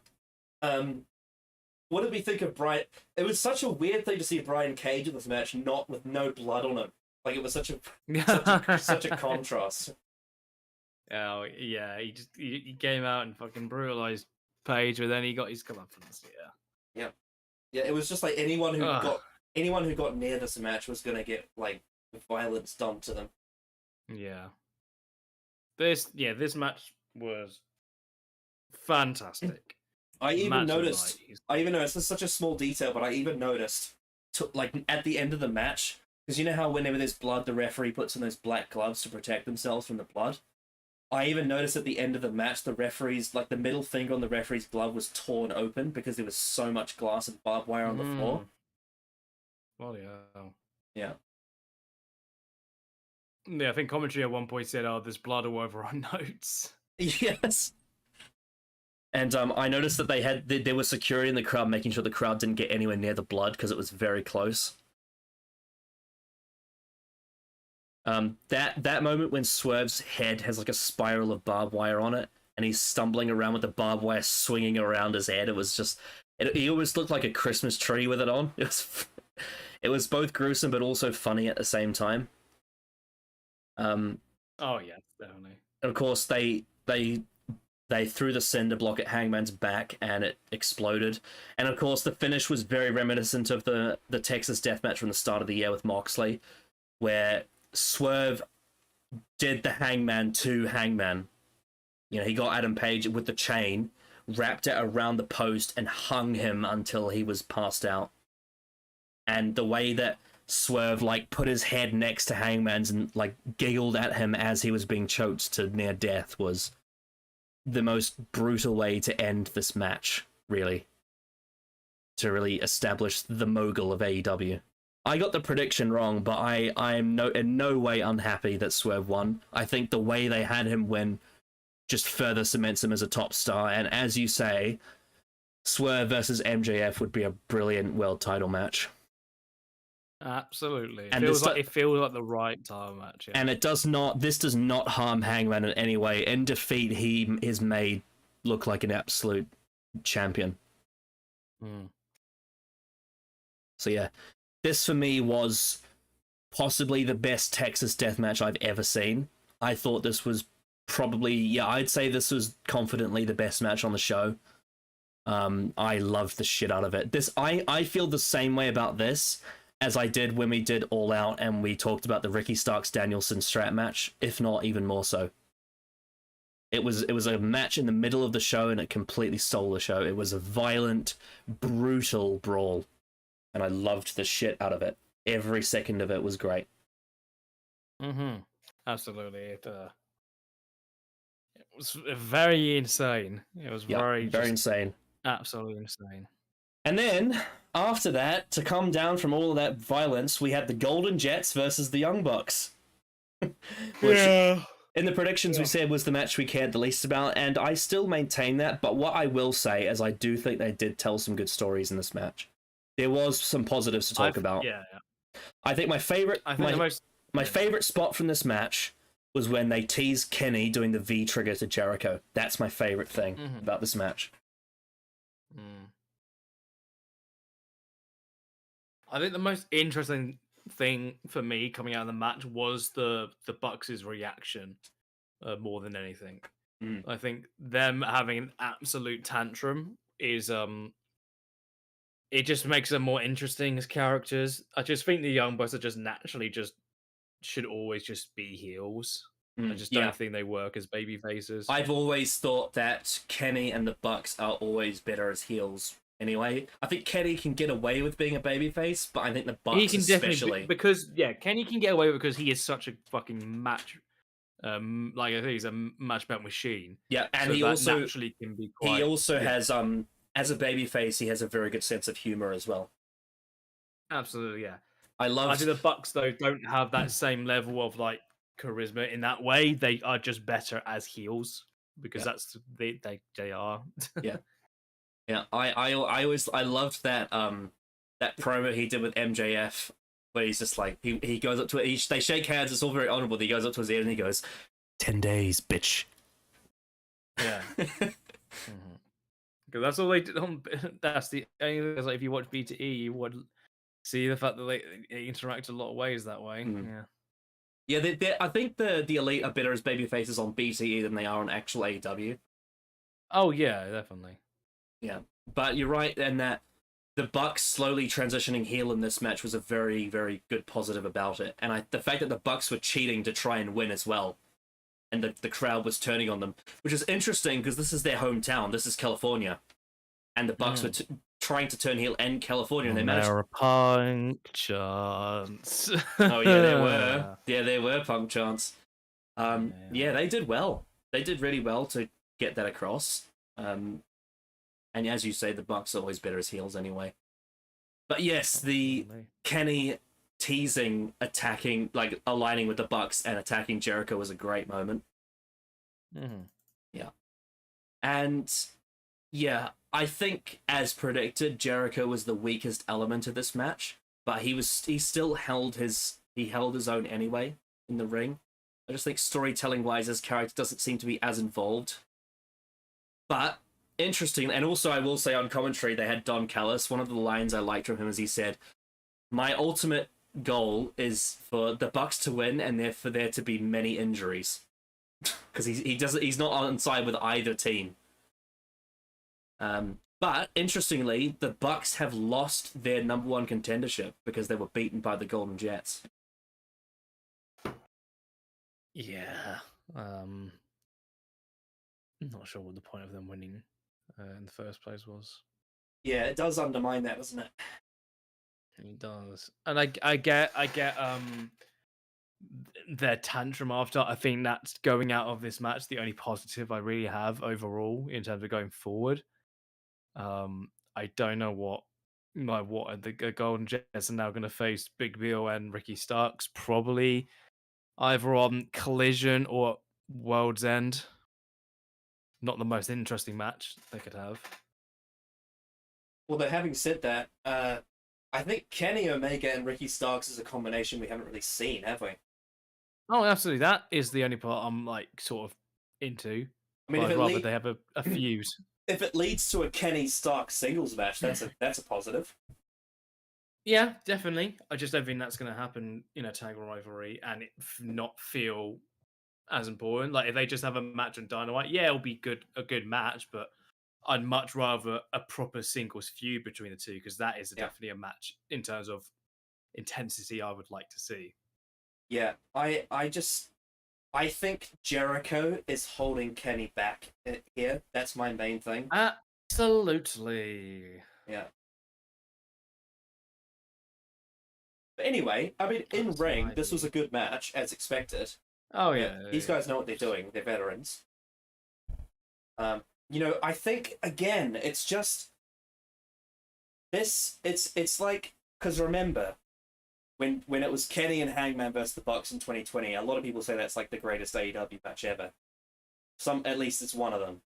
What did we think of Brian? It was such a weird thing to see Brian Cage in this match, not with no blood on him. Like, it was such a contrast. Oh yeah, he came out and fucking brutalized Page, but then he got his comeuppance. Yeah. Yeah, it was just like anyone who got near this match was gonna get like violence done to them. Yeah. This match was fantastic. I even noticed this is such a small detail, but I even noticed like at the end of the match, because you know how whenever there's blood, the referee puts on those black gloves to protect themselves from the blood. I even noticed at the end of the match, the referee's, like the middle finger on the referee's glove was torn open because there was so much glass and barbed wire on the floor. Well, yeah. Yeah, I think commentary at one point said, "Oh, there's blood all over our notes." Yes. And I noticed that there was security in the crowd, making sure the crowd didn't get anywhere near the blood because it was very close. That moment when Swerve's head has like a spiral of barbed wire on it, and he's stumbling around with the barbed wire swinging around his head. It was just, he almost looked like a Christmas tree with it on. It was both gruesome but also funny at the same time. Oh yeah, definitely. And of course, they threw the cinder block at Hangman's back and it exploded. And of course, the finish was very reminiscent of the Texas Deathmatch from the start of the year with Moxley, where Swerve did the Hangman to Hangman. You know, he got Adam Page with the chain, wrapped it around the post, and hung him until he was passed out. And the way that Swerve like put his head next to Hangman's and like giggled at him as he was being choked to near death was the most brutal way to end this match, really. To really establish the mogul of AEW. I got the prediction wrong, but I am in no way unhappy that Swerve won. I think the way they had him win just further cements him as a top star, and as you say, Swerve versus MJF would be a brilliant world title match. Absolutely. It feels like the right title match. Yeah. And this does not harm Hangman in any way. In defeat, he is made look like an absolute champion. So yeah, this for me was possibly the best Texas Deathmatch I've ever seen. I thought this was probably, I'd say this was confidently the best match on the show. I loved the shit out of it. I feel the same way about this as I did when we did All Out and we talked about the Ricky Starks-Danielson strap match, if not even more so. It was a match in the middle of the show and it completely stole the show. It was a violent, brutal brawl. And I loved the shit out of it. Every second of it was great. Absolutely. It was very insane. It was very insane. Absolutely insane. And then, after that, to come down from all of that violence, we had the Golden Jets versus the Young Bucks. Which, in the predictions we said was the match we cared the least about, and I still maintain that, but what I will say is I do think they did tell some good stories in this match. There was some positives to talk about. Yeah. I think my favorite favorite spot from this match was when they teased Kenny doing the V trigger to Jericho. That's my favorite thing about this match. I think the most interesting thing for me coming out of the match was the Bucks' reaction more than anything. I think them having an absolute tantrum is it just makes them more interesting as characters. I just think the Young Bucks are just naturally should always just be heels. I just don't think they work as baby faces. I've always thought that Kenny and the Bucks are always better as heels. Anyway, I think Kenny can get away with being a babyface, but I think the Bucks especially because Kenny can get away with it because he is such a fucking match. Like I think he's a match bet machine. Yeah, and so he also naturally can be. Quite, he also has as a babyface, he has a very good sense of humor as well. Absolutely, yeah. I think the Bucks though don't have that same level of like charisma in that way. They are just better as heels because that's they are. Yeah. I loved that that promo he did with MJF, where he's just like he goes up to it. They shake hands. It's all very honorable. He goes up to his ear and he goes, "10 days, bitch." Yeah. Because that's all they did on. That's the only thing. Is like if you watch BTE, you would see the fact that they interact a lot of ways that way. Yeah. Yeah, I think the Elite are better as baby faces on BTE than they are on actual AEW. Oh yeah, definitely. Yeah, but you're right in that the Bucks slowly transitioning heel in this match was a very, very good positive about it. And the fact that the Bucks were cheating to try and win as well, and the crowd was turning on them, which is interesting because this is their hometown. This is California, and the Bucks were trying to turn heel in California, and they managed. Punk chants. Oh yeah, there were. Yeah, there were punk chants. Yeah, they did well. They did really well to get that across. And as you say, the Bucks are always better as heels anyway. But yes, the Kenny teasing, attacking, like aligning with the Bucks and attacking Jericho was a great moment. Yeah. And yeah, I think as predicted, Jericho was the weakest element of this match, but he still held his own anyway in the ring. I just think storytelling wise, his character doesn't seem to be as involved. But interesting, and also I will say on commentary they had Don Callis. One of the lines I liked from him is he said, "My ultimate goal is for the Bucks to win and for there to be many injuries," because he's not on side with either team. But interestingly, the Bucks have lost their number one contendership because they were beaten by the Golden Jets. Yeah. I'm not sure what the point of them winning in the first place was. Yeah, it does undermine that, doesn't it? It does, and I get their tantrum after. I think that's going out of this match the only positive I really have overall in terms of going forward. I don't know what the Golden Jets are now going to face Big Bill and Ricky Starks, probably either on Collision or World's End. Not the most interesting match they could have. Well, though, having said that, I think Kenny Omega and Ricky Starks is a combination we haven't really seen, have we? Oh, absolutely. That is the only part I'm like sort of into. I mean, I'd rather they have a feud. If it leads to a Kenny Starks singles match, that's a positive. Yeah, definitely. I just don't think that's going to happen in a tag rivalry and it not feel as important. Like if they just have a match on Dynamite, yeah, it'll be a good match, but I'd much rather a proper singles feud between the two because that is definitely a match in terms of intensity I would like to see. Yeah, I think Jericho is holding Kenny back here. That's my main thing. Absolutely. Yeah. But anyway, I mean, in ring, this was a good match, as expected. Oh, yeah. These guys know what they're doing. They're veterans. I think, again, it's just... It's like... Because remember, when it was Kenny and Hangman versus the Bucks in 2020, a lot of people say that's like the greatest AEW match ever. At least it's one of them.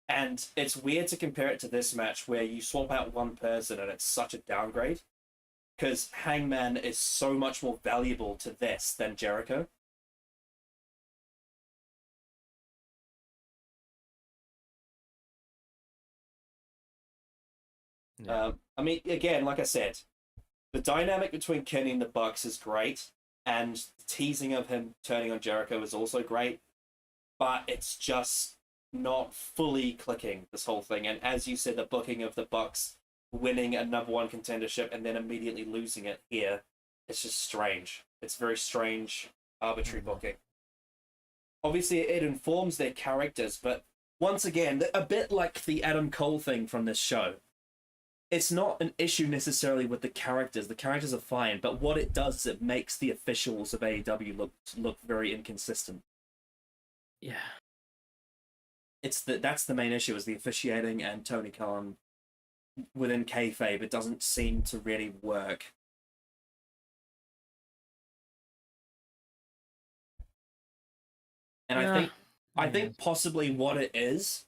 And it's weird to compare it to this match where you swap out one person and it's such a downgrade. Because Hangman is so much more valuable to this than Jericho. Yeah. I mean, again, like I said, the dynamic between Kenny and the Bucks is great, and the teasing of him turning on Jericho is also great, but it's just not fully clicking, this whole thing. And as you said, the booking of the Bucks winning a number one contendership and then immediately losing it here, it's just strange. It's very strange, arbitrary booking. Obviously, it informs their characters, but once again, a bit like the Adam Cole thing from this show, it's not an issue necessarily with the characters. The characters are fine, but what it does is it makes the officials of AEW look very inconsistent. Yeah. That's the main issue, is the officiating and Tony Khan within kayfabe. It doesn't seem to really work. And I think possibly what it is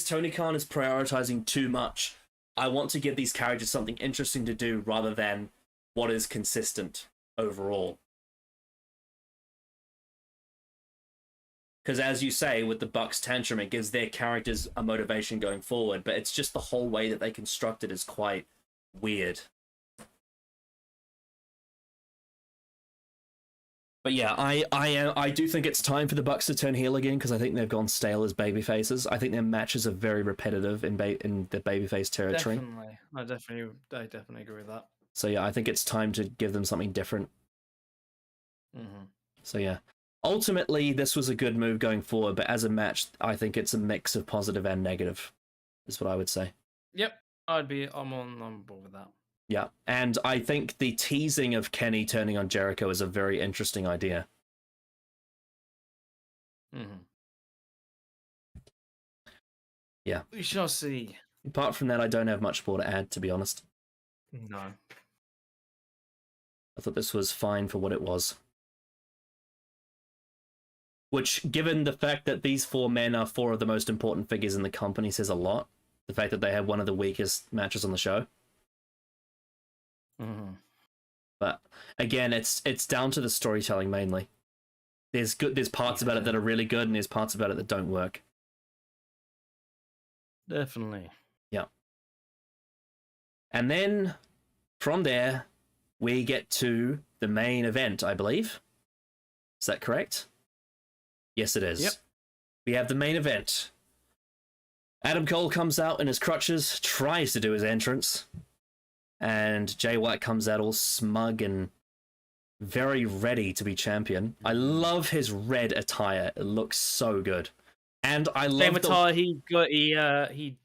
Tony Khan is prioritizing too much I want to give these characters something interesting to do rather than what is consistent overall. Because as you say, with the Bucks tantrum, it gives their characters a motivation going forward, but it's just the whole way that they construct it is quite weird. But yeah, I do think it's time for the Bucks to turn heel again, because I think they've gone stale as babyfaces. I think their matches are very repetitive in the babyface territory. Definitely, I definitely agree with that. So yeah, I think it's time to give them something different. Mm-hmm. So yeah, ultimately this was a good move going forward, but as a match, I think it's a mix of positive and negative, is what I would say. Yep, I'm on board with that. Yeah, and I think the teasing of Kenny turning on Jericho is a very interesting idea. Mm-hmm. Yeah. We shall see. Apart from that, I don't have much more to add, to be honest. No. I thought this was fine for what it was. Which, given the fact that these 4 men are 4 of the most important figures in the company, says a lot. The fact that they have one of the weakest matches on the show. Mm-hmm. But again, it's down to the storytelling mainly. There's parts about it that are really good, and there's parts about it that don't work. Definitely. Yeah. And then from there, we get to the main event, I believe. Is that correct? Yes, it is. Yep. We have the main event. Adam Cole comes out in his crutches, tries to do his entrance, and Jay White comes out all smug and very ready to be champion. I love his red attire. It looks so good. And I love same attire he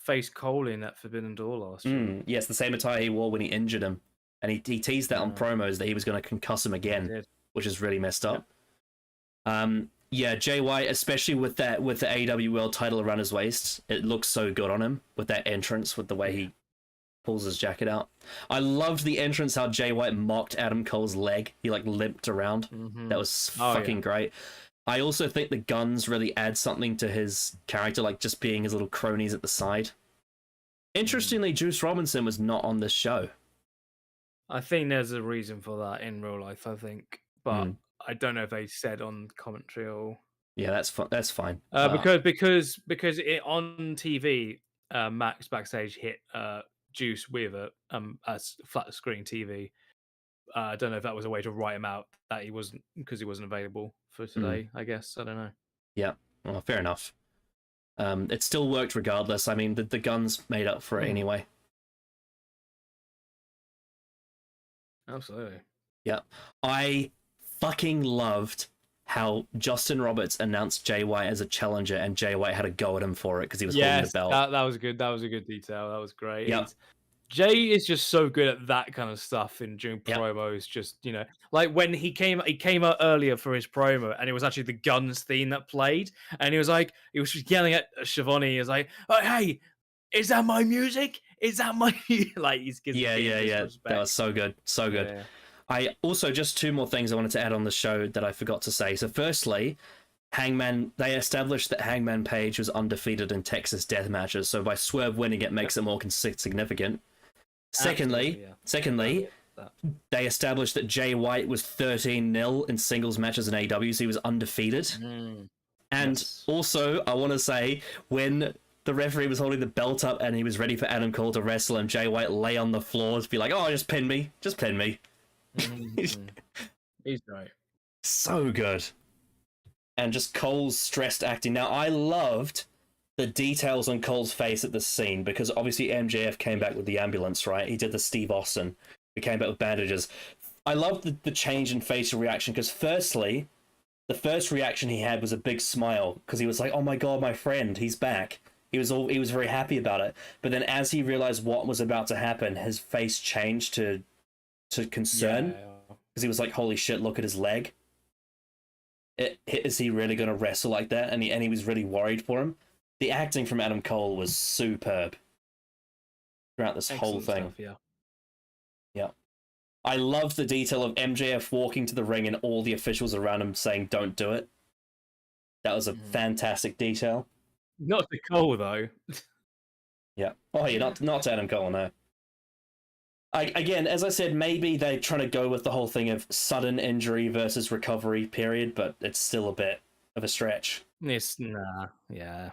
faced Cole in at Forbidden Door last year. Yes, the same attire he wore when he injured him. And he teased that on promos that he was going to concuss him again, which is really messed up. Yeah, Jay White, especially with the AEW World title around his waist, it looks so good on him with that entrance, with the way he pulls his jacket out. I loved the entrance, how Jay White mocked Adam Cole's leg. He like limped around. Mm-hmm. That was fucking great. I also think the guns really add something to his character, like just being his little cronies at the side. Interestingly, Juice Robinson was not on this show. I think there's a reason for that in real life, I think. But I don't know if they said on commentary or... Yeah, that's fine. Because on TV, Max backstage hit Juice with a flat screen TV. I don't know if that was a way to write him out that he wasn't available for today. I guess I don't know. Yeah, well, fair enough. It still worked regardless. I mean, the guns made up for it anyway. Absolutely. Yeah, I fucking loved how Justin Roberts announced Jay White as a challenger, and Jay White had a go at him for it because he was holding the belt. That was good. That was a good detail. That was great. Yeah. Jay is just so good at that kind of stuff during promos. Just, you know, like when he came out earlier for his promo, and it was actually the Guns theme that played, and he was just yelling at Schiavone. He was like, "Oh, hey, is that my music? Is that my..." like he's yeah. That was so good, so good. Yeah. I also, just 2 more things I wanted to add on the show that I forgot to say. So firstly, they established that Hangman Page was undefeated in Texas death matches, so by Swerve winning it makes it more significant. Secondly, they established that Jay White was 13-0 in singles matches in AEW, so he was undefeated. And also, I want to say, when the referee was holding the belt up and he was ready for Adam Cole to wrestle, and Jay White lay on the floor to be like, "Oh, just pin me. He's great. So good. And just Cole's stressed acting. Now, I loved the details on Cole's face at this scene, because obviously MJF came back with the ambulance, right? He did the Steve Austin. He came back with bandages. I loved the change in facial reaction, because firstly, the first reaction he had was a big smile, because he was like, "Oh my god, my friend, he's back." He was very happy about it. But then as he realized what was about to happen, his face changed to concern, because he was like, "Holy shit, look at his leg. Is he really going to wrestle like that?" And he was really worried for him. The acting from Adam Cole was superb throughout this whole thing. Stuff, yeah. I love the detail of MJF walking to the ring and all the officials around him saying, "Don't do it." That was a fantastic detail. Not to Cole, though. Yeah. Oh, yeah, not Adam Cole, no. Again, as I said, maybe they're trying to go with the whole thing of sudden injury versus recovery period, but it's still a bit of a stretch. It's nah, yeah.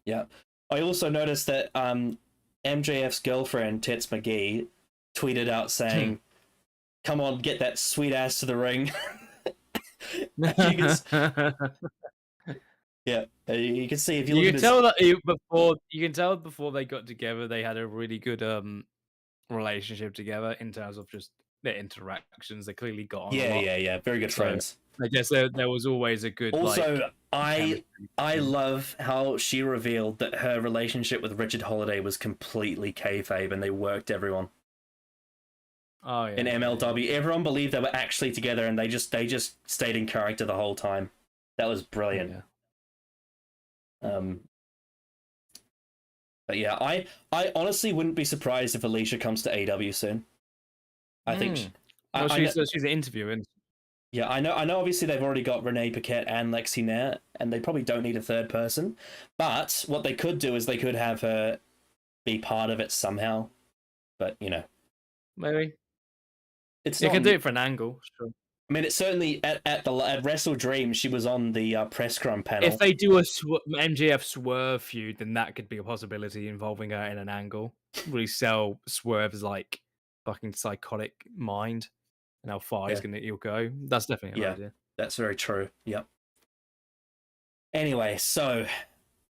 Yeah. I also noticed that MJF's girlfriend, Tits McGee, tweeted out saying, "Come on, get that sweet ass to the ring." Yeah, you can see if you look at his. You can tell before they got together, they had a really good relationship together in terms of just their interactions. They clearly got on a lot. Yeah. Very good So friends. I guess there was always a good Also, I chemistry. love how she revealed that her relationship with Richard Holiday was completely kayfabe, and they worked everyone Oh yeah, in MLW. yeah. Everyone believed they were actually together, and they just stayed in character the whole time. That was brilliant. Yeah. But yeah, I honestly wouldn't be surprised if Alicia comes to AEW soon. I think. Well, I she's an interviewer. Yeah, I know. Obviously, they've already got Renee Paquette and Lexi Nair, and they probably don't need a third person. But what they could do is they could have her be part of it somehow. But Maybe it's you not. can do it for an angle. Sure. I mean, it's certainly at Wrestle Dream. She was on the press scrum panel. If they do a MJF Swerve feud, then that could be a possibility involving her in an angle. Really sell Swerve's like fucking psychotic mind and how far he'll go. That's definitely an idea. That's very true. Yep. Anyway, so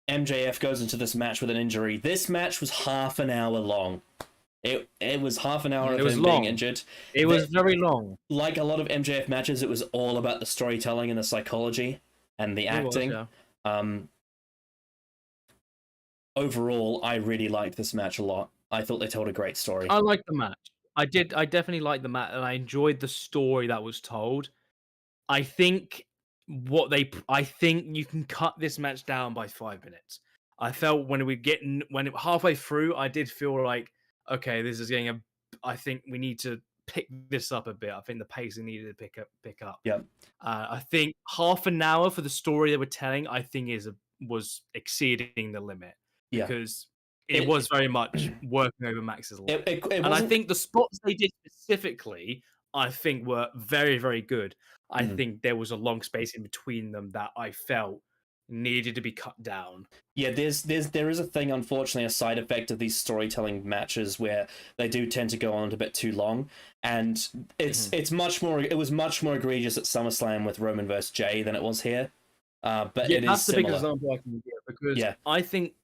MJF goes into this match with an injury. This match was half an hour long. It was half an hour of him being injured. It was very long. Like a lot of MJF matches, it was all about the storytelling and the psychology and the acting. Overall, I really liked this match a lot. I thought they told a great story. I liked the match. I definitely liked the match, and I enjoyed the story that was told. I think I think you can cut this match down by 5 minutes. I felt when halfway through, I did feel like, okay, this is getting I think we need to pick this up a bit. I think the pacing needed to pick up. Yeah. I think half an hour for the story they were telling, I think was exceeding the limit because it was very much working over Max's leg. And I think the spots they did specifically, I think were very, very good. I think there was a long space in between them that I felt needed to be cut down. Yeah, there is a thing, unfortunately, a side effect of these storytelling matches where they do tend to go on a bit too long, and it was much more egregious at SummerSlam with Roman versus Jay than it was here. But it is similar. That's the biggest example I can give because I think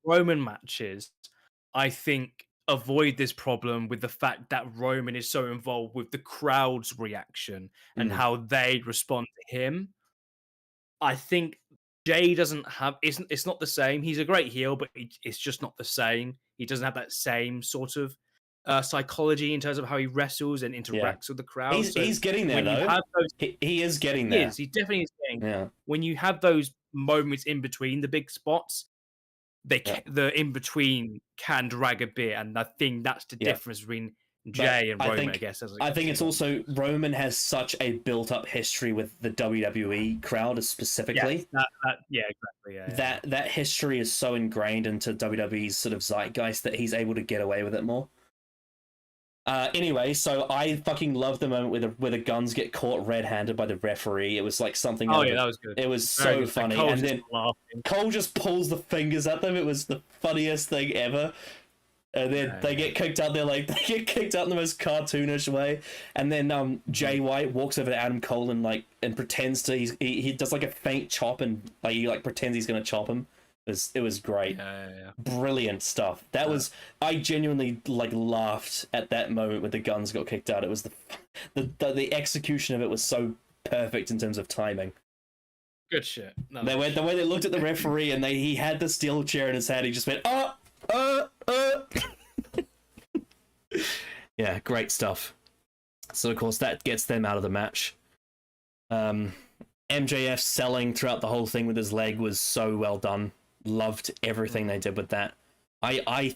Roman matches, I think, avoid this problem with the fact that Roman is so involved with the crowd's reaction and how they respond to him. I think Jay doesn't have it's not the same. He's a great heel, but it's just not the same. He doesn't have that same sort of psychology in terms of how he wrestles and interacts with the crowd. He's getting there, though. He is getting there. He definitely is getting there. When you have those moments in between the big spots, the in between can drag a bit, and I think that's the difference between Jay and Roman. I think it's also Roman has such a built-up history with the WWE crowd, specifically. Exactly. That history is so ingrained into WWE's sort of zeitgeist that he's able to get away with it more. Anyway, so I fucking love the moment where the guns get caught red-handed by the referee. It was like something. Oh yeah, that was good. It was so funny, and then Cole just pulls the fingers at them. It was the funniest thing ever. And then they get kicked out. They get kicked out in the most cartoonish way. And then Jay White walks over to Adam Cole and pretends to he does like a faint chop and he pretends he's gonna chop him. It was great. Brilliant stuff. That was I genuinely laughed at that moment when the guns got kicked out. It was the execution of it was so perfect in terms of timing. Good shit. The way they looked at the referee and he had the steel chair in his hand. He just went Yeah, great stuff. So of course that gets them out of the match. MJF selling throughout the whole thing with his leg was so well done. Loved everything they did with that. I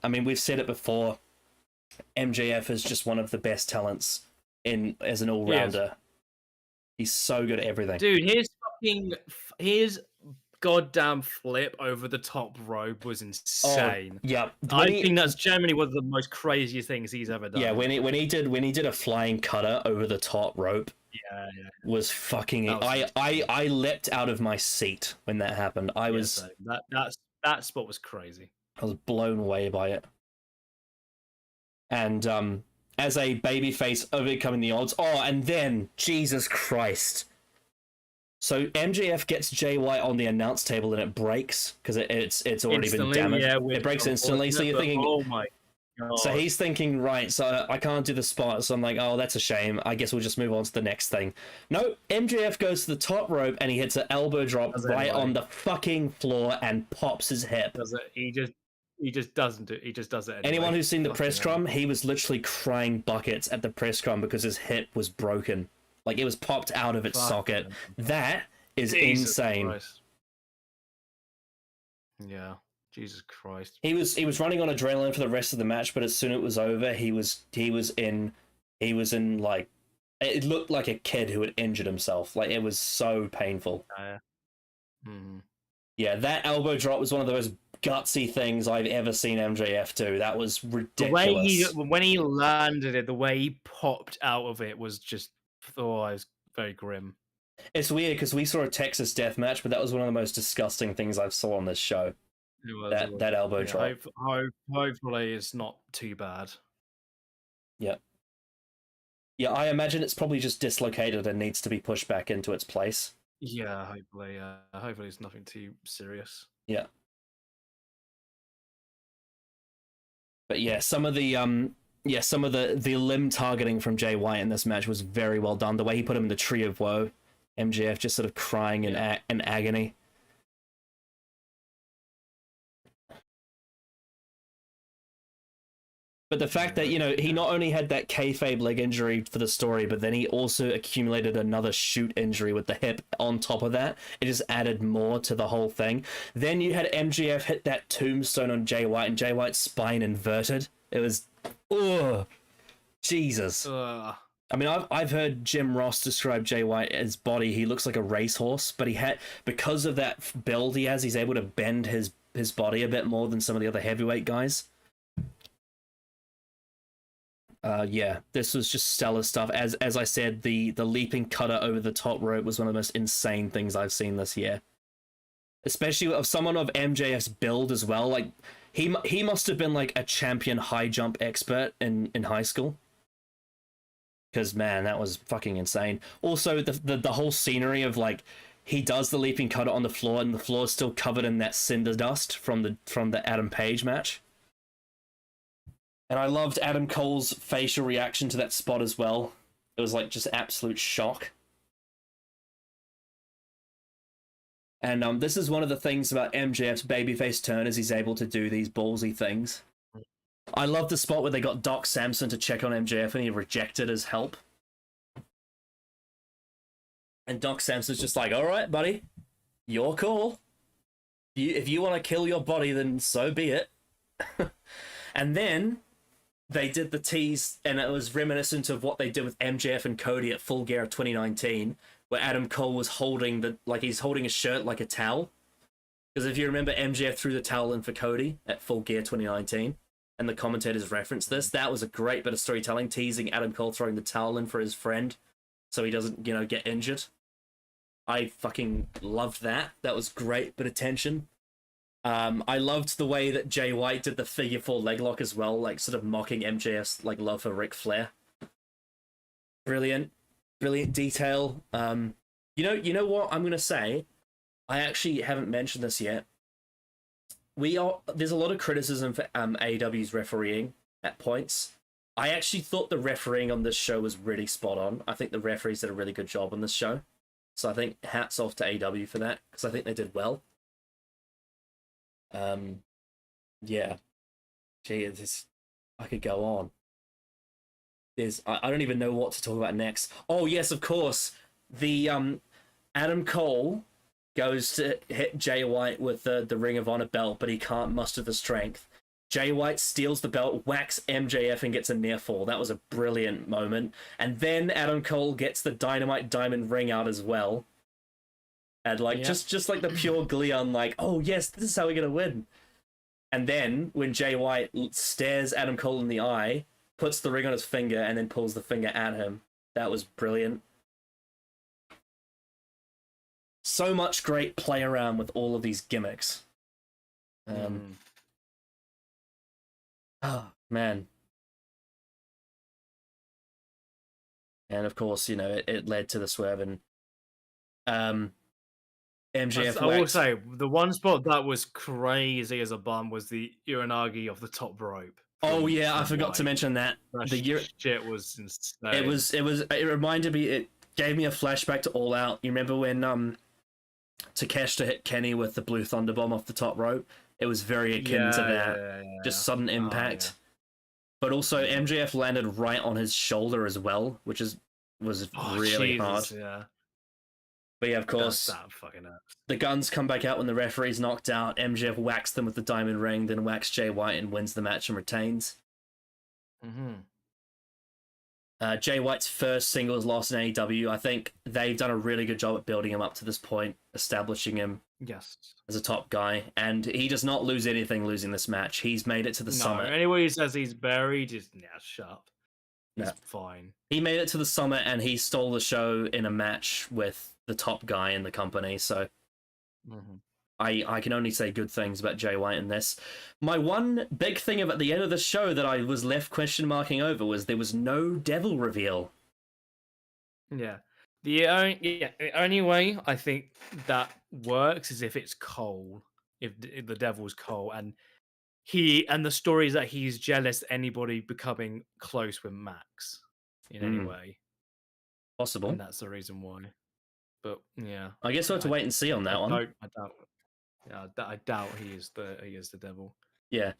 mean, we've said it before. MJF is just one of the best talents as an all-rounder. He's so good at everything. Dude, his goddamn flip over the top rope was insane. Yeah. I think that's generally one of the most craziest things he's ever done. Yeah, when he did a flying cutter over the top rope, yeah, was fucking. That was I leapt out of my seat when that happened. so that spot was crazy. I was blown away by it. And as a babyface overcoming the odds. Oh, and then Jesus Christ. So MJF gets Jay White on the announce table and it breaks because it's already been damaged. Yeah, it breaks instantly. So you're thinking, oh my God. So he's thinking, right, so I can't do the spot. So I'm like, oh, that's a shame. I guess we'll just move on to the next thing. No, MJF goes to the top rope and he hits an elbow drop right on the fucking floor and pops his hip. Does it? He just doesn't do. He just does it. Anyway. Anyone who's seen the press scrum, he was literally crying buckets at the press scrum because his hip was broken. Like it was popped out of its socket. That is insane. Christ. Yeah. Jesus Christ. He was running on adrenaline for the rest of the match, but as soon as it was over, he was in like, it looked like a kid who had injured himself. Like it was so painful. Yeah, that elbow drop was one of the most gutsy things I've ever seen MJF do. That was ridiculous. When he landed it, the way he popped out of it was just, it was very grim. It's weird because we saw a Texas death match, but that was one of the most disgusting things I've saw on this show. That elbow drop. Hopefully it's not too bad. Yeah. Yeah, I imagine it's probably just dislocated and needs to be pushed back into its place. Yeah, hopefully it's nothing too serious. Yeah. But yeah, some of the limb targeting from Jay White in this match was very well done. The way he put him in the Tree of Woe, MJF just sort of crying in agony. But the fact that, he not only had that kayfabe leg injury for the story, but then he also accumulated another shoot injury with the hip on top of that. It just added more to the whole thing. Then you had MJF hit that tombstone on Jay White, and Jay White's spine inverted. It was, Jesus. I mean, I've heard Jim Ross describe Jay White's body. He looks like a racehorse, but because of that build he has, he's able to bend his body a bit more than some of the other heavyweight guys. Yeah, this was just stellar stuff. As I said, the leaping cutter over the top rope was one of the most insane things I've seen this year. Especially of someone of MJF's build as well. Like he must have been like a champion high jump expert in high school. Because man, that was fucking insane. Also, the whole scenery of like he does the leaping cutter on the floor and the floor is still covered in that cinder dust from the Adam Page match. And I loved Adam Cole's facial reaction to that spot as well. It was like just absolute shock. And this is one of the things about MJF's babyface turn, is he's able to do these ballsy things. I love the spot where they got Doc Samson to check on MJF and he rejected his help. And Doc Samson's just like, all right, buddy, your call. If you want to kill your body, then so be it. And then they did the tease, and it was reminiscent of what they did with MJF and Cody at Full Gear of 2019, where Adam Cole was holding he's holding a shirt like a towel. Because if you remember, MJF threw the towel in for Cody at Full Gear 2019, and the commentators referenced this. That was a great bit of storytelling, teasing Adam Cole throwing the towel in for his friend, so he doesn't, get injured. I fucking loved that. That was great bit of tension. I loved the way that Jay White did the figure 4 leg lock as well, like sort of mocking MJF's like love for Ric Flair. Brilliant detail. You know what I'm gonna say? I actually haven't mentioned this yet. There's a lot of criticism for AEW's refereeing at points. I actually thought the refereeing on this show was really spot on. I think the referees did a really good job on this show. So I think hats off to AEW for that, because I think they did well. Yeah. Gee, I could go on. I don't even know what to talk about next. Oh yes, of course. The Adam Cole goes to hit Jay White with the Ring of Honor belt, but he can't muster the strength. Jay White steals the belt, whacks MJF, and gets a near fall. That was a brilliant moment. And then Adam Cole gets the Dynamite Diamond ring out as well. And like Yeah. just like the pure glee on like, oh yes, this is how we're gonna win. And then when Jay White stares Adam Cole in the eye, puts the ring on his finger, and then pulls the finger at him, that was brilliant. So much great play around with all of these gimmicks. Oh man. And of course, you know, it led to the swerve, and MJF I will waxed. say the one spot that was crazy as a bum was the Uranagi off the top rope. Oh yeah, I forgot to mention that. That shit was insane. It reminded me. It gave me a flashback to All Out. You remember when Takeshita hit Kenny with the Blue Thunder Bomb off the top rope? It was very akin to that. Just sudden impact. But also MJF landed right on his shoulder as well, which was really hard. Yeah. But yeah, of course, that fucking hurts. The Guns come back out when the referee's knocked out. MJF whacks them with the diamond ring, then whacks Jay White and wins the match and retains. Jay White's first singles loss in AEW. I think they've done a really good job at building him up to this point, establishing him as a top guy, and he does not lose anything losing this match. He's made it to the summit. Anyway, he says he's buried, just shut up. He's fine. He made it to the summit, and he stole the show in a match with the top guy in the company, so I can only say good things about Jay White in this. My one big thing at the end of the show that I was left question marking over was there was no devil reveal. Yeah. The only way I think that works is if it's Cole, if the devil's Cole, and the story is that he's jealous anybody becoming close with Max in any way. Possible. And that's the reason why. But yeah, I guess we'll have to wait and see on that one. I doubt he is the devil. Yeah.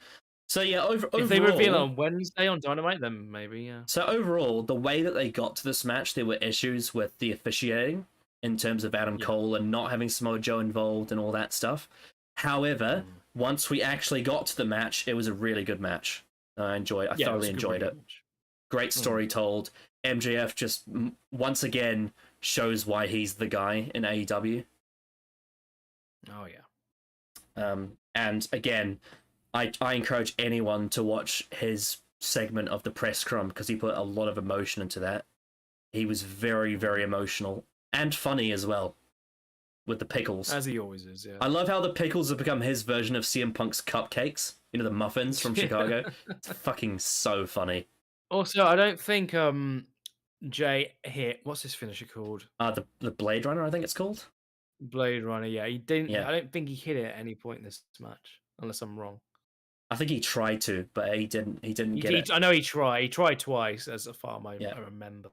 So yeah, if they reveal on Wednesday on Dynamite, then maybe yeah. So overall, the way that they got to this match, there were issues with the officiating in terms of Adam Cole and not having Samoa Joe involved and all that stuff. However, once we actually got to the match, it was a really good match. I thoroughly enjoyed it. Great story told. MJF just once again shows why he's the guy in AEW. Oh yeah. And again, I encourage anyone to watch his segment of the press scrum because he put a lot of emotion into that. He was very, very emotional and funny as well with the pickles. As he always is, yeah. I love how the pickles have become his version of CM Punk's cupcakes. You know, the muffins from Chicago. It's fucking so funny. Also, I don't think Jay hit, what's his finisher called? The Blade Runner, I think it's called. Blade Runner, yeah. He didn't. Yeah. I don't think he hit it at any point in this match, unless I'm wrong. I think he tried to, but he didn't get it. I know he tried. He tried twice, as far as I remember.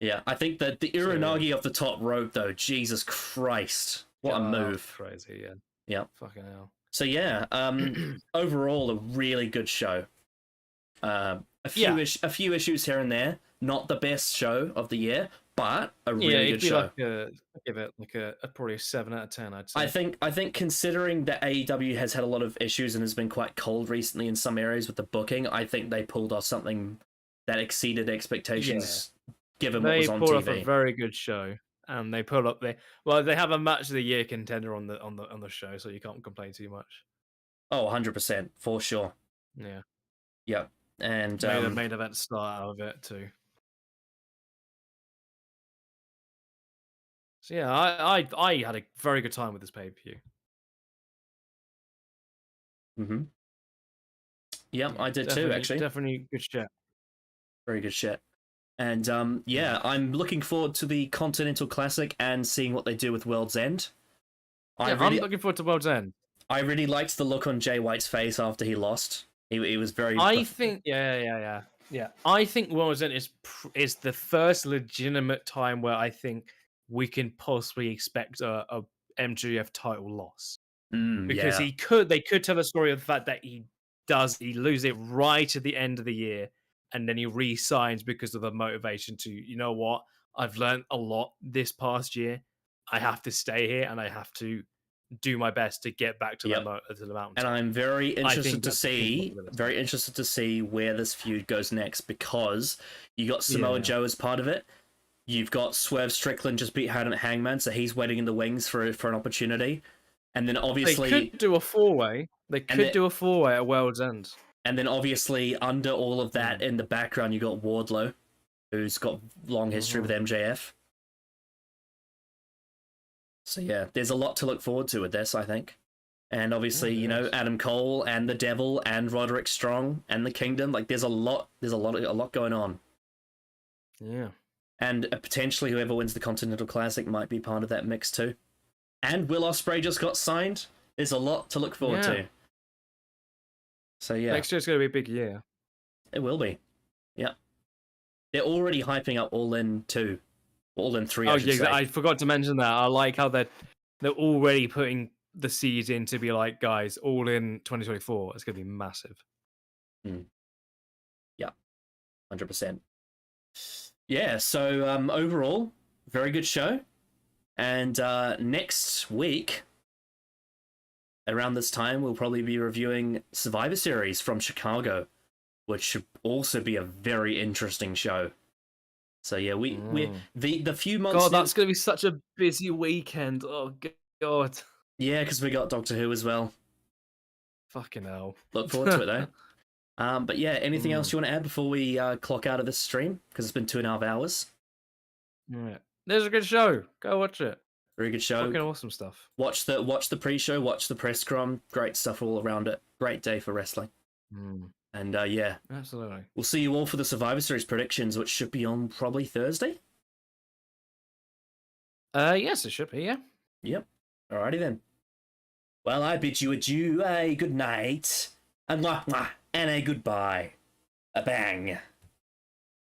Yeah, I think that the Uranagi off the top rope, though, Jesus Christ, what a move! Crazy, yeah. Yeah. Fucking hell. So yeah, overall a really good show. A few issues here and there. Not the best show of the year, but a really good show. I'd give it probably a 7 out of 10. I'd say. I think considering that AEW has had a lot of issues and has been quite cold recently in some areas with the booking, I think they pulled off something that exceeded expectations. Given what was on TV, they pulled off a very good show, and they pulled up they have a match of the year contender on the show, so you can't complain too much. Oh, 100% for sure. Yeah. Yeah, and the main event start out of it too. So yeah, I had a very good time with this pay-per-view. Yeah, I did too, actually. Definitely good shit. Very good shit. And I'm looking forward to the Continental Classic and seeing what they do with World's End. I'm looking forward to World's End. I really liked the look on Jay White's face after he lost. He was very. I think I think World's End is the first legitimate time where I think we can possibly expect a MJF title loss. Because they could tell a story of the fact that he loses it right at the end of the year, and then he re-signs because of the motivation to, you know what, I've learned a lot this past year. I have to stay here and I have to do my best to get back to the mountain. And I'm very interested to see where this feud goes next, because you got Samoa Joe as part of it. You've got Swerve Strickland just beat Hangman, so he's waiting in the wings for an opportunity. And then They obviously, could do a 4-way. They could do a 4-way at World's End. and then obviously under all of that Mm. in the background, you got Wardlow, who's got long history with MJF. So yeah, there's a lot to look forward to with this, I think. And obviously, you know, Adam Cole and the Devil and Roderick Strong and the Kingdom. Like, there's a lot going on. Yeah. And potentially whoever wins the Continental Classic might be part of that mix too. And Will Ospreay just got signed. There's a lot to look forward to. So yeah, Next year's going to be a big year. it will be. Yeah, they're already hyping up All In 2, All In 3. Oh I should yeah, say. I forgot to mention that. I like how they're already putting the seeds in to be like, guys, All In 2024. It's going to be massive. Yeah, 100%. Yeah. So overall, very good show. And next week, around this time, we'll probably be reviewing Survivor Series from Chicago, which should also be a very interesting show. So yeah, we're the few months. God, that's going to be such a busy weekend. Oh God. Yeah, because we got Doctor Who as well. Fucking hell. Look forward to it though. But yeah, anything else you want to add before we clock out of this stream? Because it's been 2.5 hours. Right. There's a good show. Go watch it. Very good show. Fucking awesome stuff. Watch the pre-show. Watch the press scrum. Great stuff all around it. Great day for wrestling. And yeah, absolutely. We'll see you all for the Survivor Series predictions, which should be on probably Thursday. Yes, it should be. Yeah. Yep. Alrighty then. Well, I bid you adieu, a good night, and a goodbye. A bang.